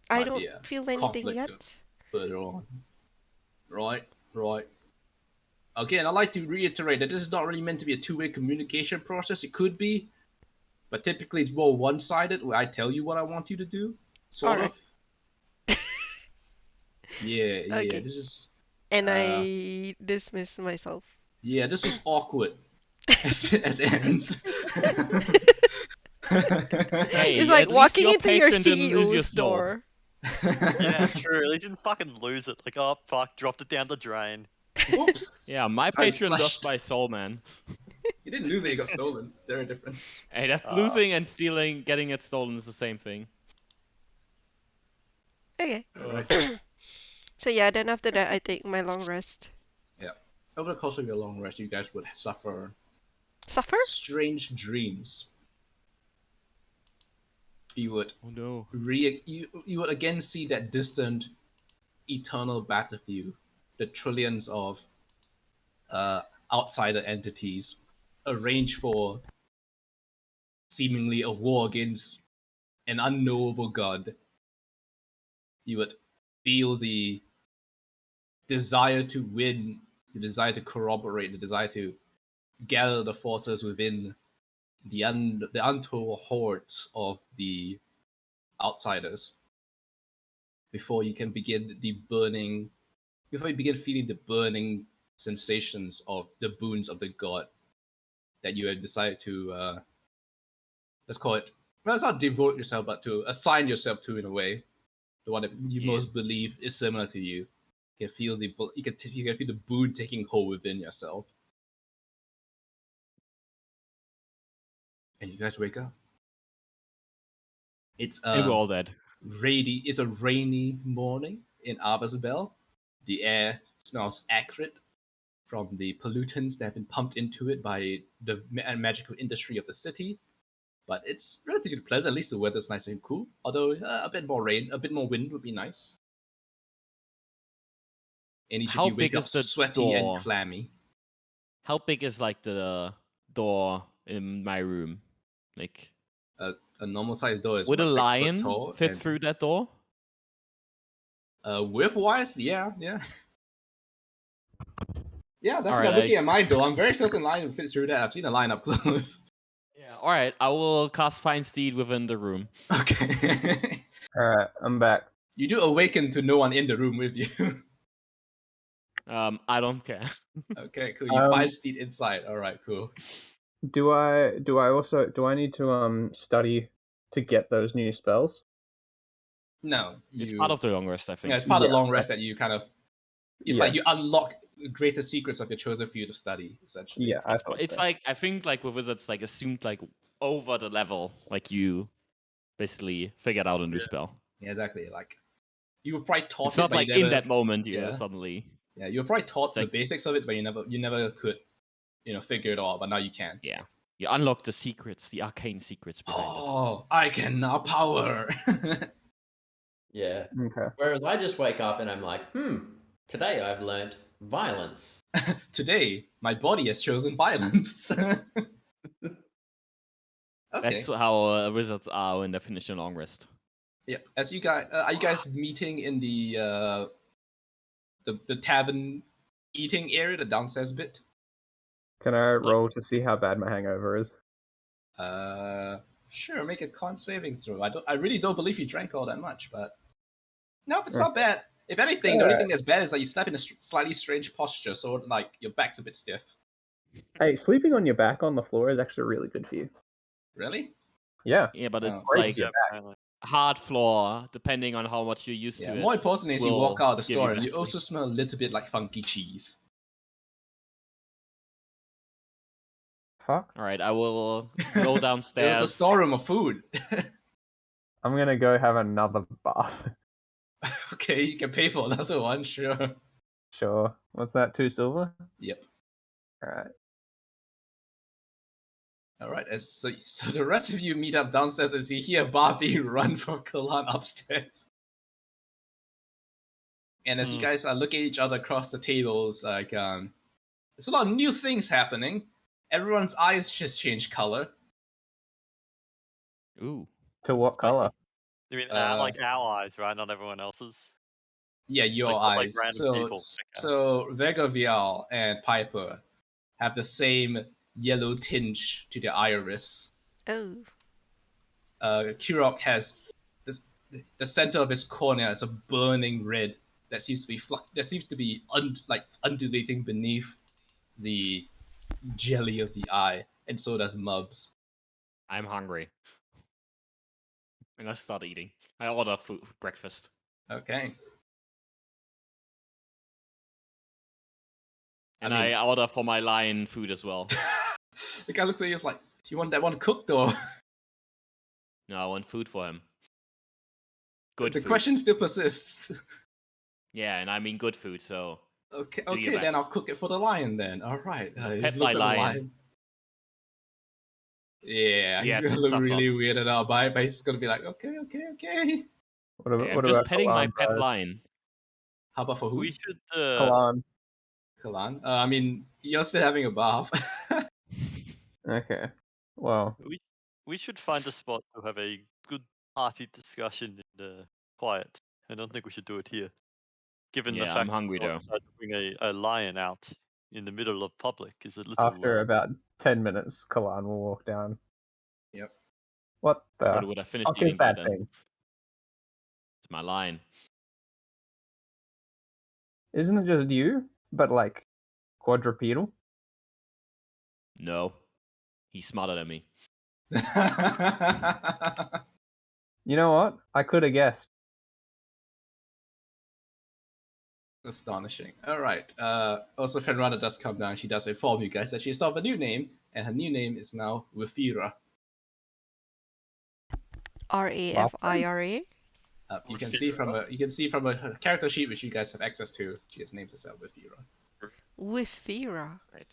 I Might don't be a feel anything conflict yet. further on. Right, right. Again, I'd like to reiterate that this is not really meant to be a two-way communication process. It could be, but typically it's more one-sided, where I tell you what I want you to do, sort Alright. of. Yeah, Okay. this is... And I dismiss myself. Yeah, this was awkward, as ends. Hey, It's like at least walking your into your patron didn't lose your CEO's soul. door. Yeah, true. At least didn't fucking lose it. Like, oh fuck, dropped it down the drain. Oops. Yeah, my I patron lost flushed. my soul, man. You didn't lose it, it got stolen. Very different. Hey, that losing and stealing, getting it stolen is the same thing. Okay. Alright. So yeah, then after that I take my long rest. Yeah. Over the course of your long rest, you guys would suffer Suffer? strange dreams. You would Oh no. you would again see that distant, eternal battlefield, the trillions of outsider entities arrange for seemingly a war against an unknowable god. You would feel the desire to win, the desire to corroborate, the desire to gather the forces within the untold hordes of the outsiders before you can begin the burning, before you begin feeling the burning sensations of the boons of the god that you have decided to let's call it, well, it's not devote yourself, but to assign yourself to in a way, the one that you Yeah. most believe is similar to you. You can feel you can feel the boon taking hold within yourself, and you guys wake up. It's And we're all dead. It's a rainy morning in Arbasbel. The air smells acrid from the pollutants that have been pumped into it by the magical industry of the city. But it's relatively pleasant. At least the weather's nice and cool. Although a bit more rain, a bit more wind would be nice. And each of How you wake big up is the sweaty and door? clammy. How big is like the door in my room? Like, A normal sized door is would a 6 foot lion tall. fit And through that door? width wise, yeah. Yeah, definitely. Alright, Looking at my door, I'm very certain lion would fit through that. I've seen a lion up close. Yeah. Alright, I will cast Find Steed within the room. Okay. Alright, I'm back. You do awaken to no one in the room with you. I don't care. Okay, cool. You find Steed inside. Alright, cool. Do I need to study to get those new spells? No, It's part of the long rest, I think. Yeah, it's part of Yeah, long rest that you kind of. It's Yeah. like you unlock greater secrets of your chosen field to study, essentially. Yeah, I thought It's so. like, I think like with wizards, like assumed like over the level, like you basically figured out a new spell. Yeah, exactly. Like you were probably taught It's it, not but like you never. in that moment you Yeah. suddenly. Yeah, you were probably taught It's the like- basics of it, but you never could, figure it all. But now you can. Yeah. You unlock the secrets, the arcane secrets behind it. Oh, I can now power. Yeah. Okay. Whereas I just wake up and I'm like, today I've learnt violence. Today, my body has chosen violence. Okay. That's how wizards are when they finish a long rest. Yeah. As you guys, are you guys meeting in the tavern eating area, the downstairs bit? Can I roll to see how bad my hangover is? Sure. Make a con saving throw. I really don't believe you drank all that much, but nope, it's not bad. If anything, the only thing that's bad is that you slept in a slightly strange posture, so like your back's a bit stiff. Hey, sleeping on your back on the floor is actually really good for you. Really? Yeah. Yeah, but it's Oh, like yeah. hard floor, depending on how much you're used Yeah. to More it. importantly, as you will walk out of the give store, you you that also smell a little bit like funky cheese. Fuck. All right, I will go downstairs. There's a storeroom of food. I'm gonna go have another bath. Okay, you can pay for another one, sure. Sure. What's that? 2 silver? Yep. Alright. All right. So the rest of you meet up downstairs as you hear Barbie run for Kalan upstairs. And as you guys look at each other across the tables, like there's a lot of new things happening. Everyone's eyes just change color. Ooh. To what Spicy. color? You mean like our eyes, right? Not everyone else's. Yeah, your Like, not like eyes. random people. So Vega Vial and Piper have the same yellow tinge to their iris. Oh. Kurok has the center of his cornea is a burning red that seems to be undulating beneath the jelly of the eye, and so does Mubs. I'm hungry. And I start eating. I order food breakfast. Okay. And I order for my lion food as well. The guy looks at you, is like, "Do you want that one cooked or?" No, I want food for him. Good The food. question still persists. Yeah, and I mean good food, so... Okay, Do your then best. I'll cook it for the lion then. All right. He Pet looks my at the lion. Yeah, he's Yeah, gonna to look suffer. really weirded out by it, but he's gonna be like, okay. What about, I'm what just about petting my Kalan's pet eyes? lion. How about for who? We should. Kalan. Kalan? I mean, you're still having a bath. Okay. Well, We should find a spot to have a good party discussion in the quiet. I don't think we should do it here. Given the Yeah, fact I'm hungry that though. to bring a lion out in the middle of public is a little. after about 10 minutes, Kalan will walk down. Yep. What the What would I finish fuck eating is by that then? thing? It's my lion. Isn't it just you, but like quadrupedal? No. He's smarter than me. You know what? I could have guessed. Astonishing. All right. Also, Fenrana does come down. She does inform you guys that she's thought of a new name, and her new name is now Wafira. Rafira. You can see from a character sheet which you guys have access to. She has named herself Wafira. Wifira. Right.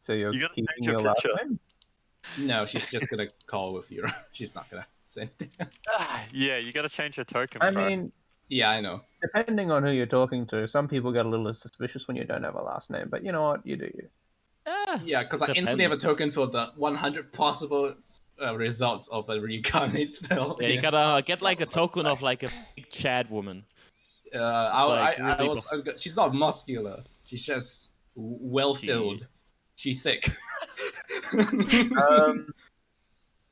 So you're You gotta keeping change your your last picture. name? No, she's just gonna call Wafira. She's not gonna say anything. Yeah, you gotta change your token. I bro. mean, Yeah, I know. depending on who you're talking to, some people get a little suspicious when you don't have a last name. But you know what? You do you. Yeah, because I instantly have a depends. token for the 100 possible results of a reincarnate spell. Yeah, you gotta get like a token of like a big Chad woman. She's not muscular. She's just well filled. She's thick.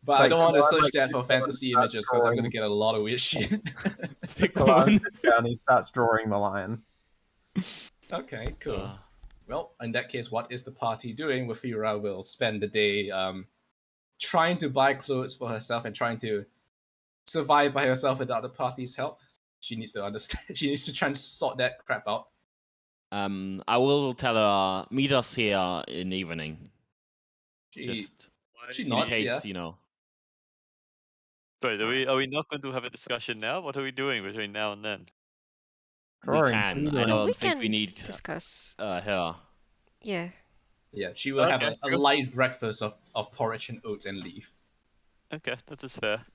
But I like, don't want to Kalan, search like, that for sits down and fantasy starts images because I'm gonna drawing- get a lot of weird shit. Thick Kalan woman. sits down, he starts drawing the lion. Okay, cool. Well, in that case, what is the party doing? Wafira will spend the day trying to buy clothes for herself and trying to survive by herself without the party's help. She needs to understand. She needs to try and sort that crap out. I will tell her, meet us here in the evening. Just She in nods, case, yeah. you know. Wait, are we not going to have a discussion now? What are we doing between now and then? Drawing. We can. I don't think we need discuss. her. Yeah. Yeah, she will have Okay, a cool. light breakfast of porridge and oats and leave. Okay, that is fair.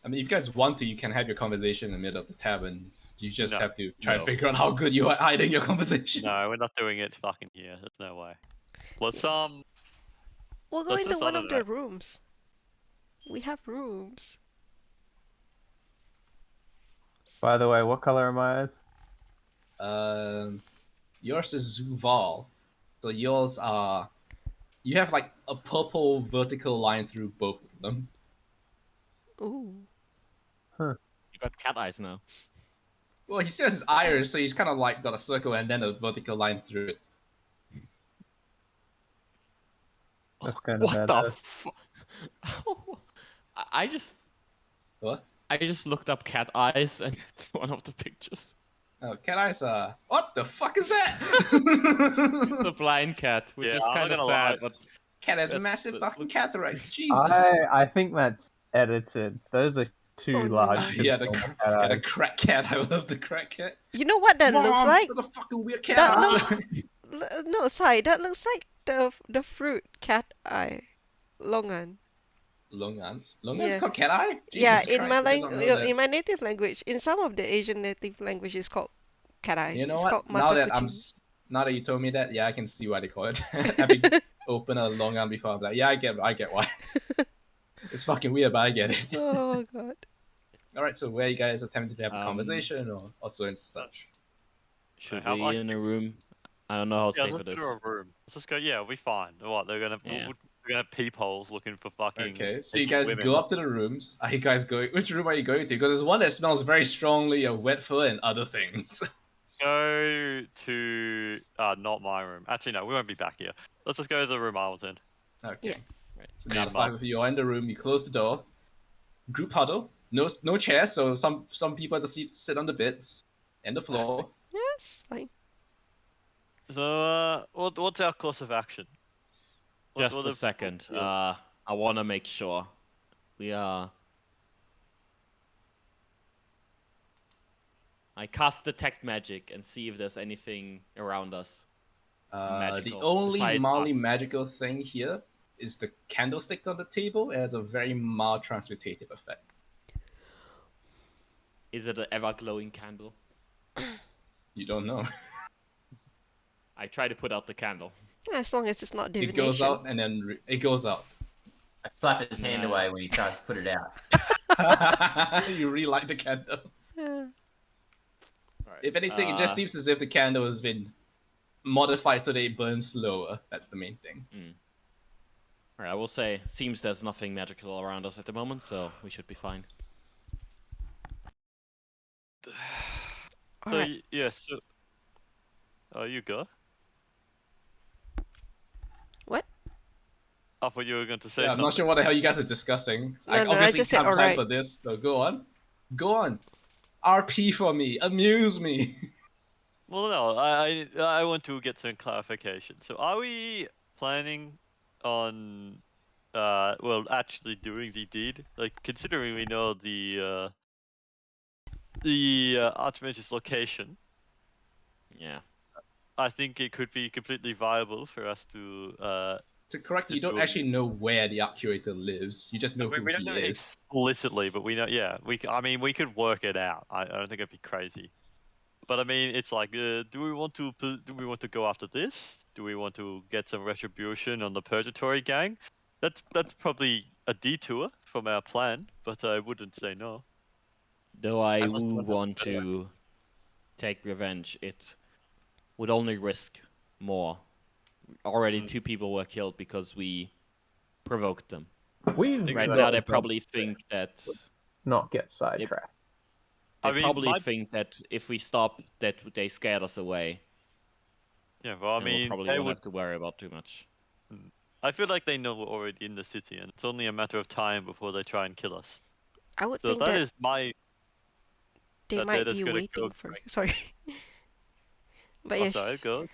I mean, if you guys want to, you can have your conversation in the middle of the tavern. You just No. have to try and No. figure out how good you are hiding your conversation. No, we're not doing it fucking here. There's no way. Let's We'll go Let's into just one honor of the that. rooms. We have rooms. By the way, what color are my eyes? Yours is Zuval. So yours are. You have like a purple vertical line through both of them. Ooh. You got cat eyes now. Well, he still has his iris, so he's kind of like got a circle and then a vertical line through it. That's kind of What bad. the fuck? I just What? I just looked up cat eyes and it's one of the pictures. Oh, cat eyes. What the fuck is that? The blind cat, which Yeah, is I'm not kind of gonna lie. sad, but Cat has That- massive that fucking looks- cataracts. Jesus. I think that's edited. Those are too Oh, no. large. to Yeah, be the normal cat yeah, the eyes. crack cat. I love the crack cat. You know what that looks Mom, like? That's a fucking weird cat. That eyes. No, sorry, that looks like the fruit cat eye. Longan. Longan. Longan is Yeah. called Cat-Eye? Yeah, Jesus Christ, I did not know that. in my native language, in some of the Asian native languages, it's called cat-eye. You know It's what? called mata kucing. Now that you told me that, yeah, I can see why they call it. I've been open a Longan before. I'm like, yeah, I get why. It's fucking weird, but I get it. Oh god. All right, so where you guys attempting to have a Um, conversation or also and such? Should how we much- in a room? I don't know how Yeah, safe let's it go is. to a room. Let's just go. Yeah, we'll be fine. What they're gonna Yeah. we're gonna have peepholes looking for fucking. Okay, so you naked guys women. go up to the rooms. Are you guys going? Which room are you going to? Because there's one that smells very strongly of wet fur and other things. Go to not my room. Actually, no, we won't be back here. Let's just go to the room I was in. Okay. Yeah. Right. So Me now and the five Mark. of you are in the room. You close the door. Group huddle. No chairs. So some people have to sit on the beds and the floor. Yes, fine. So what's our course of action? Just what a if- second. yeah. I want to make sure we are. I cast detect magic and see if there's anything around us. The Magical, only besides mildly us. magical thing here is the candlestick on the table. It has a very mild transmutative effect. Is it an ever glowing candle? You don't know. I try to put out the candle. As long as it's not It divination. goes out and then it goes out. I slap his hand Nah. away when he tries to put it out. You relight the candle. Yeah. Right. If anything, it just seems as if the candle has been modified so that it burns slower. That's the main thing. Alright, I will say, seems there's nothing magical around us at the moment, so we should be fine. So Alright. yes. So, you go. What? I thought you were going to say Yeah, I'm something. not sure what the hell you guys are discussing. No, I no, I obviously just said can't plan alright. for this, so go on. Go on. RP for me. Amuse me. Well, no, I want to get some clarification. So, are we planning on, actually doing the deed? Like, considering we know the Archmage's location, Yeah. I think it could be completely viable for us to. To correct you, you don't actually know where the Curator lives. You just know who We don't he know is. explicitly, but we know. Yeah, I mean, we could work it out. I don't think it'd be crazy. But I mean, it's like, do we want to go after this? Do we want to get some retribution on the Purgatory gang? That's probably a detour from our plan, but I wouldn't say no. Though I must would wonder- want to take revenge, it would only risk more. Already 2 people were killed because we provoked them. We've Right got now, a they job probably to do. think that Not get sidetracked. they I mean, probably think that if we stop, that they scared us away. Yeah, well, I and we'll mean, probably they won't would. have to worry about too much. I feel like they know we're already in the city, and it's only a matter of time before they try and kill us. I would So think that that is my. they that might they're just be gonna waiting go. for. Sorry. But Oh, yeah, sorry, go.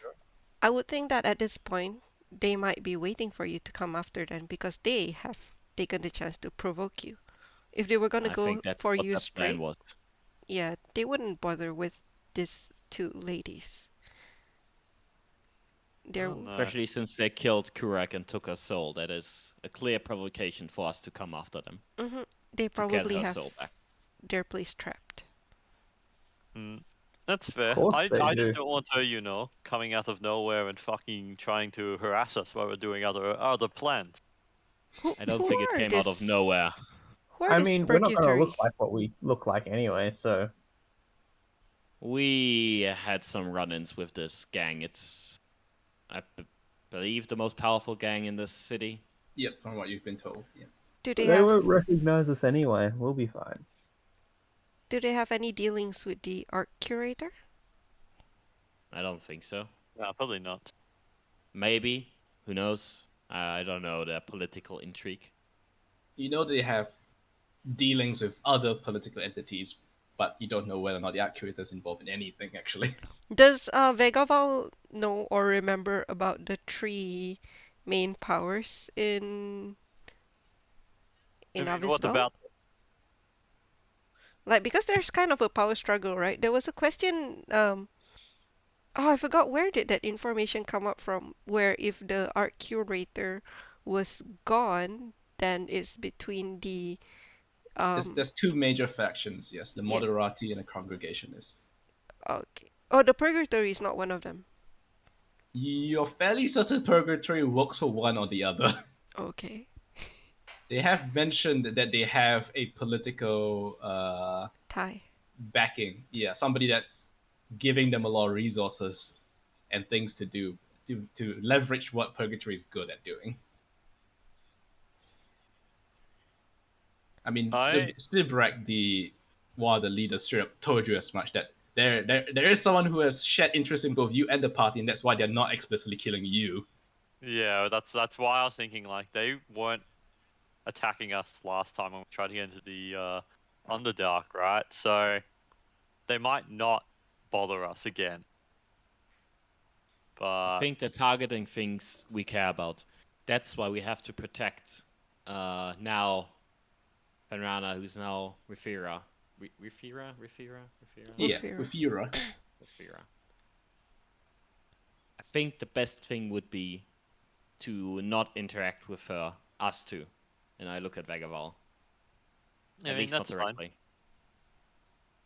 I would think that at this point they might be waiting for you to come after them because they have taken the chance to provoke you. If they were gonna I go think that's for what you that plan straight, was. yeah, they wouldn't bother with these 2 ladies. They're Oh, no. Especially since they killed Kurak and took her soul. That is a clear provocation for us to come after them. they To get probably her have soul back. their place trapped. That's fair. course I they just do. don't want her, coming out of nowhere and fucking trying to harass us while we're doing other plans. I don't Who think it are came out of this- nowhere. Who are I this mean, we're not going to Purgatory? look like what we look like anyway, so We had some run-ins with this gang. It's, believe, the most powerful gang in this city. Yep, from what you've been told. Yeah. Do they they have won't recognize us anyway. We'll be fine. any dealings with the art curator? I don't think so. No, probably not. Maybe. Who knows? I don't know their political intrigue. You know they have dealings with other political entities, but you don't know whether or not the Curator is involved in anything, actually. Does Vegaval know or remember about the 3 main powers in I mean, what Avisdal? about? Like, because there's kind of a power struggle, right? There was a question, oh, I forgot where did that information come up from, where if the art curator was gone, then is between the There's two major factions, yes, the yeah. Moderati and the Congregationists. Okay. Oh, the purgatory is not one of them. You're fairly certain Purgatory works for one or the other. Okay. They have mentioned that they have a political Tie. backing. Yeah, somebody that's giving them a lot of resources and things to do to leverage what Purgatory is good at doing. I mean, Sibrak, one of the leaders, straight up told you as much that there is someone who has shared interest in both you and the party, and that's why they're not explicitly killing you. Yeah, that's why I was thinking like they weren't attacking us last time when we tried to get into the Underdark, right? So they might not bother us again. I But think they're targeting things we care about. That's why we have to protect now Penrana, who's now Rafira. Rafira? Yeah, Inferior. with Yura. Rafira. I think the best thing would be to not interact with her, us two. And I look at Vagaval. I At mean least not that's fine. directly.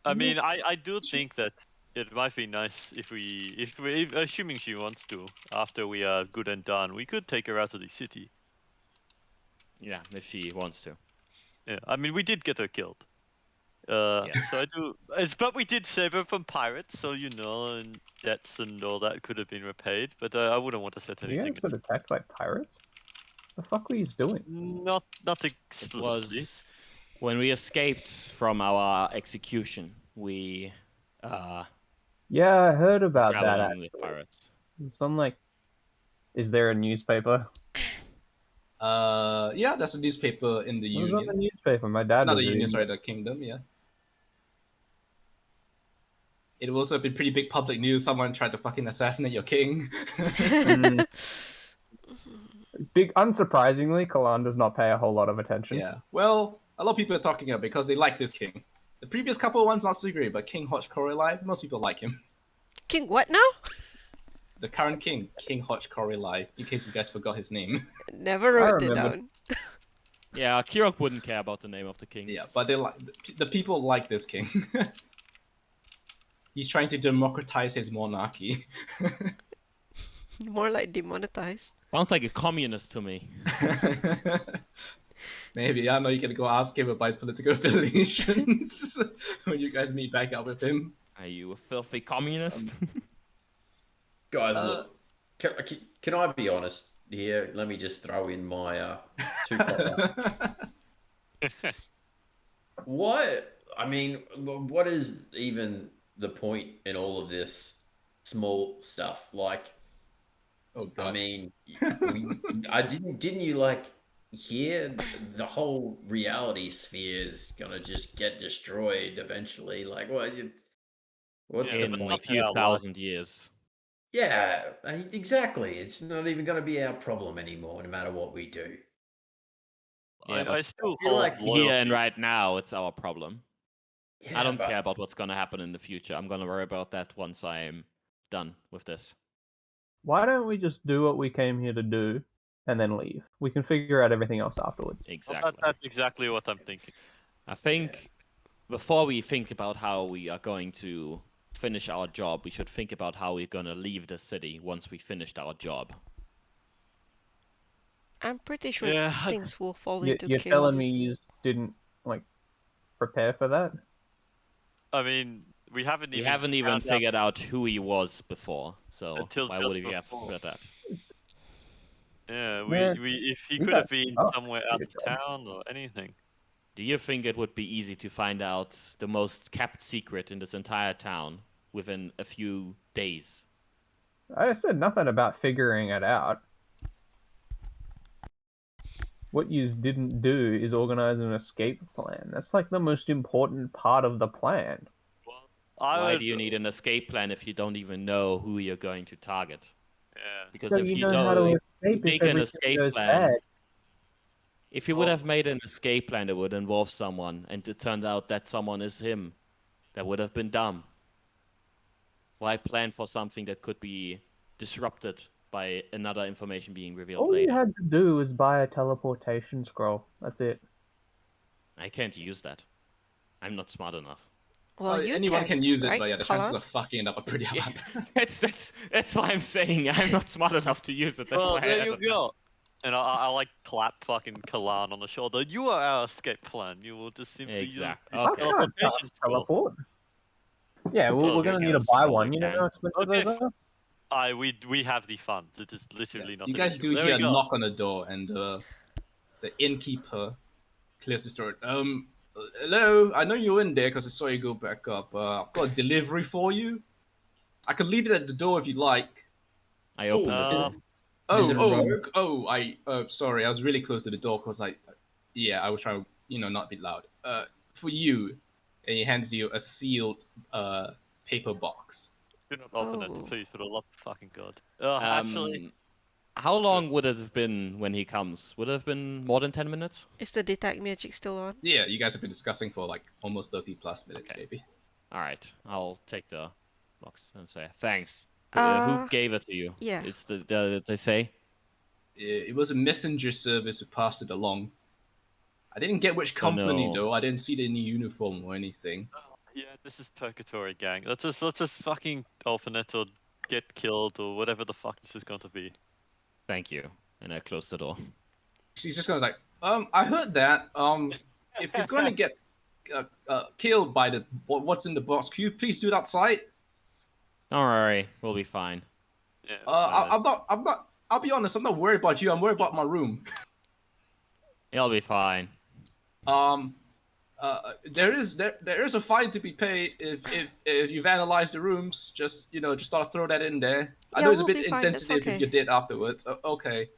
I mean, I do think that it might be nice if assuming she wants to, after we are good and done, we could take her out of the city. Yeah, if she wants to. Yeah, I mean, we did get her killed. Yes. So I do, but we did save her from pirates, so and debts and all that could have been repaid. But I wouldn't want to set You anything. guys got attacked by pirates? The fuck were you doing? Not It explicitly. was when we escaped from our execution. We Yeah, I heard about that. traveling with Actually, pirates. some like, is there a newspaper? Yeah, there's a newspaper in the It was on the Union. newspaper. My dad Not was the Union, reading. sorry, the Kingdom, yeah. It would also been pretty big public news. Someone tried to fucking assassinate your king. Big, unsurprisingly, Kalan does not pay a whole lot of attention. Yeah. Well, a lot of people are talking about because they like this king. The previous couple of ones not so great, but King Hodge Corelai, most people like him. King what now? The current king, King Hodge Corelai, in case you guys forgot his name. Never wrote it remember. down. Yeah, Kirok wouldn't care about the name of the king. Yeah, but they like the people like this king. He's trying to democratize his monarchy. More like demonetized. Sounds like a communist to me. Maybe, I don't know, you can go ask him about his political affiliations when you guys meet back up with him. Are you a filthy communist? Guys, look, can I be honest here? Let me just throw in my two What? I mean, what is even the point in all of this small stuff? Like, Oh god. I mean, didn't you like hear the whole reality sphere is gonna just get destroyed eventually? Like, what's the In a point? few thousand years. Yeah, exactly. It's not even gonna be our problem anymore, no matter what we do. Yeah, I still feel hold like loyalty. here and right now, it's our problem. Yeah, I don't but care about what's gonna happen in the future. I'm gonna worry about that once I'm done with this. Why don't we just do what we came here to do and then leave? We can figure out everything else afterwards. Well, Exactly. that's exactly what I'm thinking. I think before we think about how we are going to finish our job, we should think about how we're gonna leave the city once we finished our job. I'm pretty sure Yeah, things will fall You, into you're chaos. telling me you didn't like prepare for that? I mean, we haven't We even haven't even found figured out who he was before, so Until why just would we have before. figured that? Yeah, Man, if he you could have guys been suck somewhere at out your of job. town or anything. Do you think it would be easy to find out the most kept secret in this entire town within a few days? I said nothing about figuring it out. What you didn't do is organize an escape plan. That's like the most important part of the plan. Well, Why do you need an escape plan if you don't even know who you're going to target? Yeah. Because So if you you know how don't to if you escape if make an everything escape goes plan, bad. if you would have made an escape plan that would involve someone and it turned out that someone is him, that would have been dumb. Why plan for something that could be disrupted by another information being revealed All you later. had to do was buy a teleportation scroll. That's it. I can't use that. I'm not smart enough. Well, you anyone can use it, right, but yeah, the chances Kalan? of fucking it up are pretty Yeah. hard. That's why I'm saying I'm not smart enough to use it. That's Well, why there I you added that. go. And I like clap fucking Kalan on the shoulder. You are our escape plan. You will just simply use Exactly. this I Okay. can't teleportation cast scroll. teleport. Yeah, we're, Yes, we're you gonna need to can. buy Well, one. you You know can. how expensive Okay, those are? we have the funds. It is literally not You an guys issue. do There hear we a go. knock on the door, and the innkeeper clears his throat. Hello, I know you're in there because I saw you go back up. I've got a delivery for you. I can leave it at the door if you like. I open the door. Is it a rogue? Sorry, I was really close to the door because I was trying to, not be loud. For you, and he hands you a sealed paper box. Do not open Oh. it, please, for the love of fucking god. Um, Actually, How long would it have been when he comes? Would it have been more than 10 minutes? Is the detect magic still on? Yeah, you guys have been discussing for like almost 30 plus minutes, Okay. maybe. All right, I'll take the box and say thanks. Who Uh, gave it to you? yeah. Is they say? It was a messenger service who passed it along. I didn't get which So company no. though. I didn't see any uniform or anything. yeah, this is purgatory, gang. Let's just fucking open it or get killed or whatever the fuck this is going to be. Thank you. And I close the door. She's just gonna like, I heard that. If you're gonna get killed by the what's in the box, can you please do that sight? Don't worry, we'll be fine. Yeah, I'm not. I'll be honest. I'm not worried about you. I'm worried about my room. You'll be fine. There is a fine to be paid if you've analyzed the rooms. Just just throw that in there. I Yeah, know it's a we'll bit be fine, it's insensitive if okay. you did afterwards. Okay.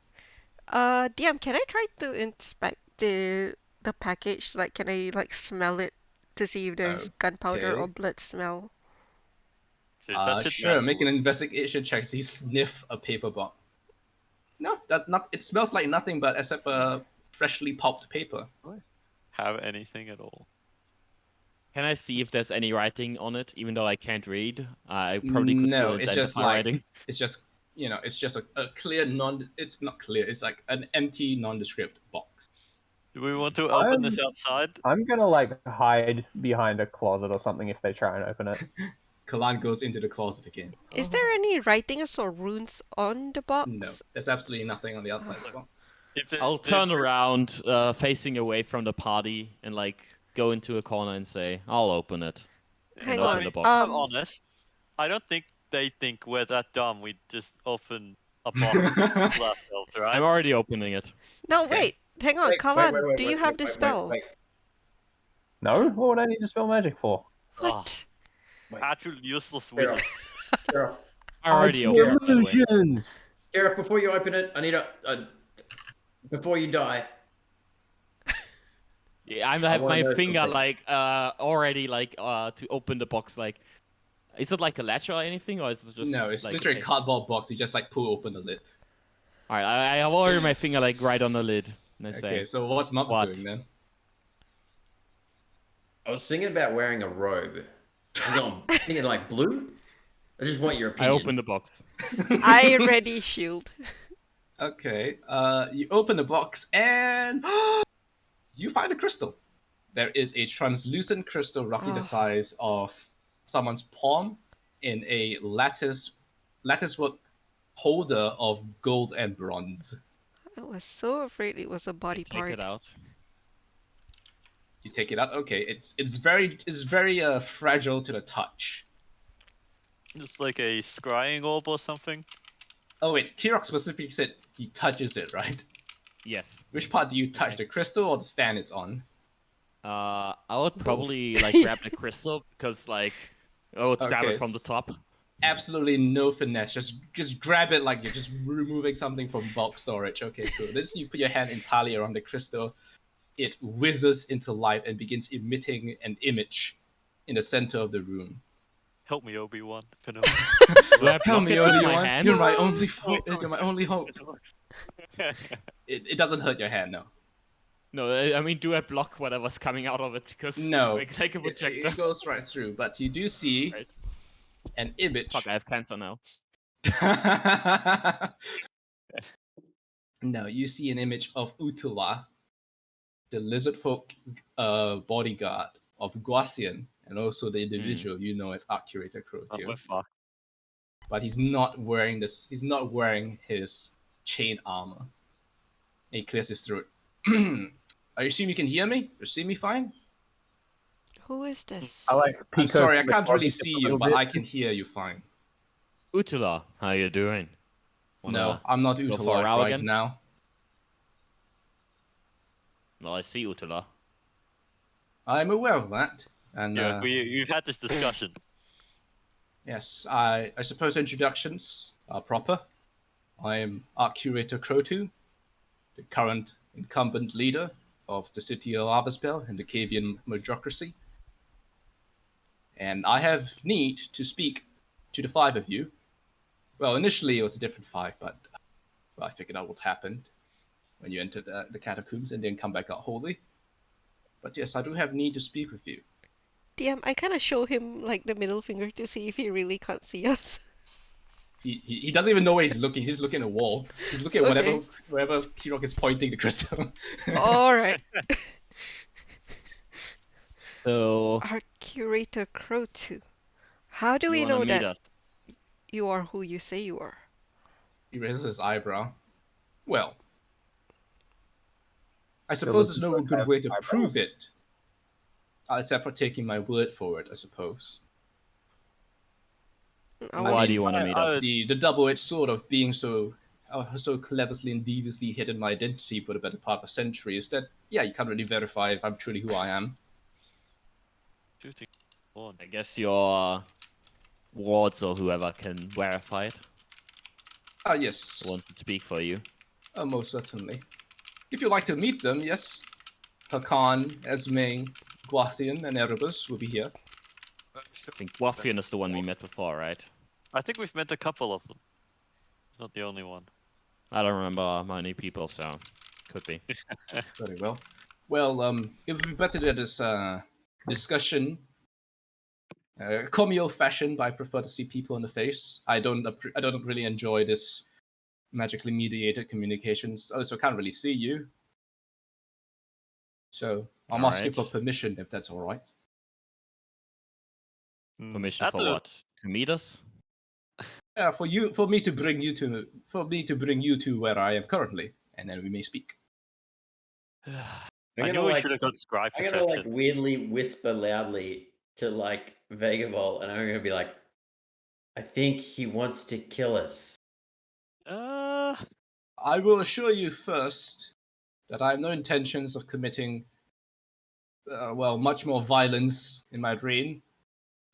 DM, can I try to inspect the package? Like, can I like smell it to see if there's gunpowder or Okay. blood smell? See, that shit Sure. matters. Make an investigation check. So you sniff a paper box. No, it smells like nothing but except freshly pulped paper. Have anything at all. Can I see if there's any writing on it, even though I can't read? I probably could still No, it's identify just like writing. it's just it's just a clear it's not clear. It's like an empty nondescript box. Do we want to open this outside? I'm gonna like hide behind a closet or something if they try and open it. Kalan goes into the closet again. Is there any writings or runes on the box? No, there's absolutely nothing on the outside of the box. I'll turn around, facing away from the party, and like go into a corner and say, "I'll open it." Hang open on. the box. I'm honest. I don't think they think we're that dumb. We just open a box left off, right? I'm already opening it. No, Okay. wait. Hang on, Kalan. Do you have the spell? No? What would I need to spell magic for? What? Actual useless wizard. Kira, I already I opened do it, by the way. illusions! Kira, before you open it, I need before you die. Yeah, I have wanna my know finger something. like already like to open the box. Like, is it like a latch or anything, or is it just No, it's like, literally a okay. cardboard box. You just like pull open the lid. All right, I have already my finger like right on the lid, and I say, Okay, so what's Mubs What? doing then? I was thinking about wearing a robe. I'm going thinking like blue. I just want your I opinion. open the box. I ready shield. Okay, you open the box and you find a crystal. There is a translucent crystal roughly the Ah. size of someone's palm in a lattice work holder of gold and bronze. I was so afraid it was a body Take part. it out. You take it out. Okay, it's very fragile to the touch. It's like a scrying orb or something. Oh wait, Kirok specifically said he touches it, right? Yes. Which part do you touch, the crystal or the stand it's on? I would probably like grab the crystal because like I would grab Okay, it from the top. Absolutely no finesse. Just grab it like you're just removing something from bulk storage. Okay, cool. Then you put your hand entirely around the crystal. It whizzes into life and begins emitting an image in the center of the room. Help me, Obi-Wan. Do I block it with my hand? You're my only hope. You're my only hope. It doesn't hurt your hand, no. No, I mean, do I block whatever's coming out of it because No. like a It, projector? it goes right through, but you do see Right. an image Fuck, I have cancer now. Now you see an image of Utula, the lizard folk bodyguard of Guathian, and also the individual you know as Art Curator Oh, Crotio. we're fucked. But he's not wearing this. He's not wearing his chain armor. He clears his throat. I assume you can hear me? You see me fine? Who is this? I like I'm peek sorry, I over the can't closet really just see a you, little but bit. I can hear you fine. Utula, how you doing? No, I'm not go for a Utala row right again? now. Well, I see Utula. I'm aware of that. And Yeah, we've had this discussion. yes, I suppose introductions are proper. I am Art Curator Crotu, the current incumbent leader of the city of Arvaspel and the Cavian Majocracy. And I have need to speak to the five of you. Well, initially it was a different five, but I figured out what happened when you entered the catacombs and then come back out wholly. But yes, I do have need to speak with you. DM, I kind of show him like the middle finger to see if he really can't see us. He doesn't even know where he's looking. He's looking at a wall. He's looking at Okay. wherever Kirok is pointing the crystal. All right. So, Our curator Crow 2. How do you we wanna know meet that us? you are who you say you are? He raises his eyebrow. Well, I So suppose looking there's no for a good kind way of to eyebrow. prove it, except for taking my word for it, I suppose. I Why want do you want to meet us? The double-edged sword of being so cleverly and deviously hidden my identity for the better part of a century is that, yeah, you can't really verify if I'm truly who I am. Shooting on. I guess your wards or whoever can verify it. Ah, yes. Who wants to speak for you? Most certainly. If you'd like to meet them, yes. Hakan, Esme, Guathian, and Erebus will be here. I think Wafian is the one we met before, right? I think we've met a couple of them. It's not the only one. I don't remember many people, so could be. Very well. Well, it would be better that this discussion communal fashion, but I prefer to see people in the face. I don't really enjoy this magically mediated communications. Also, can't really see you. So I'm asking for Alright. permission if that's all right. Permission At for the- what? To meet us? Yeah, for me to bring you to where I am currently, and then we may speak. I knew we should have got scribe I'm gonna like protection. weirdly whisper loudly to like Vegavol, and I'm gonna be like, I think he wants to kill us. I will assure you first that I have no intentions of committing, much more violence in my reign.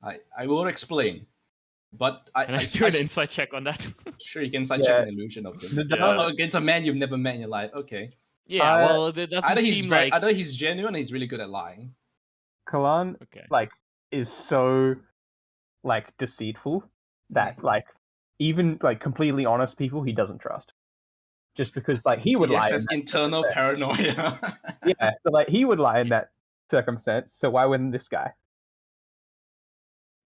I will explain, but Can I do an insight check on that? Sure, you can check Yeah. an illusion of him. Yeah. Against a man you've never met in your life. Okay. Yeah, well, it doesn't seem like... either he's genuine, or he's really good at lying. Kalan Okay. like is so like deceitful that like even like completely honest people he doesn't trust. Just because like he would He lie just in has that internal circumstance. paranoia. Yeah, so like he would lie in that circumstance. So why wouldn't this guy?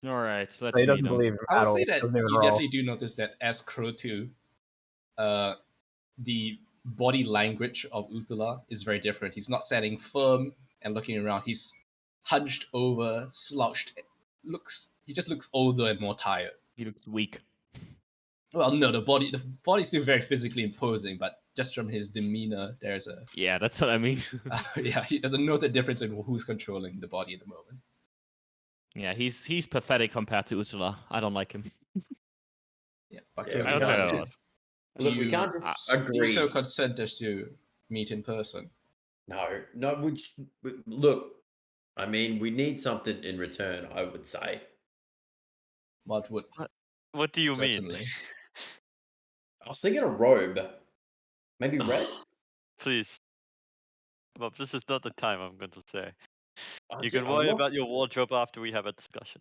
Alright, let's So he meet doesn't him. believe him I at would all. say that Doesn't even you roll. definitely do notice that as Crow 2, the body language of Uthala is very different. He's not standing firm and looking around. He's hunched over, slouched. He just looks older and more tired. He looks weak. Well, no, the body's still very physically imposing, but just from his demeanor, there's a Yeah, that's what I mean. yeah. He doesn't note the difference in who's controlling the body at the moment. Yeah, he's pathetic compared to Ursula. I don't like him. Yeah, but Yeah, I don't say that a lot. Look, we can't do you agree. so consent as to meet in person? No, look, I mean, we need something in return, I would say. What would What do you mean? certainly. I was thinking a robe. Maybe red? Please. Bob, this is not the time, I'm going to say. I You ju- can I worry lost- about your wardrobe after we have a discussion.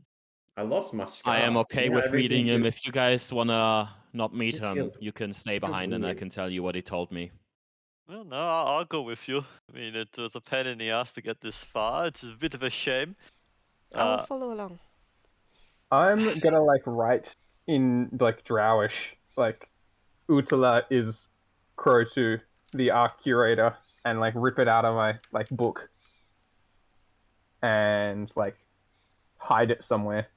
I lost my scarf. I am okay You know, with everything meeting him. just- If you guys wanna not meet just him, feels- you can stay feels behind and I weird. can tell you what he told me. Well, no, I'll go with you. I mean, it was a pain in the ass to get this far. It's a bit of a shame. I will follow along. I'm gonna like write in like Drowish, like Utala is Crow2, the Arc Curator, and like rip it out of my like book and like hide it somewhere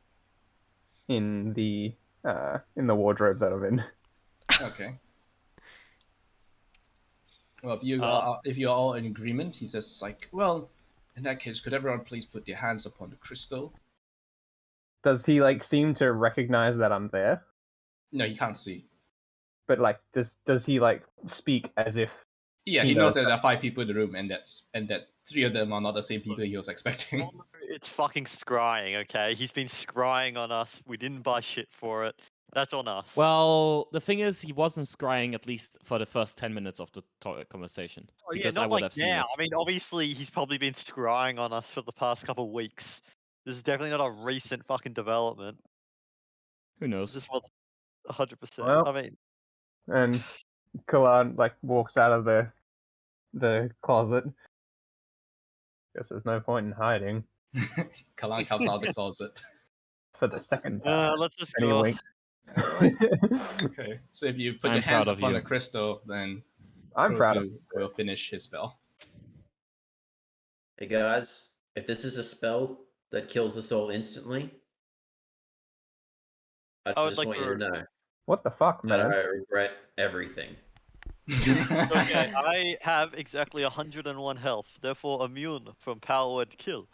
in the wardrobe that I'm in. Okay. Well, if you're all in agreement, he says like, well, in that case, could everyone please put their hands upon the crystal? Does he like seem to recognize that I'm there? No, you can't see. But like, does he like speak as if? Yeah, He he knows knows that there are 5 people in the room, and that 3 of them are not the same people he was expecting. It's fucking scrying, okay? He's been scrying on us. We didn't buy shit for it. That's on us. Well, the thing is, he wasn't scrying at least for the first 10 minutes of the conversation. Oh, yeah, Because not I would like have seen now. it. I mean, obviously, he's probably been scrying on us for the past couple of weeks. This is definitely not a recent fucking development. Who knows? This was 100%. Well, I mean, and Kalan like walks out of the closet. Guess there's no point in hiding Kalan comes out of the closet. for the second time. let's just And he go. winks. Alright. Okay, so if you put your I'm hands proud of upon you. the crystal, then I'm proud of Crow2 will finish his spell. Hey guys, if this is a spell that kills us all instantly, I I would just like want you to know What the fuck, that man? I regret everything. Okay, I have exactly 101 health, therefore immune from power word kill.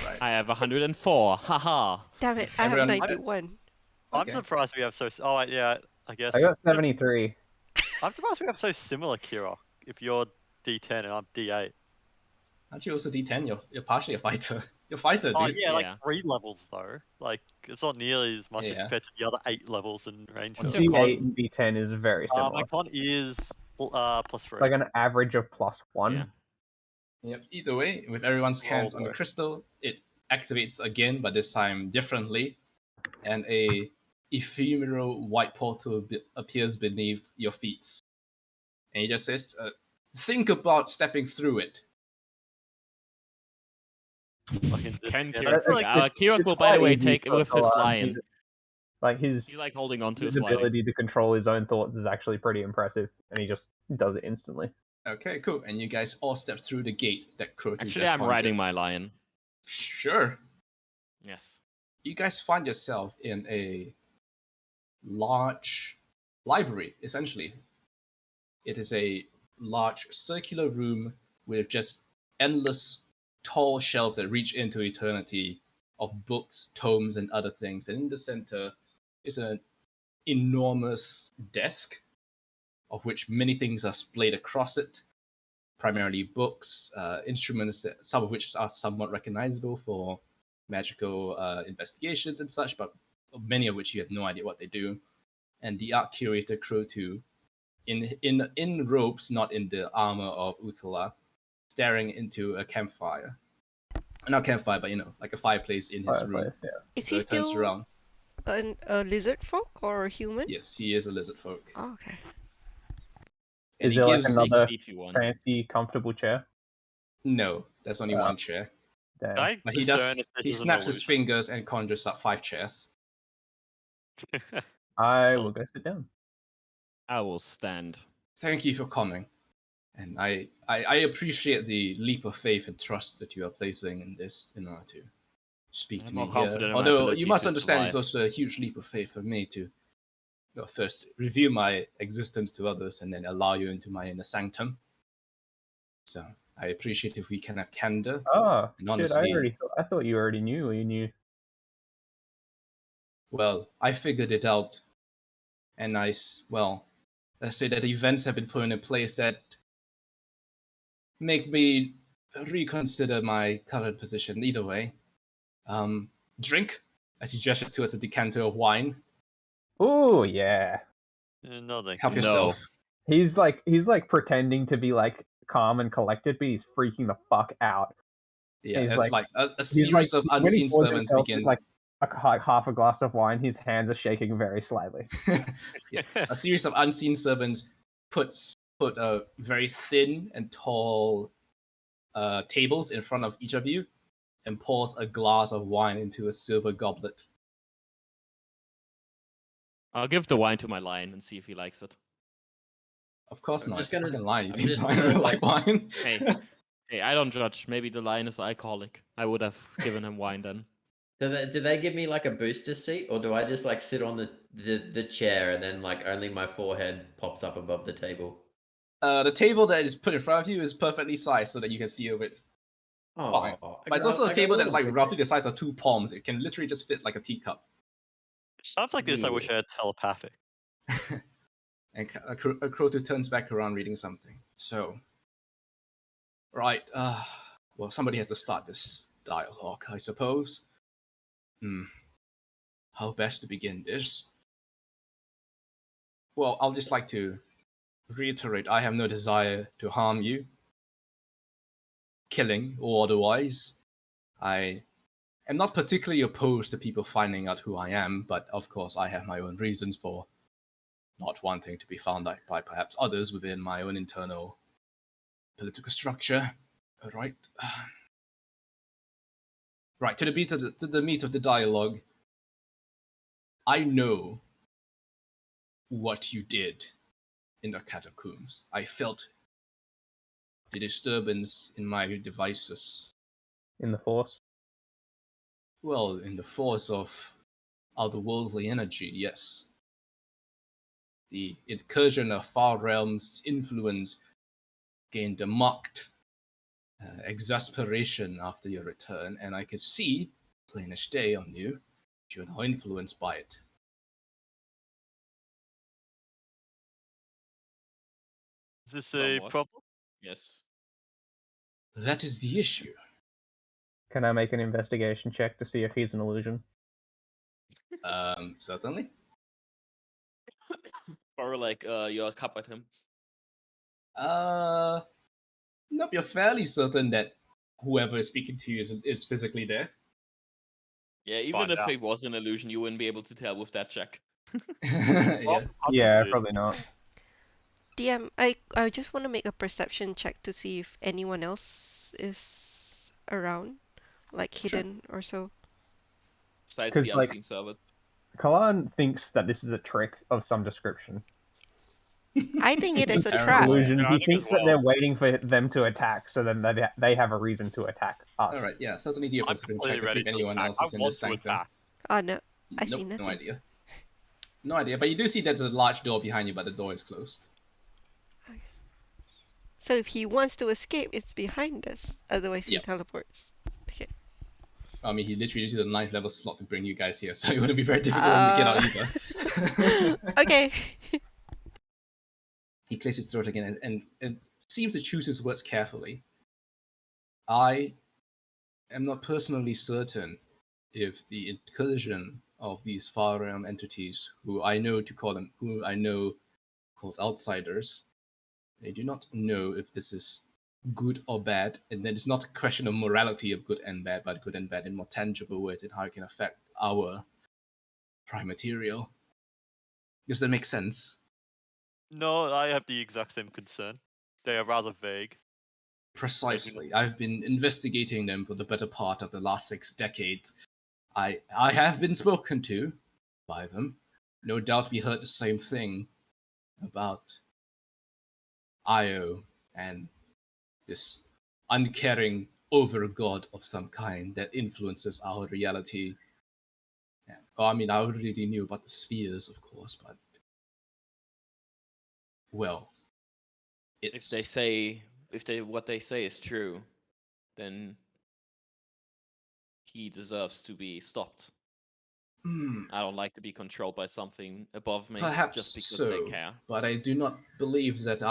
Right. I have 104. Haha. Damn it, I have Everyone- 91. I'm Okay. surprised we have so. Oh, yeah, I guess. I got 73. I'm surprised we have so similar Kira. If you're D10 and I'm D8. Aren't you also D10? You're partially a fighter. You're a fighter, Oh dude. yeah, like Yeah. 3 levels though. Like it's not nearly as much as Yeah. compared to the other 8 levels in Ranger. What's your D8 con? and D10 is very similar. My con is +3. It's like an average of +1. Yeah. Yep. Either way, with everyone's hands on the boy. crystal, it activates again, but this time differently, and a ephemeral white portal appears beneath your feet. And he just says, "Think about stepping through it." Fucking just Ken get Kirak. it. Like, Kirak it's will, by the quite way, easy take for with his Kalan. lion. Like his He's like holding on to his his lion. ability to control his own thoughts is actually pretty impressive, and he just does it instantly. Okay, cool. And you guys all step through the gate that Crow2 Actually, just I'm pointed. riding my lion. Sure. Yes. You guys find yourself in a large library, essentially. It is a large circular room with just endless tall shelves that reach into eternity of books, tomes, and other things. And in the center is an enormous desk, of which many things are splayed across it. Primarily books, instruments, some of which are somewhat recognizable for magical investigations and such, but many of which you have no idea what they do. And the art curator Crow2, in robes, not in the armor of Utala, staring into a campfire. Not campfire, but like a fireplace in his room. Fireplace, yeah. Is So he he turns still around. a lizard folk or a human? Yes, he is a lizard folk. Oh, okay. And Is he there like gives another Beefy one. fancy, comfortable chair? No, there's only one chair. Damn. Can I But he discern does. if this He is an snaps his illusion? fingers and conjures up 5 chairs. I will go sit down. I will stand. Thank you for coming, and I appreciate the leap of faith and trust that you are placing in this in order to speak I'm to more me here. confident in my Although ability you must to understand, it's survive. also a huge leap of faith for me to first reveal my existence to others and then allow you into my inner sanctum. So I appreciate if we can have candor Oh, and shit! honesty. I thought you already knew. Or you knew. Well, I figured it out, and let's say that events have been put in place that make me reconsider my current position. Either way, drink, as he gestures towards a decanter of wine. Oh yeah. No, thank Help you. yourself. He's like pretending to be like calm and collected, but he's freaking the fuck out. Yeah, He's it's like- like a He's like series of when he unseen pours servants himself begin. like half a glass of wine, his hands are shaking very slightly. Yeah, a series of unseen servants put very thin and tall tables in front of each of you and pours a glass of wine into a silver goblet. I'll give the wine to my lion and see if he likes it. Of course I'm not. just It's gonna- fucking lie. You I'm didn't just lie gonna, like wine. Hey. Hey, I don't judge. Maybe the lion is alcoholic. I would have given him wine then. Do they give me like a booster seat, or do I just like sit on the chair and then like only my forehead pops up above the table? The table that is put in front of you is perfectly sized so that you can see over it. Oh, Fine. But it's also a I got table that's little like bit roughly the size of 2 palms. It can literally just fit like a teacup. Stuff like this, I wish I had telepathic. And Krotu turns back around reading something. So, right, well, somebody has to start this dialogue, I suppose. How best to begin this? Well, I'll just like to reiterate, I have no desire to harm you, killing or otherwise. I am not particularly opposed to people finding out who I am, but of course I have my own reasons for not wanting to be found out by perhaps others within my own internal political structure. Right. Right, to the meat of the dialogue. I know what you did in the catacombs. I felt the disturbance in my devices. In the Force. Well, in the force of otherworldly energy, yes. The incursion of far realms' influence gained a marked exasperation after your return, and I could see, plain as day on you, that you are now influenced by it. Is this a Somewhat. problem? Yes. That is the issue. Can I make an investigation check to see if he's an illusion? Certainly. Or like you're cup at him. Nope, you're fairly certain that whoever is speaking to you is physically there. Yeah, even Find if out. it was an illusion, you wouldn't be able to tell with that check. Yeah. Yeah, Obviously. probably not. DM, I just want to make a perception check to see if anyone else is around, like hidden or so. Besides 'Cause, the like- unseen servants. Kalan thinks that this is a trick of some description. I think it is a Apparently. trap. Illusion. Yeah, I He think thinks as that they're well. waiting for them to attack, so then they have a reason to attack us. All right, yeah, certainly do a I'm perception completely check to see ready if to anyone attack. else I is in want this to sanctum. attack. Oh no, I see Nope, no nothing. idea. No idea, but you do see there's a large door behind you, but the door is closed. So if he wants to escape, it's behind us. Otherwise, he Yep. teleports. Okay. I mean, he literally used the 9th level slot to bring you guys here, so it wouldn't be very difficult for him to get out either. Okay. He clears his throat again and seems to choose his words carefully. I am not personally certain if the incursion of these far realm entities, who I know called outsiders, they do not know if this is good or bad, and then it's not a question of morality of good and bad, but good and bad in more tangible ways and how it can affect our prime material. Does that make sense? No, I have the exact same concern. They are rather vague. Precisely. I've been investigating them for the better part of the last 6 decades. I have been spoken to by them. No doubt we heard the same thing about Io and this uncaring over god of some kind that influences our reality. Yeah. Oh, I mean, I already knew about the spheres, of course, but well, it's If what they say is true, then he deserves to be stopped. I don't like to be controlled by something above me perhaps just because so, they care. but I do not believe that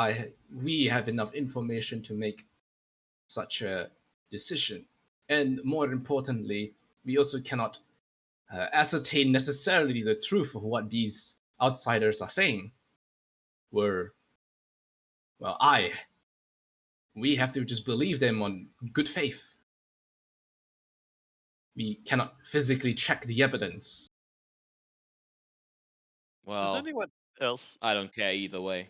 we have enough information to make such a decision. And more importantly, we also cannot ascertain necessarily the truth of what these outsiders are saying. We have to just believe them on good faith. We cannot physically check the evidence. Does Well, anyone else? I don't care either way.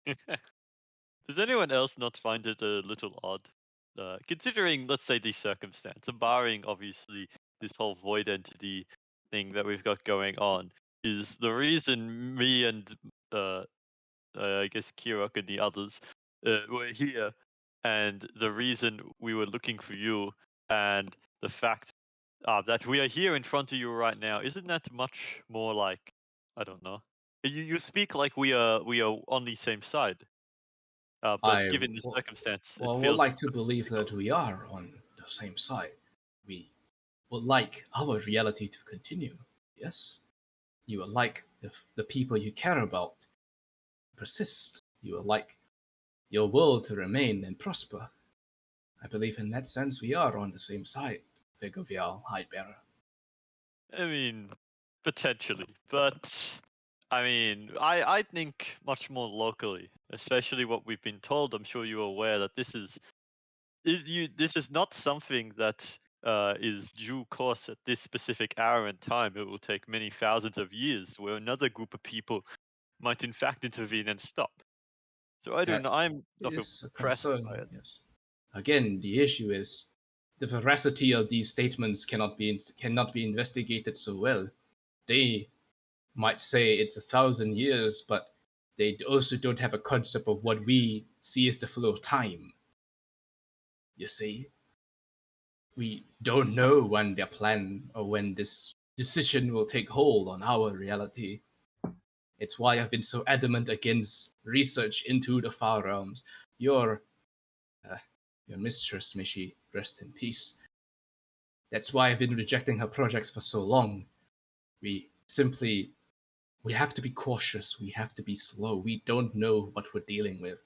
Does anyone else not find it a little odd? Considering, let's say, the circumstance, and barring obviously this whole void entity thing that we've got going on is the reason me and I guess Kirok and the others were here, and the reason we were looking for you, and the fact that we are here in front of you right now. Isn't that much more like, I don't know? You speak like we are on the same side, but I given the w- circumstance, it well, would feels like to believe that we are on the same side. We would like our reality to continue. Yes, you would like the people you care about persist. You would like your world to remain and prosper. I believe in that sense we are on the same side, Vigovial Highbearer. I mean, potentially, but I mean, I think much more locally, especially what we've been told. I'm sure you're aware that this is not something that is due course at this specific hour and time. It will take many thousands of years, where another group of people might in fact intervene and stop. So I don't That know. I'm not is a impressed by concern, it. yes. Again, the issue is the veracity of these statements cannot be investigated so well. They might say it's 1,000 years, but they also don't have a concept of what we see as the flow of time. You see, we don't know when their plan or when this decision will take hold on our reality. It's why I've been so adamant against research into the far realms. Your, uh, your mistress, may she rest in peace. That's why I've been rejecting her projects for so long. We simply, we have to be cautious. We have to be slow. We don't know what we're dealing with.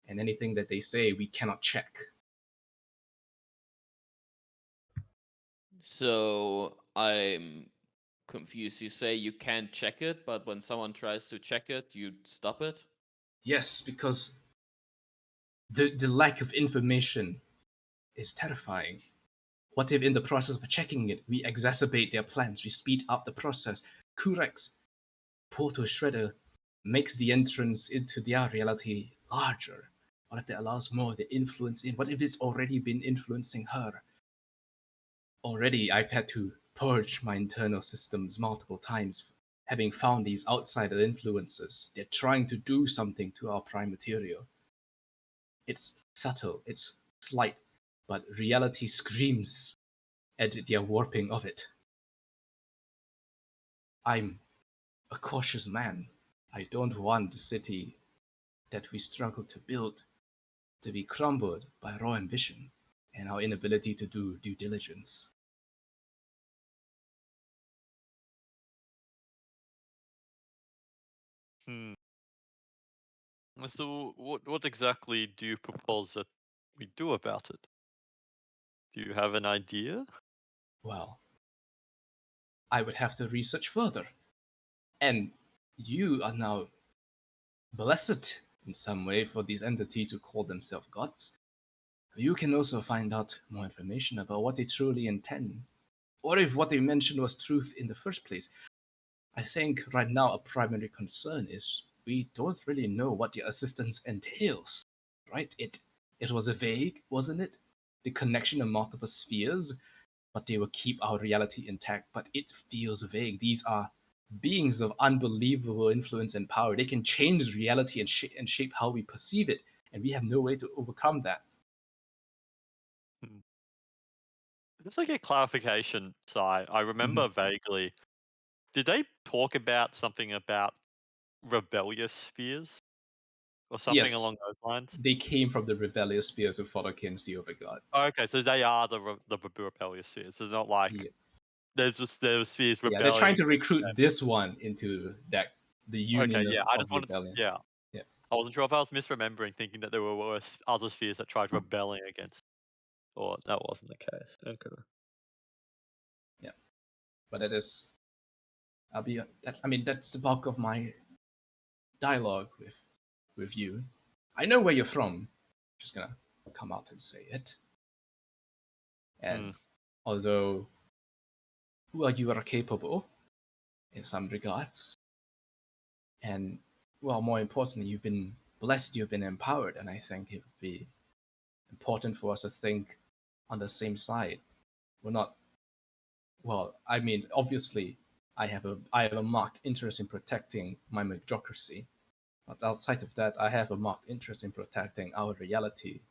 And anything that they say, we cannot check. So I'm confused. You say you can't check it, but when someone tries to check it, you stop it? Yes, because the lack of information is terrifying. What if in the process of checking it, we exacerbate their plans, we speed up the process? Kurek's portal shredder makes the entrance into their reality larger. What if that allows more of the influence in? What if it's already been influencing her? Already, I've had to purge my internal systems multiple times, having found these outsider influences. They're trying to do something to our prime material. It's subtle, it's slight, but reality screams at their warping of it. I'm a cautious man. I don't want the city that we struggle to build to be crumbled by raw ambition and our inability to do due diligence. Hmm. So what exactly do you propose that we do about it? Do you have an idea? Well, I would have to research further. And you are now blessed in some way for these entities who call themselves gods. You can also find out more information about what they truly intend, or if what they mentioned was truth in the first place. I think right now a primary concern is we don't really know what the assistance entails, right? It was a vague, wasn't it? The connection of multiple spheres, but they will keep our reality intact. But it feels vague. These are beings of unbelievable influence and power. They can change reality and shape how we perceive it, and we have no way to overcome that. Hmm. Just like a clarification, Si, I remember vaguely. Did they talk about something about rebellious spheres or something Yes, along those lines? they came from the rebellious spheres of Fodorkin's the Overgod. Oh, okay, so they are the rebellious spheres. It's not like Yeah. there's spheres Yeah, they're trying rebelling. to recruit this one into the Okay, Union yeah, I of just wanted to, Rebellion. yeah. Yeah. I wasn't sure if I was misremembering, thinking that there were worse other spheres that tried rebelling against, or that wasn't the case. Okay. Yeah, but it is. I mean, that's the bulk of my dialogue with you. I know where you're from. Just gonna come out and say it. Hmm. And although well, you are capable in some regards, and well, more importantly, you've been blessed, you've been empowered, and I think it would be important for us to think on the same side. We're not Well, I mean, obviously, I have a marked interest in protecting my meritocracy, but outside of that, I have a marked interest in protecting our reality,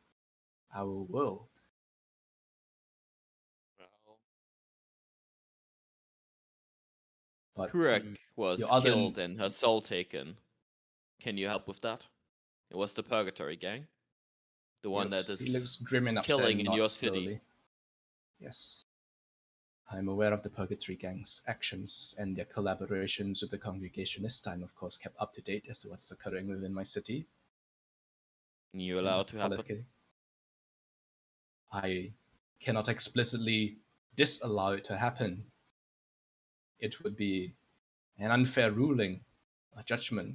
our world. But Kurek was your other killed and her soul taken. Can you help with that? It was the Purgatory Gang. The one that he looks is grim and upset killing and in your nods city. slowly. Yes. I'm aware of the Purgatory Gang's actions and their collaborations with the Congregationists. I'm, of course, kept up to date as to what's occurring within my city. And you and allowed to happen? politically. I cannot explicitly disallow it to happen. It would be an unfair ruling, a judgment.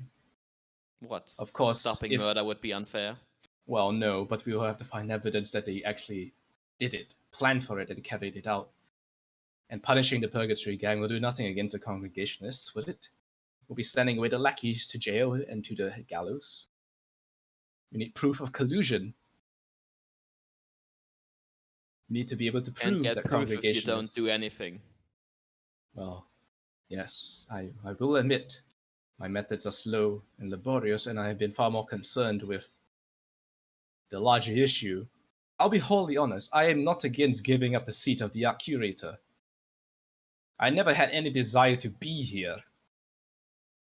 What? Of course, Stopping if murder would be unfair? well, no, but we will have to find evidence that they actually did it, planned for it, and carried it out. And punishing the Purgatory Gang will do nothing against the Congregationists, would it? We'll be sending away the lackeys to jail and to the gallows. We need proof of collusion. We need to be able to Can't prove get that proof if you don't Congregationists. do anything. Well, yes, I will admit my methods are slow and laborious, and I have been far more concerned with the larger issue. I'll be wholly honest, I am not against giving up the seat of the art curator. I never had any desire to be here,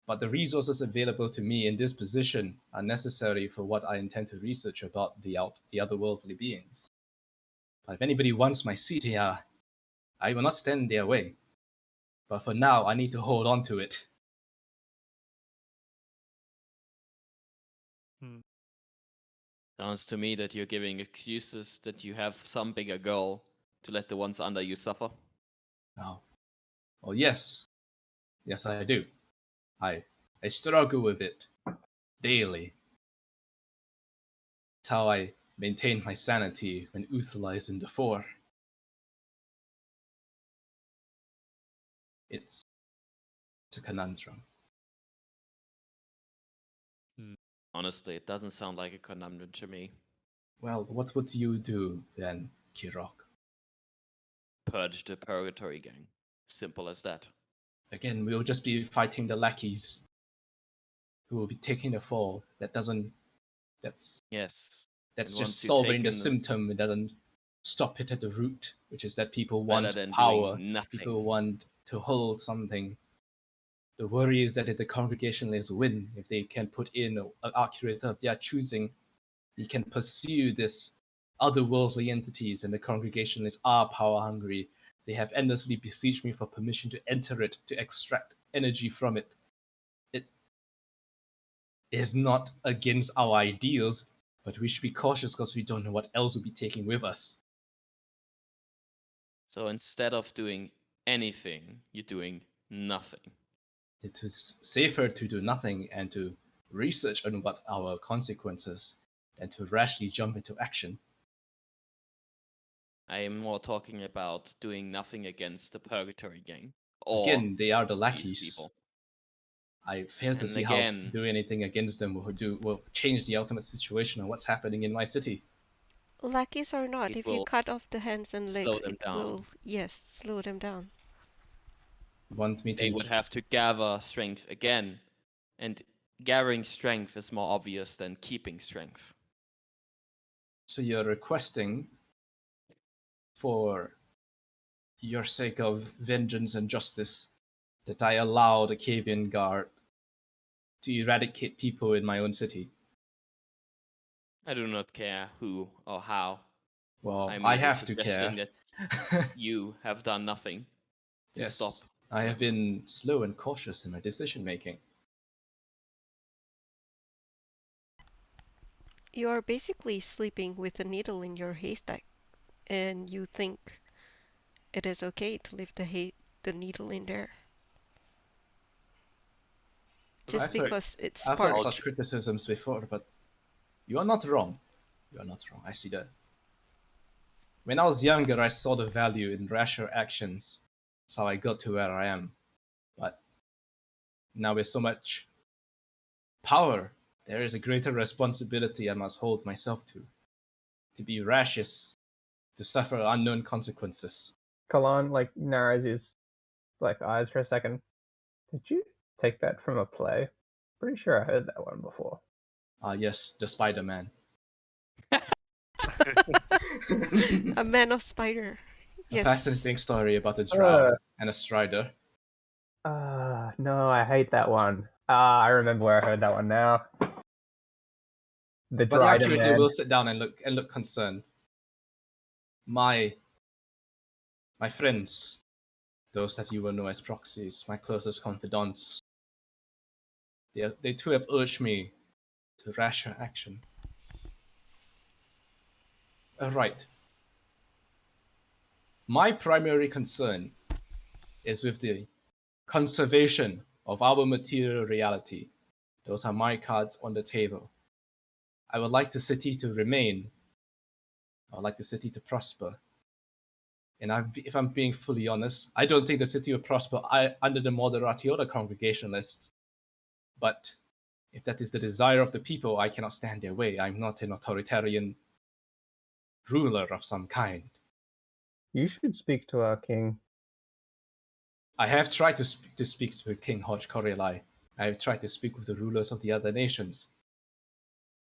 but the resources available to me in this position are necessary for what I intend to research about the otherworldly beings. But if anybody wants my seat here, I will not stand in their way. But for now, I need to hold on to it. Sounds to me that you're giving excuses that you have some bigger goal to let the ones under you suffer. Oh, well, yes. Yes, I do. I struggle with it daily. It's how I maintain my sanity when utilizing the four. It's a conundrum. Honestly, it doesn't sound like a conundrum to me. Well, what would you do then, Kirok? Purge the Purgatory Gang. Simple as that. Again, we'll just be fighting the lackeys who will be taking the fall. Yes. That's And once just you solving take the in symptom. It doesn't stop it at the root, which is that people better want than power. doing nothing. People want to hold something. The worry is that if the Congregationalists win, if they can put in an art curator of their choosing, he can pursue this otherworldly entities, and the Congregationalists are power hungry. They have endlessly besieged me for permission to enter it, to extract energy from it. It is not against our ideals, but we should be cautious because we don't know what else we'll be taking with us. So instead of doing anything, you're doing nothing. It is safer to do nothing and to research on what our consequences than to rashly jump into action. I am more talking about doing nothing against the Purgatory Gang. Or Again, they are the these lackeys. people. I fail to And see again- how doing anything against them will change the ultimate situation of what's happening in my city. Lackeys or not, It if you will cut off the hands and slow legs, them it down. will, yes, slow them down. Want me They to? would have to gather strength again. And gathering strength is more obvious than keeping strength. So you're requesting, for your sake of vengeance and justice, that I allow the Cavian Guard to eradicate people in my own city. I do not care who or how. Well, I'm I merely have to care. suggesting that you have done nothing to Yes, stop. I have been slow and cautious in my decision making. You are basically sleeping with a needle in your haystack, and you think it is okay to leave the needle in there. Just I've heard, because it's I've heard sparked. such criticisms before, but you are not wrong. You are not wrong. I see that. When I was younger, I saw the value in rasher actions. That's how I got to where I am. But now with so much power, there is a greater responsibility I must hold myself to. To be rash is to suffer unknown consequences. Kalan like narrows his like eyes for a second. Did you take that from a play? Pretty sure I heard that one before. Yes, the Spider-Man. A man of spider. A Yes. fascinating story about a drow and a strider. No, I hate that one. I remember where I heard that one now. The But the Dryden accurator man. will sit down and look concerned. My friends, those that you will know as proxies, my closest confidants, they too have urged me to rasher action. Right. My primary concern is with the conservation of our material reality. Those are my cards on the table. I would like the city to remain. I would like the city to prosper. And if I'm being fully honest, I don't think the city will prosper under the Moderati or the Congregationalists. But if that is the desire of the people, I cannot stand their way. I'm not an authoritarian ruler of some kind. You should speak to our king. I have tried to speak to King Hodge Korelai. I have tried to speak with the rulers of the other nations.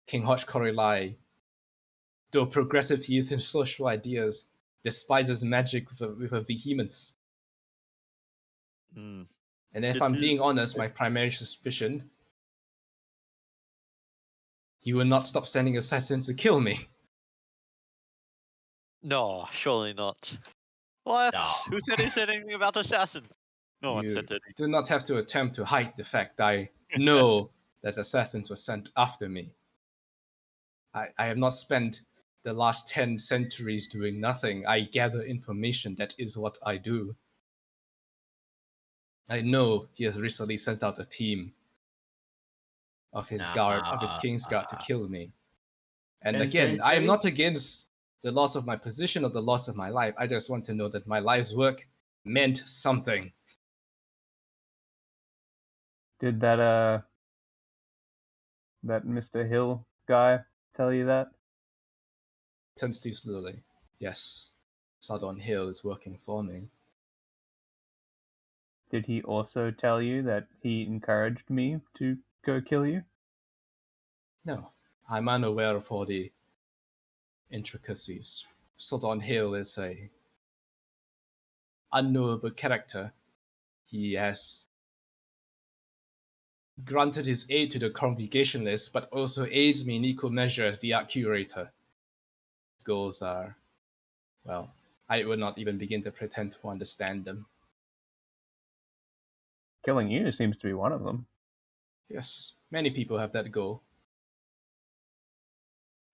King Hodge Korelai, though progressive he is in social ideas, despises magic with a vehemence. Mm. And if Did I'm you- being honest, my primary suspicion, he will not stop sending assassins to kill me. No, surely not. What? No. Who said he said anything about assassins? No one You said that. do not have to attempt to hide the fact I know that assassins were sent after me. I have not spent the last 10 centuries doing nothing. I gather information. That is what I do. I know he has recently sent out a team of his guard, of his king's guard to kill me. And 10 again, I am centuries? not against the loss of my position or the loss of my life. I just want to know that my life's work meant something. Did that Mr. Hill guy tell you that? Turns too slowly. Yes, Sardon Hill is working for me. Did he also tell you that he encouraged me to go kill you? No, I'm unaware of all the intricacies. Sardon Hill is a unknowable character. He has granted his aid to the Congregationalists, but also aids me in equal measure as the art curator. His goals are, well, I would not even begin to pretend to understand them. Killing you seems to be one of them. Yes, many people have that goal.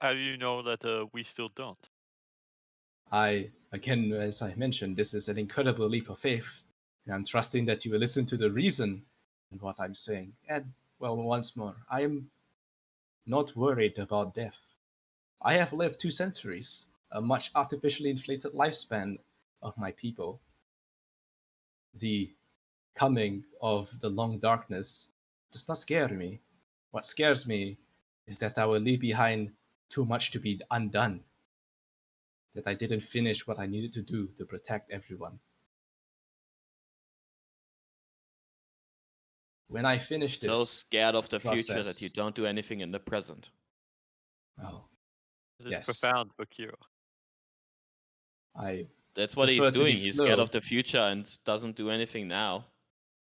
How do you know that we still don't? Again, as I mentioned, this is an incredible leap of faith, and I'm trusting that you will listen to the reason in what I'm saying. And, well, once more, I am not worried about death. I have lived 2 centuries, a much artificially inflated lifespan of my people. The coming of the long darkness does not scare me. What scares me is that I will leave behind too much to be undone, that I didn't finish what I needed to do to protect everyone. When I finish So this scared of the future that process, you don't do anything in the present. well, It is yes, profound, Bakiro. I That's what he's prefer to be doing. He's scared slow. of the future and doesn't do anything now.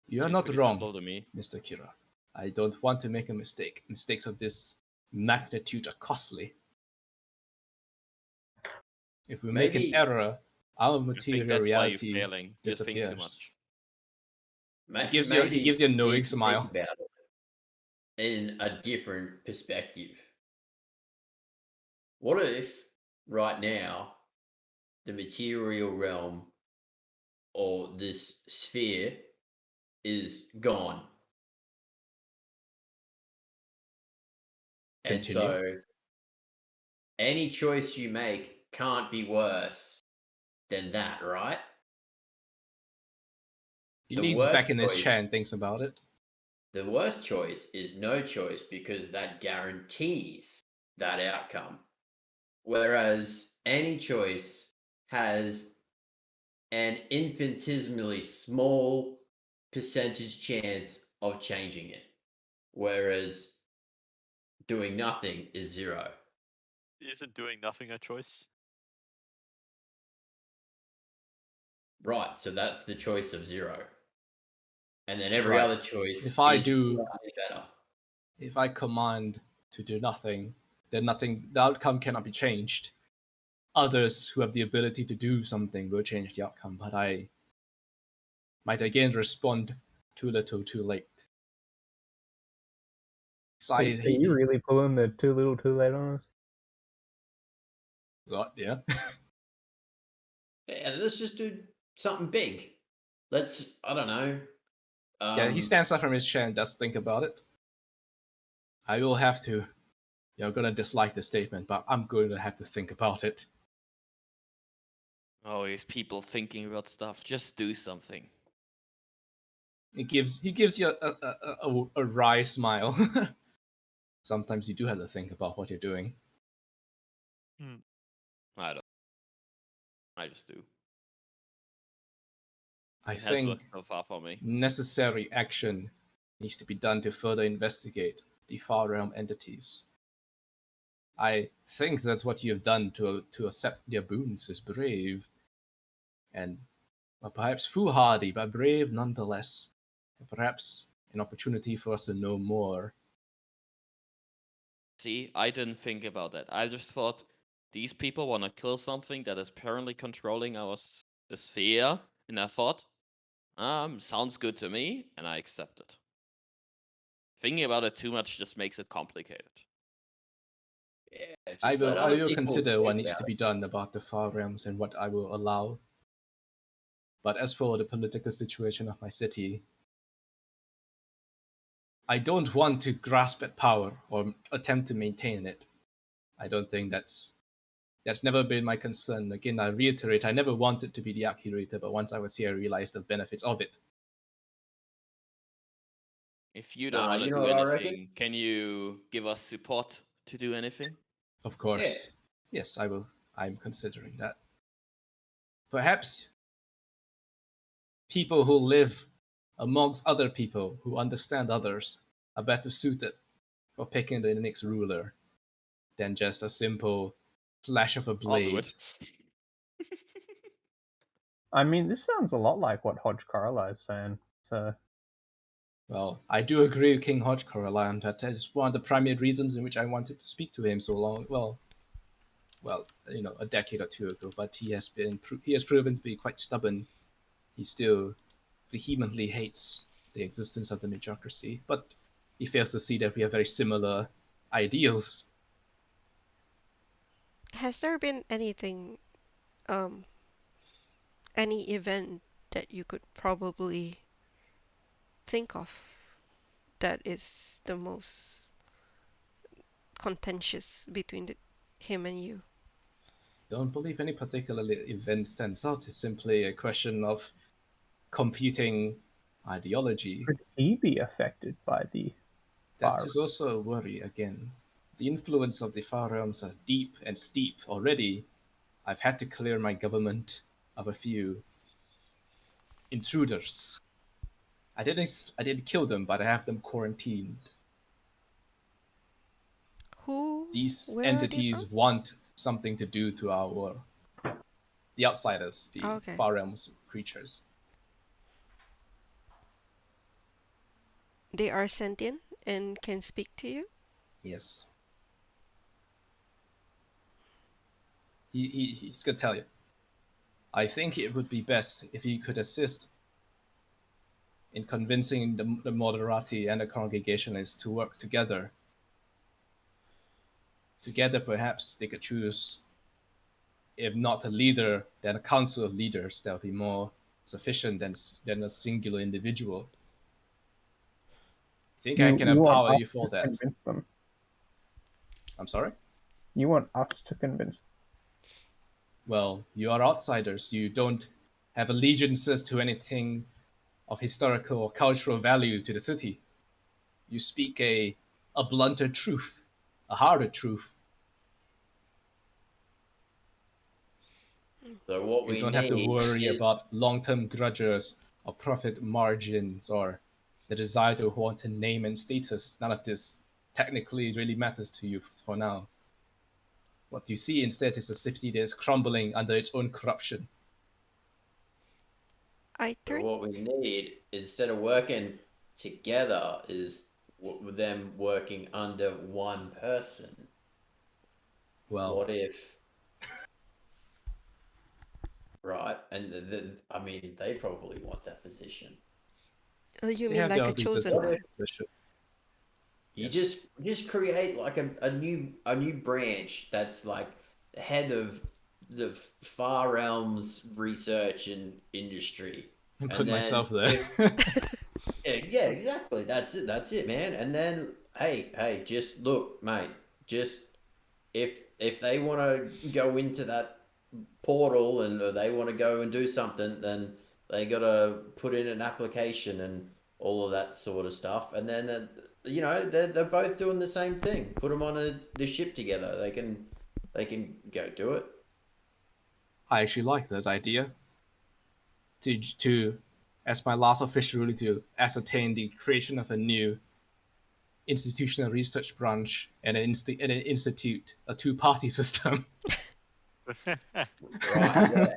You are Seems not pretty wrong, simple to me. Mr. Kira. I don't want to make a mistake. Mistakes of this magnitude are costly. If we make an Maybe- error, our I think material that's why you're reality failing. You think too disappears. much. He gives you a knowing need to smile. think about it in a different perspective. What if right now the material realm or this sphere is gone? Continue. And so any choice you make can't be worse than that, right? He The leans worst back in his choice- chair and thinks about it. The worst choice is no choice because that guarantees that outcome. Whereas any choice has an infinitesimally small percentage chance of changing it, whereas doing nothing is 0. Isn't doing nothing a choice? Right, so that's the choice of 0. And then every Right. other choice If I is do- slightly better. If I command to do nothing, then the outcome cannot be changed. Others who have the ability to do something will change the outcome, but I might again respond too little, too late. Are you really pulling the too little, too late on us? Yeah. Yeah, let's just do something big. Let's, I don't know. Yeah, he stands up from his chair and does think about it. I will have to. You're gonna dislike the statement, but I'm going to have to think about it. Always people thinking about stuff. Just do something. He gives you a wry smile. Sometimes you do have to think about what you're doing. I don't. I just do. I It has think worked so far for me. necessary action needs to be done to further investigate the Far Realm entities. I think that what you have done to accept their boons is brave, and well, perhaps foolhardy, but brave nonetheless. Perhaps an opportunity for us to know more. See, I didn't think about that. I just thought these people want to kill something that is apparently controlling our sphere, and I thought, sounds good to me, and I accept it. Thinking about it too much just makes it complicated. Yeah, just I let other will people consider what think needs about to it. be done about the Far Realms and what I will allow. But as for the political situation of my city, I don't want to grasp at power or attempt to maintain it. I don't think that's never been my concern. Again, I reiterate, I never wanted to be the Archcurator, but once I was here, I realized the benefits of it. If you don't want to you know do what I reckon? anything, can you give us support to do anything? Of course, yes, I will. I'm considering that. Perhaps people who live amongst other people who understand others are better suited for picking the next ruler than just a simple slash of a I'll do blade. it. I mean, this sounds a lot like what Hodge Carla is saying. So Well, I do agree with King Hodge Caroline that is one of the primary reasons in which I wanted to speak to him so long. Well, a decade or two ago. But he has proven to be quite stubborn. He still vehemently hates the existence of the Majocracy, but he fails to see that we have very similar ideals. Has there been anything, um, any event that you could probably think of that is the most contentious between him and you? Don't believe any particular event stands out. It's simply a question of competing ideology. could he be affected by the That far? is also a worry again. The influence of the Far Realms are deep and steep already. I've had to clear my government of a few intruders. I didn't kill them, but I have them quarantined. Who? These Where are they from? entities want something to do to the outsiders, the Okay. Far Realms creatures. They are sentient and can speak to you? Yes. He's gonna tell you. I think it would be best if you could assist in convincing the Moderati and the Congregationists to work together. Together, perhaps they could choose, if not a leader, then a council of leaders that will be more sufficient than a singular individual. I think I can You want empower us you for to that. convince them? I'm sorry? You want us to convince them? Well, you are outsiders. You don't have allegiances to anything of historical or cultural value to the city. You speak a blunter truth, a harder truth. So what You we don't have to need worry is about long-term grudges or profit margins or the desire to want a name and status. None of this technically really matters to you for now. What you see instead is a city that is crumbling under its own corruption. I so turn. what we need instead of working together is them working under one person. Well, What if, right? And I mean, they probably want that position. You they mean have like their a reasons chosen to one? want the position. You Yes. just create like a new branch that's like the head of the far realms research and industry, And and put then myself there. yeah, exactly. That's it, man. And then hey, just look, mate. Just if they want to go into that portal and they want to go and do something, then they got to put in an application and all of that sort of stuff. And then they're both doing the same thing. Put them on the ship together. They can go do it. I actually like that idea. To as my last official rule to ascertain the creation of a new institutional research branch and an institute, a two-party system. Right? Yeah.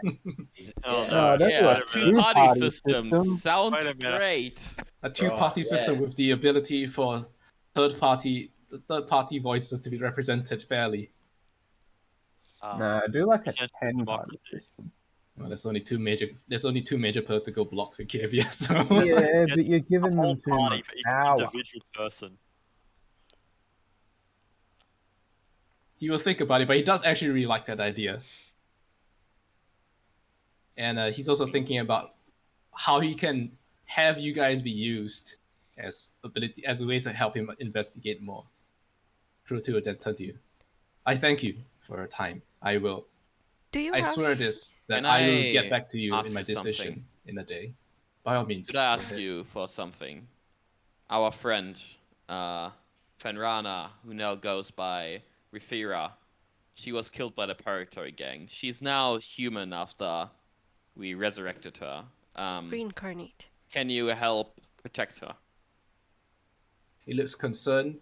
Oh Yeah. no! Don't do Wait a a minute. Two-party two-party system system. sounds Wait a minute. great. A two-party Right, system yeah. with the ability for third-party voices to be represented fairly. No, do like a Percent 10-party democracy. system. Well, there's only two major political blocks in Kiev, so Yeah, Get but you're a giving whole them too party much for each power. individual person. he will think about it. But he does actually really like that idea, and he's also thinking about how he can have you guys be used as ways to help him investigate more. Crew 2 will then turn to you. I thank you for your time. Do you I have? swear this, that Can I will get I back to you in ask my you something? decision in a day. By all means. Could I go ask ahead. you for something? Our friend, Fenrana, who now goes by Rifira, she was killed by the Purgatory Gang. She's now human after we resurrected her. Reincarnate. Can you help protect her? He looks concerned.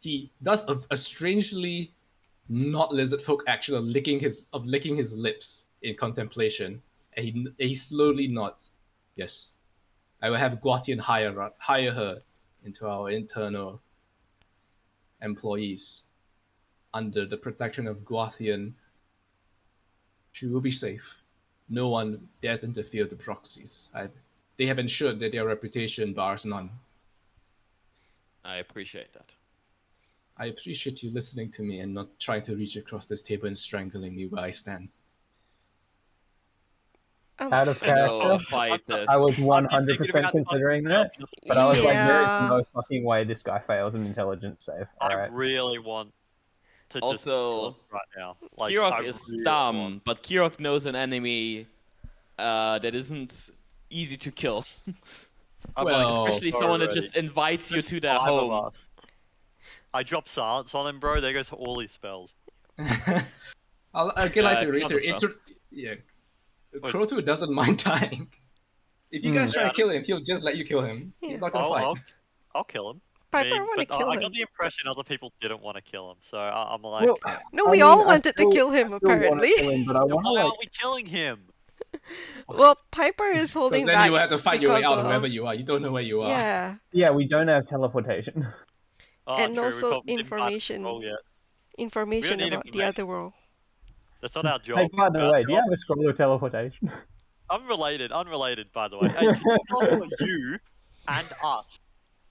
He does a strangely not lizard folk action of licking his lips in contemplation, and he slowly nods. Yes, I will have Guatian hire her into our internal employees. Under the protection of Guathian, she will be safe. No one dares interfere with the proxies. They have ensured that their reputation bars none. I appreciate that. I appreciate you listening to me and not trying to reach across this table and strangling me where I stand. Out of I know character, a fight that I was I've been thinking 100% about considering fucking that, help. but I was like, there is Yeah. no fucking way this guy fails an intelligence save. I Alright. really want to just kill also him right now. Like, Kirok I is really dumb, want. but Kirok knows an enemy that isn't easy to kill. I'm Well, like, Especially so someone that ready. just invites you There's to their 5 of home. us. I drop silence on him, bro. There goes all his spells. I'll again like to counterspell. reiterate. Yeah, Krotu doesn't mind dying. If you guys try Yeah, to kill him, he'll just let you kill him. Yeah. He's not gonna fight. I'll kill him. Piper want to But kill I him. got the impression other people didn't want to kill him, so I'm like, Well, No, I we mean, all I wanted to still- kill him, I still wanna apparently. kill him, but I then want to why like. aren't we killing him? Well, Piper is Because holding then back you will have to fight your way because out of wherever of you are. You don't know where you are. yeah, Yeah, we don't have teleportation. Oh, and true. also We didn't find the scroll yet. information need about the other world. That's not our Hey, job. by the Our way, do you job- have a scroll of teleportation? Unrelated, by the way. Hey, can you teleport you and us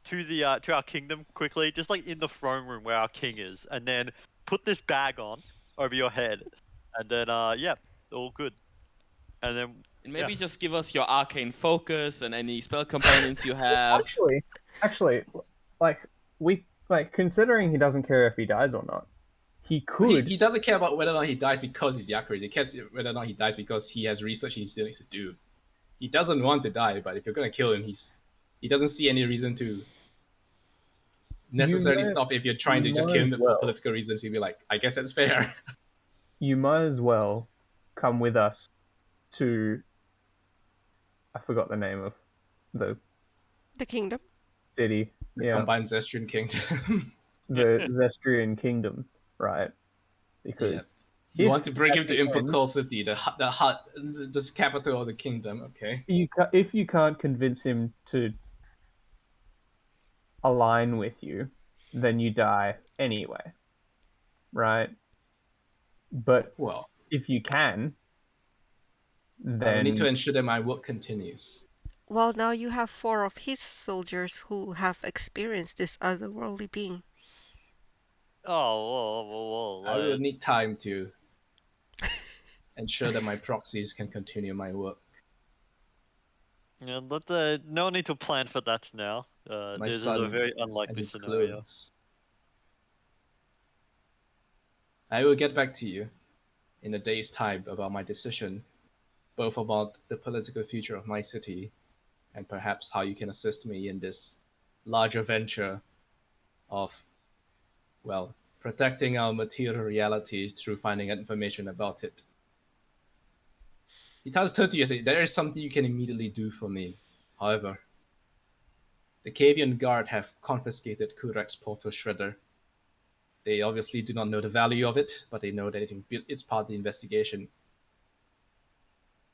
to our kingdom quickly, just like in the throne room where our king is, and then put this bag on over your head, and then yeah, all good. And then And maybe just give us your arcane focus and any spell components you have. Actually, like considering he doesn't care if he dies or not, he could. He doesn't care about whether or not he dies because he's Yakuza. He cares whether or not he dies because he has research he still needs to do. He doesn't want to die, but if you're gonna kill him, he doesn't see any reason to necessarily stop. If you're trying to just kill him for political reasons, he'd be like, I guess that's fair. You might as well come with us to, I forgot the name of the The kingdom. city. The Yeah, combined Zestrian kingdom. the Zestrian kingdom, right? Because You if want to bring at him to the Input end, Coal City, the capital of the kingdom. Okay. if you can't convince him to align with you, then you die anyway, right? But Well, if you can, I will need to then ensure that my work continues. Well, now you have 4 of his soldiers who have experienced this otherworldly being. Oh, whoa, I will need time to ensure that my proxies can continue my work. Yeah, but no need to plan for that now. My This is a son very and unlikely his scenario. clones. I will get back to you in a day's time about my decision, both about the political future of my city and perhaps how you can assist me in this larger venture of, well, protecting our material reality through finding information about it. He tells Tertius, there is something you can immediately do for me. However, the Kavian Guard have confiscated Kurek's portal shredder. They obviously do not know the value of it, but they know that it's part of the investigation.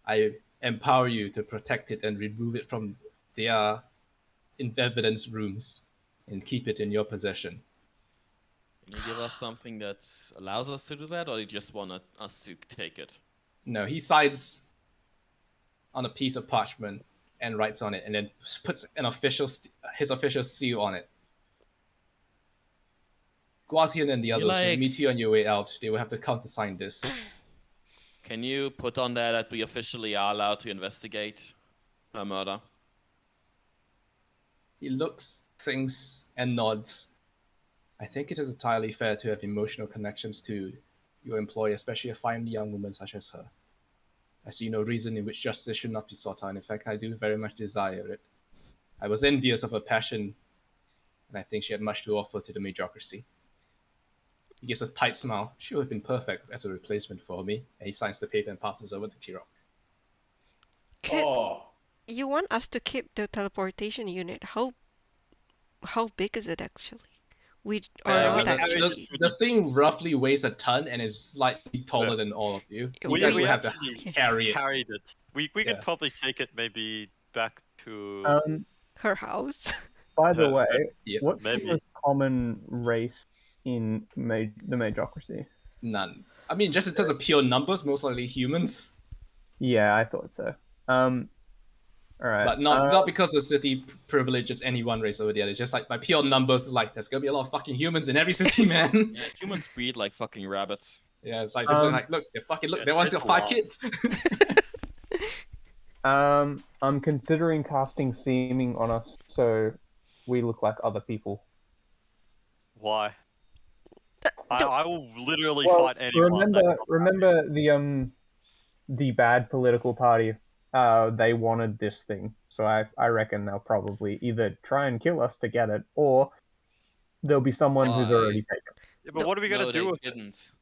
I empower you to protect it and remove it from their evidence rooms and keep it in your possession. Can you give us something that allows us to do that, or you just want us to take it? No, he signs on a piece of parchment and writes on it, and then puts his official seal on it. Guardian and the others will meet you on your way out. They will have to countersign this. Can you put on there that we officially are allowed to investigate her murder? He looks, thinks, and nods. I think it is entirely fair to have emotional connections to your employer, especially a fine young woman such as her. I see no reason in which justice should not be sought out. In fact, I do very much desire it. I was envious of her passion, and I think she had much to offer to the Majocracy. He gives a tight smile. She would have been perfect as a replacement for me, and he signs the paper and passes over to Kirok. Oh, You want us to keep the teleportation unit. How big is it actually? We are not The, actually. the thing roughly weighs a ton and is slightly taller than all of you. You We- guys we will have to actually carry it. carried it. We Yeah. could probably take it maybe back to. Her house. By the Yeah, way, Yeah, what's the maybe. most common race in the Majocracy? none. I mean, just in terms of pure numbers, most likely humans. Yeah, I thought so. All right. But not because the city privileges any one race over the other. It's just like by pure numbers, like there's gonna be a lot of fucking humans in every city, man. Yeah, humans breed like fucking rabbits. Yeah, it's like just like look, that one's got 5 kids. I'm considering casting seeming on us so we look like other people. Why? I will literally Well, fight anyone. remember the bad political party. They wanted this thing, so I reckon they'll probably either try and kill us to get it, or there'll be someone who's already taken it. Yeah, but what are we gonna No, do they with it? didn't.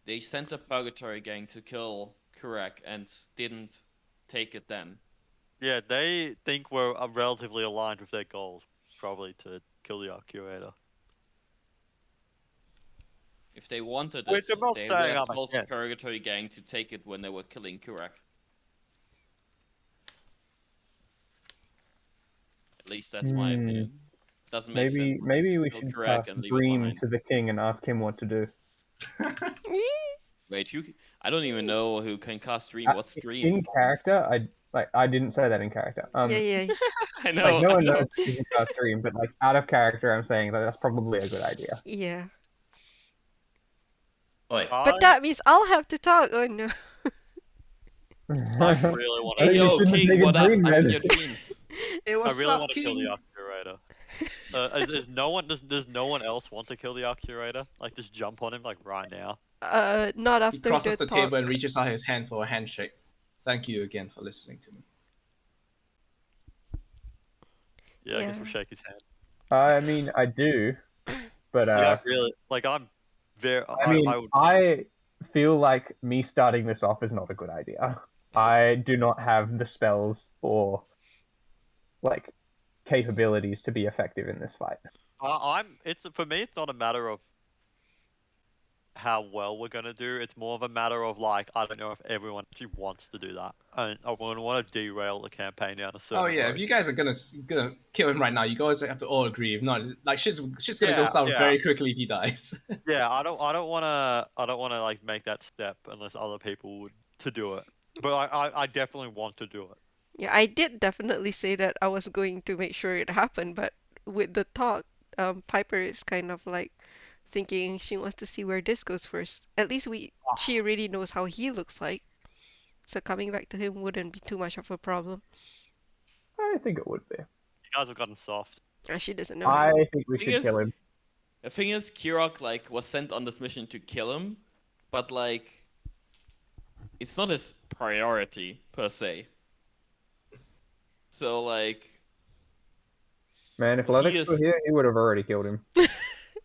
They sent a Purgatory gang to kill Kurek and didn't take it then. Yeah, they think we're relatively aligned with their goals, probably to kill the Arcurator. If they wanted Which it, I'm not they would saying have I'm told the against. Purgatory gang to take it when they were killing Kurek. At least that's my opinion. Doesn't make sense. for them Maybe to we kill should Kurek cast and leave it Dream behind. to the king and ask him what to do. Wait, I don't even know who can cast Dream. What's Dream? In character, I didn't say that in character. Yeah. I know. Like no I one know. knows who can cast Dream, but like out of character, I'm saying that that's probably a good idea. Yeah. Wait, But that means I'll have to talk. Oh no. I really want I think Hey you yo, shouldn't have King, taken what up? Dream, I'm in man. your dreams. Hey, I what's really up, want to kill King? the Arcurator. Does no one else want to kill the Arcurator? Like just jump on him like right now. Not He after crosses the the talk. table and reaches out his hand for a handshake. Thank you again for listening to me. Yeah, I guess we'll shake his hand. I mean, I do, but Like I really, like I'm very. I mean, I would. feel like me starting this off is not a good idea. I do not have the spells or like capabilities to be effective in this fight. It's for me. It's not a matter of how well we're gonna do. It's more of a matter of like I don't know if everyone actually wants to do that. I wouldn't want to derail the campaign down a certain. Oh yeah, road. if you guys are gonna kill him right now, you guys have to all agree. If not, like shit's gonna go south very quickly if he dies. Yeah, I don't wanna like make that step unless other people would to do it. But I definitely want to do it. Yeah, I did definitely say that I was going to make sure it happened, but with the talk, Piper is kind of like thinking she wants to see where this goes first. At least she already knows how he looks like, so coming back to him wouldn't be too much of a problem. I think it would be. You guys have gotten soft. She doesn't know. I think we Thing should is- kill him. The thing is, Kirok like was sent on this mission to kill him, but like, it's not his priority per se. So like, Man, if But he Lennox were is- here, he would have already killed him.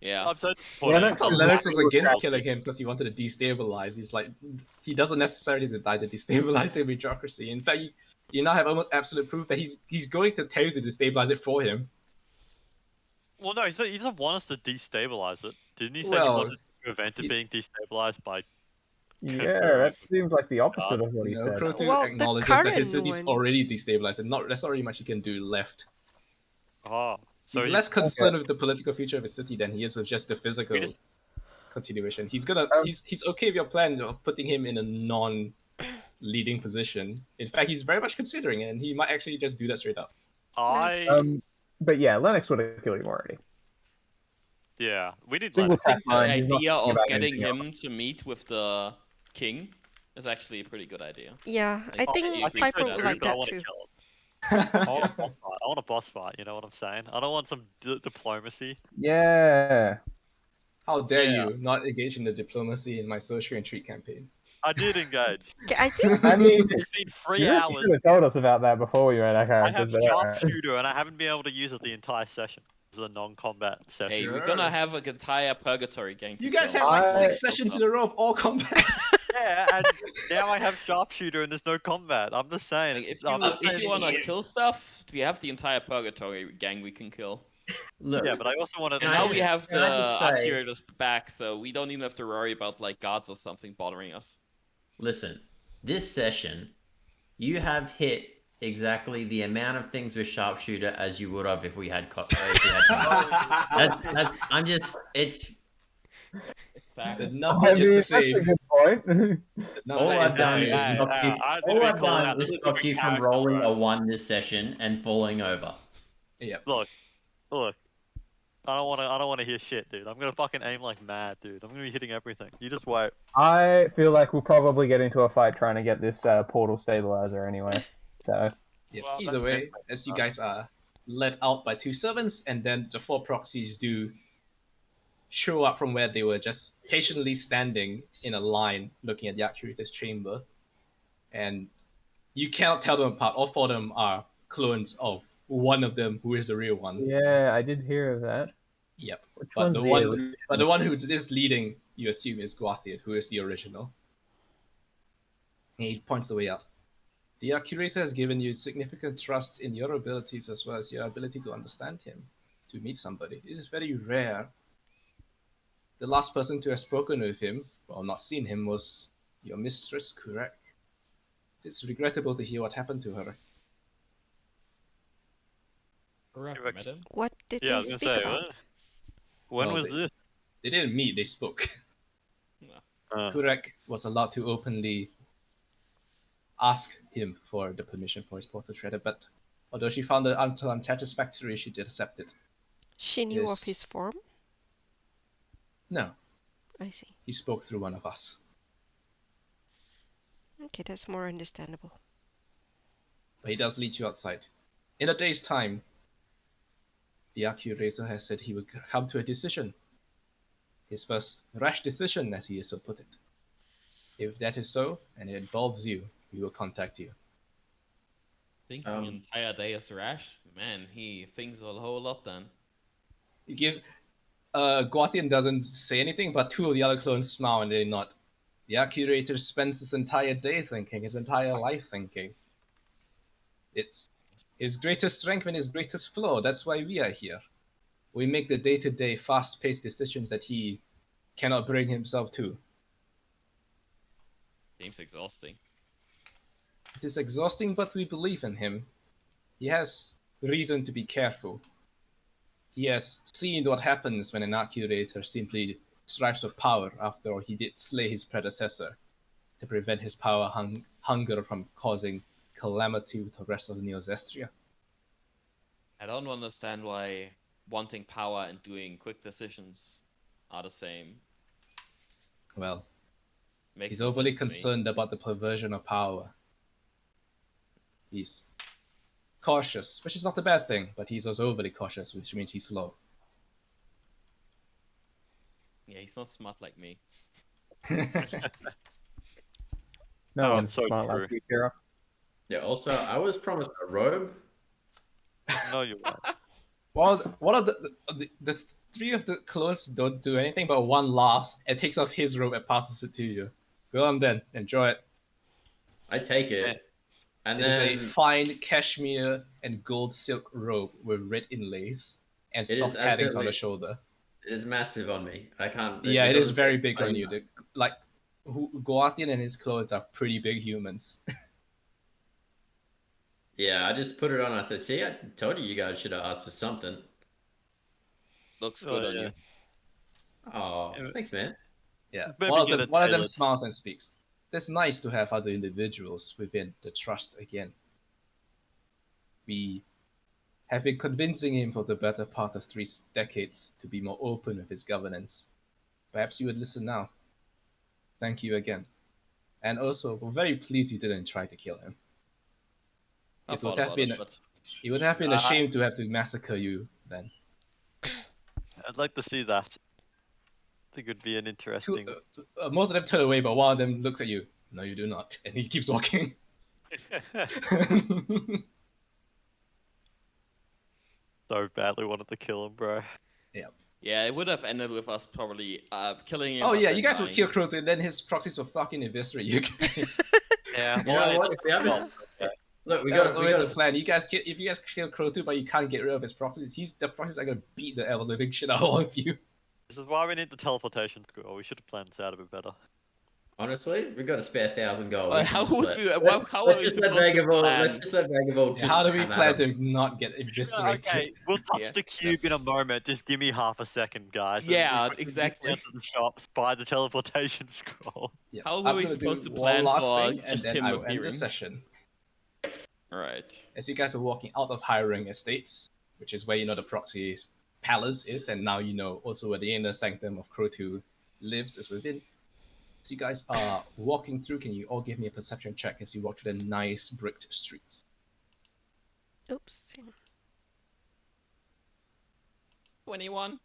yeah. I'm so Yeah, disappointed. I that's thought Because Lennox was Matthew was against healthy. killing him because he wanted to destabilize. He's like, he doesn't necessarily die to destabilize the bureaucracy. In fact, you now have almost absolute proof that he's going to tell you to destabilize it for him. Well, no, he doesn't want us to destabilize it. Didn't he say he Well, wanted to prevent it he- being destabilized by? Yeah, Conferring that with seems like the opposite God. of what he No, said. Crow2 Well, the acknowledges that his current city's one- already destabilized, and there's not really much he can do left. Oh, so He's he- less concerned with the political future of his city than he is with just the physical just- continuation. He's okay with your plan of putting him in a non-leading position. In fact, he's very much considering it, and he might actually just do that straight up. But yeah, Lennox would have killed him already. yeah, we did Single let it. I think the Fine, he's not idea thinking of about getting anything him to meet with the king is actually a pretty good idea. Yeah, I I think think Piper so would too, like but I that want too. to kill him. I want a boss fight. I want a boss fight. You know what I'm saying? I don't want some diplomacy. Yeah. How dare Yeah. you not engage in the diplomacy in my social retreat campaign? I did engage. Okay, I think I mean, It's been 3 you hours. should have told us about that before we made our I characters. have but alright. sharpshooter, and I haven't been able to use it the entire session. This is a non-combat session. Hey, Sure. we're gonna have an entire purgatory gang. You guys had kill. like I- 6 sessions in a row of all combat. Yeah, and now I have sharpshooter, and there's no combat. I'm just saying. Like, it's- if you wanna kill stuff, we have the entire purgatory gang we can kill. Look, Yeah, but I also wanted to. Can I Now know we just- have can I the just say- curators back, so we don't even have to worry about like guards or something bothering us. listen, this session, you have hit exactly the amount of things with sharpshooter as you would have if we had. I'm just. It's Facts. There's I nothing mean, is the that's a same. good point. None all of that I've is the done same. is Hey, stopped you. I think All we I've call done out is this stopped different you from character, rolling bro. a 1 this session and falling over. Yep. Look. I don't want to hear shit, dude. I'm gonna fucking aim like mad, dude. I'm gonna be hitting everything. You just wait. I feel like we'll probably get into a fight trying to get this portal stabilizer anyway. So Yep. Well, Either that way, makes sense. as you guys are led out by 2 servants, and then the 4 proxies do show up from where they were just patiently standing in a line looking at the Actuator's chamber. And you cannot tell them apart. All 4 of them are clones of one of them who is the real one. yeah, I did hear of that. Yep. Which But one's the the one who is leading, you assume, is Guathian, who is the original. And he points the way out. The curator has given you significant trust in your abilities as well as your ability to understand him, to meet somebody. This is very rare. The last person to have spoken with him, or not seen him, was your mistress, correct? It's regrettable to hear what happened to her. Correct, Correct. madam. what did Yeah, I they was gonna speak say. about? When Well, was they- this? They didn't meet, they spoke. Kurek was allowed to openly ask him for the permission for his portal shredder, but although she found it unsatisfactory, she did accept it. She knew of Yes. his form? No, I see. he spoke through one of us. Okay, that's more understandable. But he does lead you outside. In a day's time, the Accurator has said he would come to a decision. His first rash decision, as he so put it. If that is so, and it involves you, we will contact you. Thinking an entire day is rash? Man, he thinks a whole lot then. You give Guathian doesn't say anything, but 2 of the other clones smile and they nod. The Accurator spends his entire day thinking, his entire life thinking. It's his greatest strength and his greatest flaw. That's why we are here. We make the day-to-day, fast-paced decisions that he cannot bring himself to. Seems exhausting. It is exhausting, but we believe in him. He has reason to be careful. He has seen what happens when an Accurator simply strives for power. After all, he did slay his predecessor to prevent his power hunger from causing calamity with the rest of the Neo Zestria. I don't understand why wanting power and doing quick decisions are the same. Well, Makes he's no overly sense to me. concerned about the perversion of power. He's cautious, which is not a bad thing, but he's also overly cautious, which means he's slow. Yeah, he's not smart like me. No Oh, one's so smart true. like you, Kira. Yeah. Also, I was promised a robe. No, you're right. Well, one of the three of the clothes don't do anything, but one laughs and takes off his robe and passes it to you. Go on then, enjoy it. I take it, and It is then a fine cashmere and gold silk robe with red inlays and It is soft paddings on the absolutely- shoulder. it is massive on me. I can't. Yeah, it is doesn't very fit big on my- you. Guardian and his clothes are pretty big humans. Yeah, I just put it on. I said, "See, I told you guys should have asked for something." Looks Oh, good on yeah. you. Oh, Yeah. thanks, man. Yeah, Maybe one of get them it one of them tailored. smiles and speaks. It's nice to have other individuals within the trust again. We have been convincing him for the better part of 3 decades to be more open with his governance. Perhaps you would listen now. Thank you again. And also, we're very pleased you didn't try to kill him. I It would thought have about been it, but it would have been a shame to have to massacre you then. I'd like to see that. I think it would be an interesting. Most of them turn away, but one of them looks at you. No, you do not, and he keeps walking. So badly wanted to kill him, bro. yeah, it would have ended with us probably killing him. Oh but yeah, then you guys would dying. kill Croto, and then his proxies will fucking eviscerate you guys. Yeah, You know what? If we haven't, look, we That got was to. always the plan. If you guys kill Croto, but you can't get rid of his proxies, the proxies are gonna beat the ever living shit out of all of you. This is why we need the teleportation scroll. We should have planned this out a bit better. Honestly, we got a spare 1,000 gold. Well, We should how just would let- we- let- well, how let's are we just let supposed to Vagabond. plan? Let's just let Vagabond. Just How do we ham at plan him. to not get eviscerated? Okay, we'll touch Yeah. the cube in a moment. Just give me half a second, guys. and Yeah, we quickly nip exactly. down to the shops, buy the teleportation scroll. Yeah. How were I'm we gonna supposed do to one plan last for thing, and just then him I will end the appearing? session. Alright. As you guys are walking out of Hiring Estates, which is where you know the proxy's palace is, and now you know also where the inner sanctum of Croto lives is within. As you guys are walking through, can you all give me a perception check as you walk through the nice bricked streets? Oops. 21.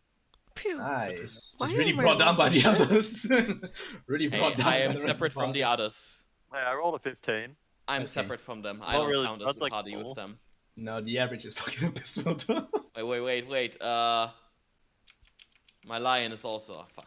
Phew. Nice. Why Just really am I brought down by the rolling so others. Really Hey, brought down I by am the rest separate of the from the party. others. Hey, I rolled a 15. I'm Okay. separate from them. I Not don't really, count as that's a like party four. with them. No, the average is fucking abysmal. Wait. My lion is also. Oh, fuck.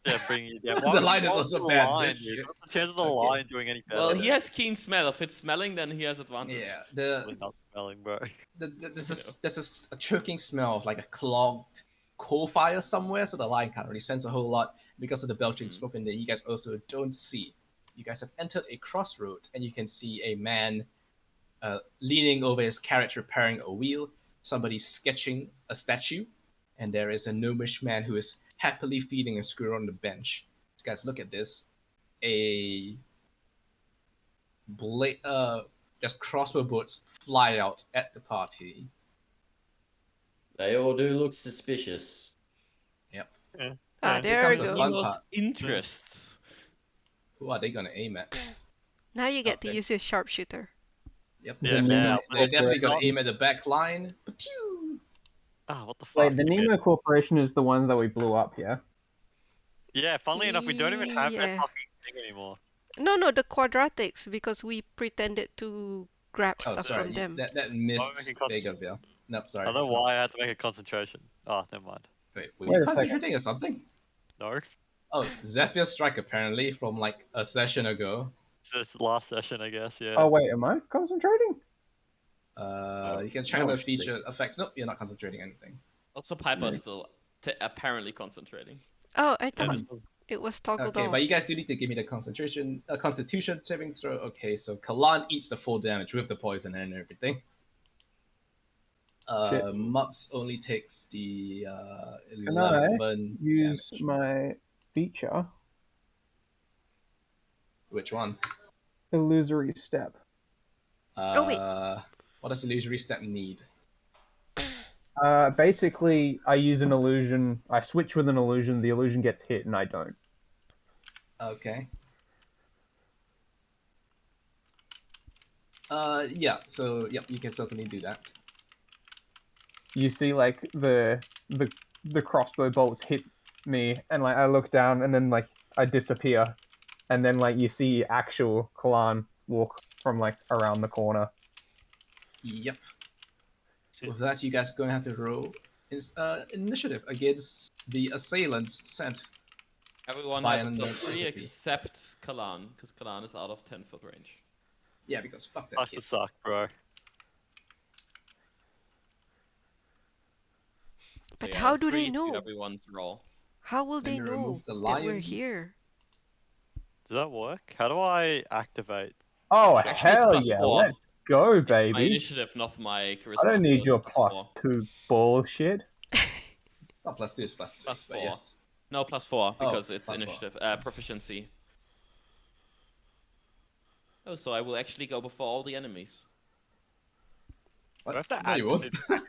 Yeah, bringing you down. The Why would you line is roll also the bad, line, this dude? shit. What's the chance of the Okay. line doing any better? Well, he has keen smell. If it's smelling, then he has advantage. Yeah, Probably not smelling, bro. there's a choking smell of like a clogged coal fire somewhere, so the line can't really sense a whole lot because of the belching smoke, and that you guys also don't see. You guys have entered a crossroad, and you can see a man leaning over his carriage repairing a wheel. Somebody sketching a statue, and there is a gnomish man who is happily feeding a squirrel on the bench. Guys, look at this. Just crossbow bolts fly out at the party. They all do look suspicious. Ah, Yeah. there comes we the go. fun Nemo's part. interests. Who are they gonna aim at? Now you get to Okay. use your sharpshooter. Yep, The Yeah, Nemo now, they're definitely gonna Corporation- aim at the back line. Pew! Ah, what the fuck? Wait, the you Nemo Corporation is the one that we blew up, yeah? Yeah, funnily enough, we don't even have that Yeah. fucking thing anymore. No, the quadratics, because we pretended to grab Oh, stuff sorry, from them. that missed making con- Vegaville. Nope, sorry. I don't know why I had to make a concentration. Oh, never mind. Wait, were Wait you a second. concentrating on something? No. Oh, Zephyr Strike apparently from like a session ago. It's last session, I guess. Yeah. Oh wait, am I concentrating? You can check no, out the it should be. feature effects. Nope, you're not concentrating anything. Also, Piper's Right. still apparently concentrating. Oh, I Yeah, thought just- it was toggled Okay, off. but you guys do need to give me the Constitution saving throw. Okay, so Kalan eats the full damage with the poison and everything. Shit. Mups only takes the Can I 11 use damage. my feature, Which one? illusory step? Oh, wait. What does illusory step need? Basically, I use an illusion. I switch with an illusion. The illusion gets hit, and I don't. Okay. Yeah. So yep, you can certainly do that. You see, like the crossbow bolts hit me, and like I look down, and then like I disappear, and then like you see actual Kalan walk from like around the corner. Yep. With that, you guys are going to have to roll initiative against the assailants sent. Everyone By has a an +3 entity. except Kalan, because Kalan is out of 10-foot range. Yeah, because fuck that Sucks to kid. suck, bro. But So, how do they 3 to know? everyone's roll. How will Let they me know remove the that we're lion. here? Does that work? How do I activate? Oh Actually, it's hell +4. yeah! Let's go, My baby! initiative, not my charisma. I don't need so your it's +2 bullshit. Not +2, it's +3. Plus But 4. yes. No, +4 because it's +4. initiative proficiency. Oh, so I will actually go before all the enemies. Do I have What? to No, add you this won't. in?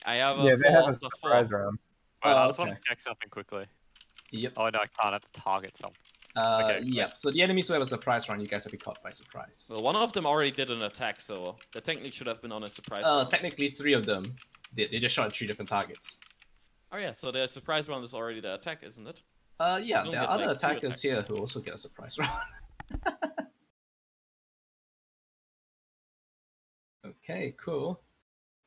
I have a Yeah, they 4 have a plus surprise 4. round. Wait, I Oh, just want okay. to check something quickly. Yep. Oh no, I can't. I have to target something. Okay, Yep. So the enemies who have a surprise round, you guys have been caught by surprise. Well, one of them already did an attack, so they technically should have been on a surprise round. Technically, 3 of them. They just shot at 3 different targets. Oh yeah, so the surprise round is already the attack, isn't it? Yeah, don't there get, are other like, 2 attackers attacks. here who also get a surprise round. Okay, cool.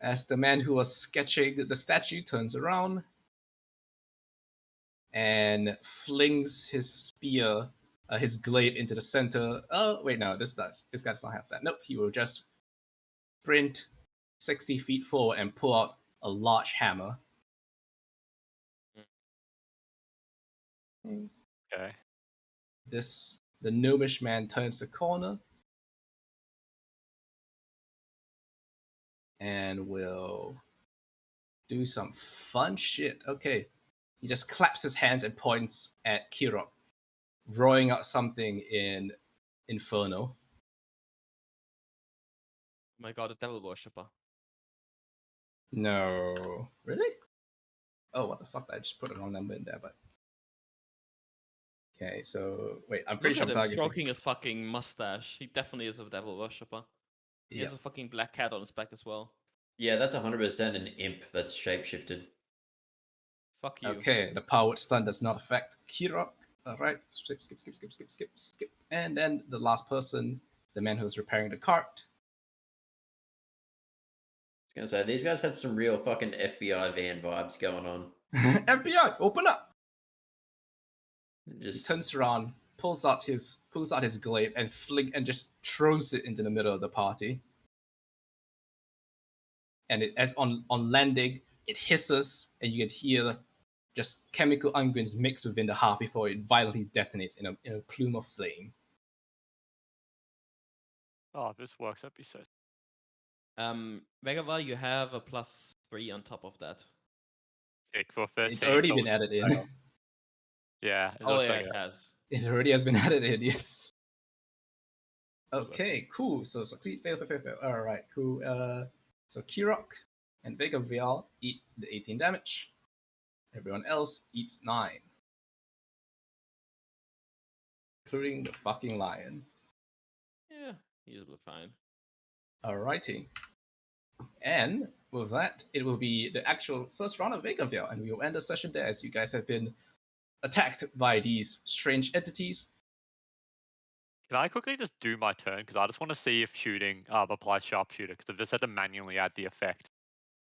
As the man who was sketching the statue turns around and flings his spear, his glaive into the center. Oh, wait, no, this guy does not have that. Nope, he will just sprint 60 feet forward and pull out a large hammer. Okay. The gnomish man turns the corner and will do some fun shit. Okay. He just claps his hands and points at Kirok, roaring out something in Inferno. Oh my god, a devil worshipper. No. Really? Oh, what the fuck? I just put the wrong number in there, but. Okay, so. Wait, I'm pretty Look sure at I'm him targeting. stroking his fucking mustache. He definitely is a devil worshipper. He Yeah. has a fucking black cat on his back as well. Yeah, that's 100% an imp that's shapeshifted. Fuck you. Okay, the powered stun does not affect Kirok. Alright, skip. And then the last person, the man who's repairing the cart. I was gonna say, these guys had some real fucking FBI van vibes going on. FBI, open up! He Just turns around, pulls out his glaive and just throws it into the middle of the party. And as on landing, it hisses, and you can hear just chemical unguents mix within the heart before it violently detonates in a plume of flame. Oh, if this works, that'd be so. Vegava, you have a +3 on top of that. Sick for 13. It's already so been added in. Yeah, it Oh looks yeah, like it has. It already has been added in, yes. Okay, cool. So succeed, fail. Alright, cool. So Kirok and Vega Vial eat the 18 damage. Everyone else eats 9. Including the fucking lion. Yeah, he's fine. Alrighty. And with that, it will be the actual first round of Vega Vial, and we will end the session there as you guys have been attacked by these strange entities. Can I quickly just do my turn? Because I just want to see if shooting applies sharpshooter. Because I've just had to manually add the effect.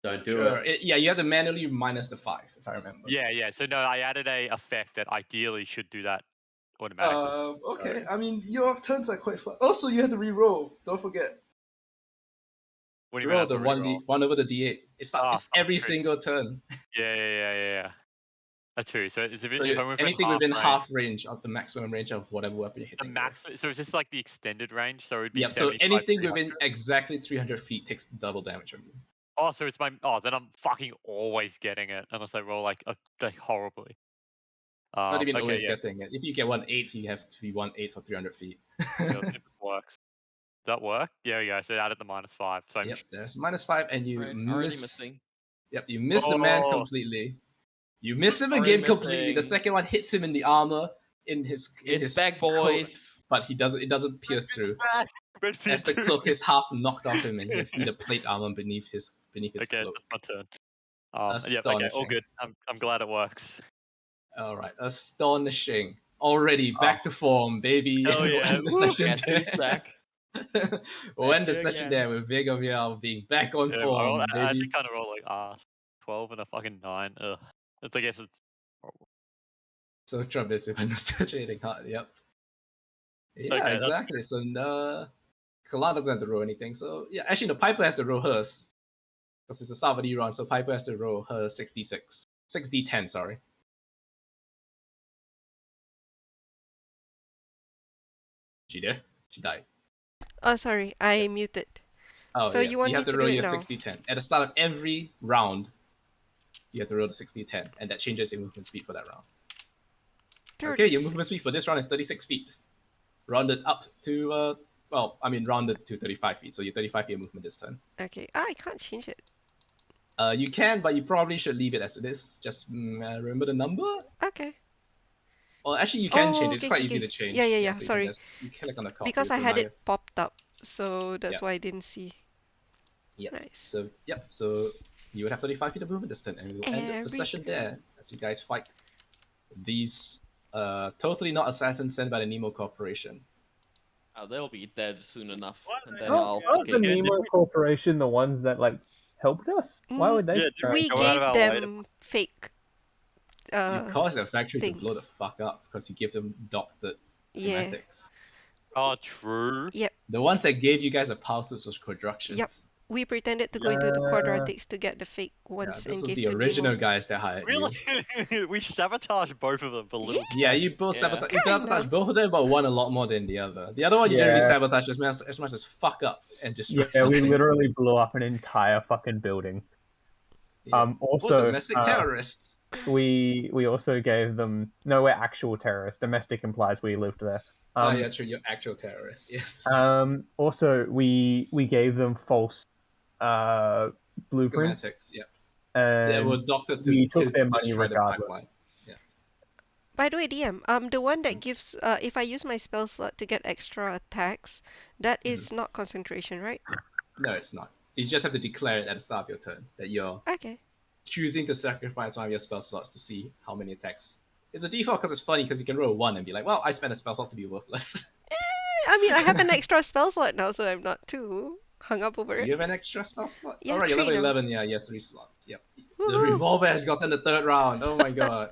Don't do Sure. it. Yeah, you have to manually minus the 5, if I remember. Yeah. So no, I added a effect that ideally should do that automatically. Okay. I mean, your turns are quite fun. Also, you have to re-roll. Don't forget. What do you You mean? I roll have the to one reroll? one over the d8. It's not. Ah, It's fuck, every true. single turn. Yeah. That's true. So it's So if I'm within anything half within range, half range of the maximum range of whatever weapon you're the hitting max. with. So is this like the extended range? So it would be Yep. So 75, anything 300? within exactly 300 feet takes double damage from you. Oh, so it's my. Oh, then I'm fucking always getting it unless I roll like horribly. Not even Okay, always yeah. getting it. If you get 1/8, you have to be 1/8 for 300 feet. Let's see if it works. Does that work? Yeah, there we go. So added the -5. So Yep. There's -5, and you Right, already miss. missing. Yep. You miss the man Oh. completely. You miss him Already again completely. The missing. second one hits him in the armor, in his It's back, coat, boys. but he doesn't. It doesn't pierce through. As the cloak is half knocked off him, and he has the plate armor beneath his Okay, cloak. that's my turn. Yep. Okay, all Astonishing. good. I'm glad it works. All right, astonishing. Already back to form, baby. Hell We'll yeah. end the Woo! session Guess there. who's back? We'll end the here session again. there with Vega Vial being back on Yeah, form, I actually baby. kind of rolled like 12 and a fucking 9. Ugh. I guess it's horrible. So troublesome and nostalgic heart. Yep. Yeah, Okay, that's exactly. So Kalana doesn't have to roll anything. So yeah, actually, no, Piper has to roll hers because it's a start of the run. So Piper has to roll her 6d6, 6d10. Sorry. She there? She died. Oh, sorry, I muted. Oh So yeah, you want you me have to to roll do it your now? 6d10 at the start of every round. You have to roll the 6d10, and that changes your movement speed for that round. Okay, your 36. movement speed for this round is 36 feet, rounded up to rounded to 35 feet. So you're 35 feet of movement this turn. Okay. Ah, I can't change it. You can, but you probably should leave it as it is. Just remember the number. Okay. Or actually, you can change Oh, it. It's okay, quite okay, easy okay. to change. Yeah. So Sorry. you click on the copy. Because I So had now it popped up, so that's Yeah. why I didn't see. Yep. Nice. So you would have 35 feet of movement this turn, and we'll end up the session there as you guys fight these totally not assassins sent by the Nemo Corporation. Oh, they'll be dead soon enough, What? and then Oh, I'll Aren't the fucking. Again, Nemo Corporation the ones that like helped us? Why would they? Yeah, did We go out of gave our way to- them fake. You cause their factory to blow the things. fuck up because you give them doctored Yeah. schematics. Oh, true. Yep. The ones that gave you guys a power source was Quadractions. Yep. We pretended to go into the quadratics to get the fake ones This and was gave the to original Nemo. guys that hired you. Really? We sabotaged both of them for little. Yeah, you both Yeah. sabotage. You Kinda. sabotaged both of them, but one a lot more than the other. The other one you didn't really Yeah. sabotage as much as fuck up and destroy Yeah, we something. literally blew up an entire fucking building. Yeah. Also, Or domestic terrorists. we also gave them no, we're actual terrorists. Domestic implies we lived there. Oh yeah, true. You're actual terrorists. Yes. Also, we gave them false blueprints, Schematics. Yep. and They were doctored we to took their money destroy the regardless. pipeline. Yeah. By the way, DM, the one that gives, if I use my spell slot to get extra attacks, that is not concentration, right? No, it's not. You just have to declare it at the start of your turn that you're Okay. choosing to sacrifice one of your spell slots to see how many attacks. It's a default because it's funny because you can roll 1 and be like, well, I spent a spell slot to be worthless. I mean, I have an extra spell slot now, so I'm not too hung up over Do it. you have an extra spell slot? Yeah, Alright, you're 3 level now. 11. Yeah, you have 3 slots. Yep. The Woohoo. revolver has gotten the 3rd round. Oh my god.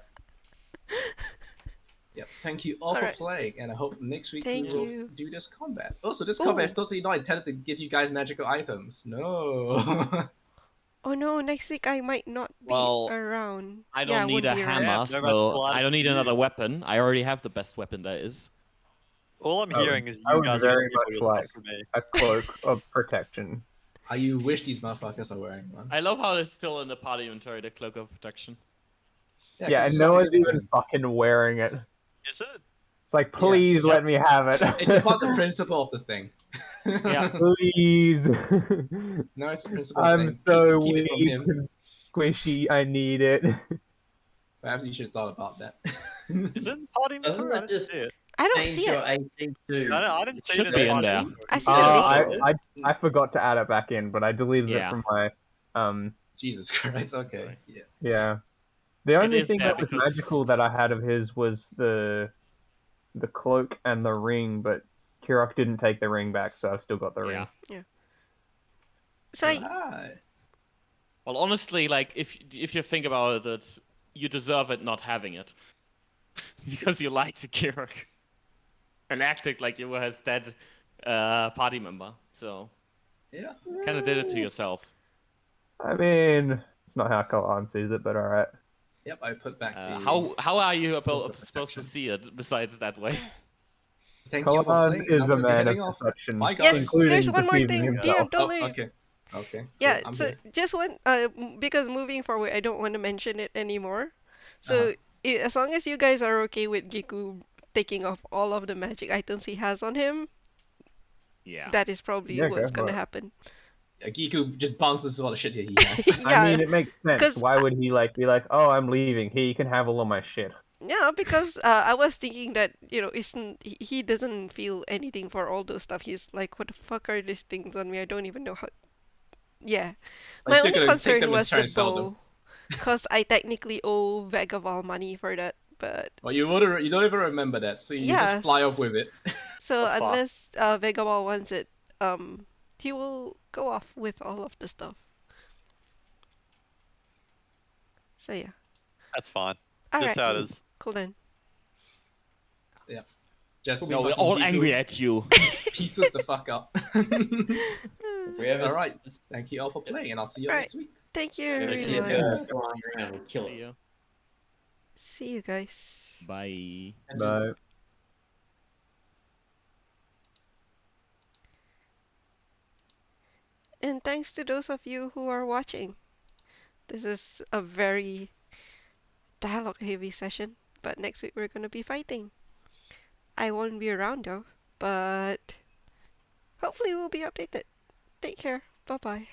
Yep. Thank you all for Alright. playing, and I hope next week Thank we will you. do this combat. Also, this combat is Ooh. totally not intended to give you guys magical items. No. Oh no, next week I might not be Well, around. I Yeah, don't need won't a be around. hammer, Yeah, no so magical I items don't need for you. another weapon. I already have the best weapon there is. All I'm I would- hearing is I you would guys are very gonna much keep all your like- stuff for me. A cloak of protection. I wish these motherfuckers are wearing one. I love how it's still in the party inventory, the cloak of protection. Yeah, 'cause and you no saw one's me even fucking wearing it. Is it? It's like, please let me have it. It's about the principle of the thing. Yeah. Please. No, it's the principle of the I'm thing. so Keep it from weak him. and squishy. I need it. Perhaps you should have thought about that. Is it in party Doesn't inventory? I that didn't just see it. I don't change see your it. AC to? I didn't see should it be in in party there. inventory. I see the video. I forgot to add it back in, but I deleted it Yeah. from my Jesus Christ, okay. Right. Yeah. yeah. The only is thing there that was because- magical that I had of his was the cloak and the ring, but Kirok didn't take the ring back, so I've still got the ring. Yeah. So I, Right. Well, honestly, like if you think about it, you deserve it not having it because you lied to Kirk and acted like you were his dead party member. So Yeah. kind of did it to yourself. I mean, it's not how Kalan sees it, but all right. Yep, I put back the. How are you Book of supposed to protection. see it besides that way? Thank you all for Kalan playing, and is I'm a gonna be man of heading off. perception, Bye, Yes, guys. there's including one more deceiving thing. himself. DM, don't Oh, leave. okay. Okay. Yeah, Cool. I'm so here. just one, because moving forward, I don't want to mention it anymore. Uh-huh. So as long as you guys are okay with Giku taking off all of the magic items he has on him, Yeah. that is probably Yeah, what's go for gonna it. happen. Giku just bounces all the shit that he has. I mean, Yeah, it makes sense. 'cause Why would he like be like, "Oh, I'm leaving. He can have all of my shit." yeah, because I was thinking that, isn't he doesn't feel anything for all those stuff. He's like, what the fuck are these things on me? I don't even know how. Yeah, But he's my still only gonna take concern them and was try the and sell them. bow, cause I technically owe Vagaval money for that. But Well, you don't even remember that, so you just yeah, fly off with it. so The fuck? unless Vagaval wants it, he will go off with all of the stuff. So yeah, That's fine. all Just right, how it is. cool then. Yeah. Just No, we're fucking all Giku angry at you. pieces the fuck up. We have All right. Thank you all for playing, and I'll see you all Right. next week. Thank you, If we see a everyone. bird flying around, we'll kill See it. ya. See you guys. Bye. But And thanks to those of you who are watching. This is a very dialogue heavy session, but next week we're gonna be fighting. I won't be around though, but hopefully we'll be updated. Take care. Bye bye.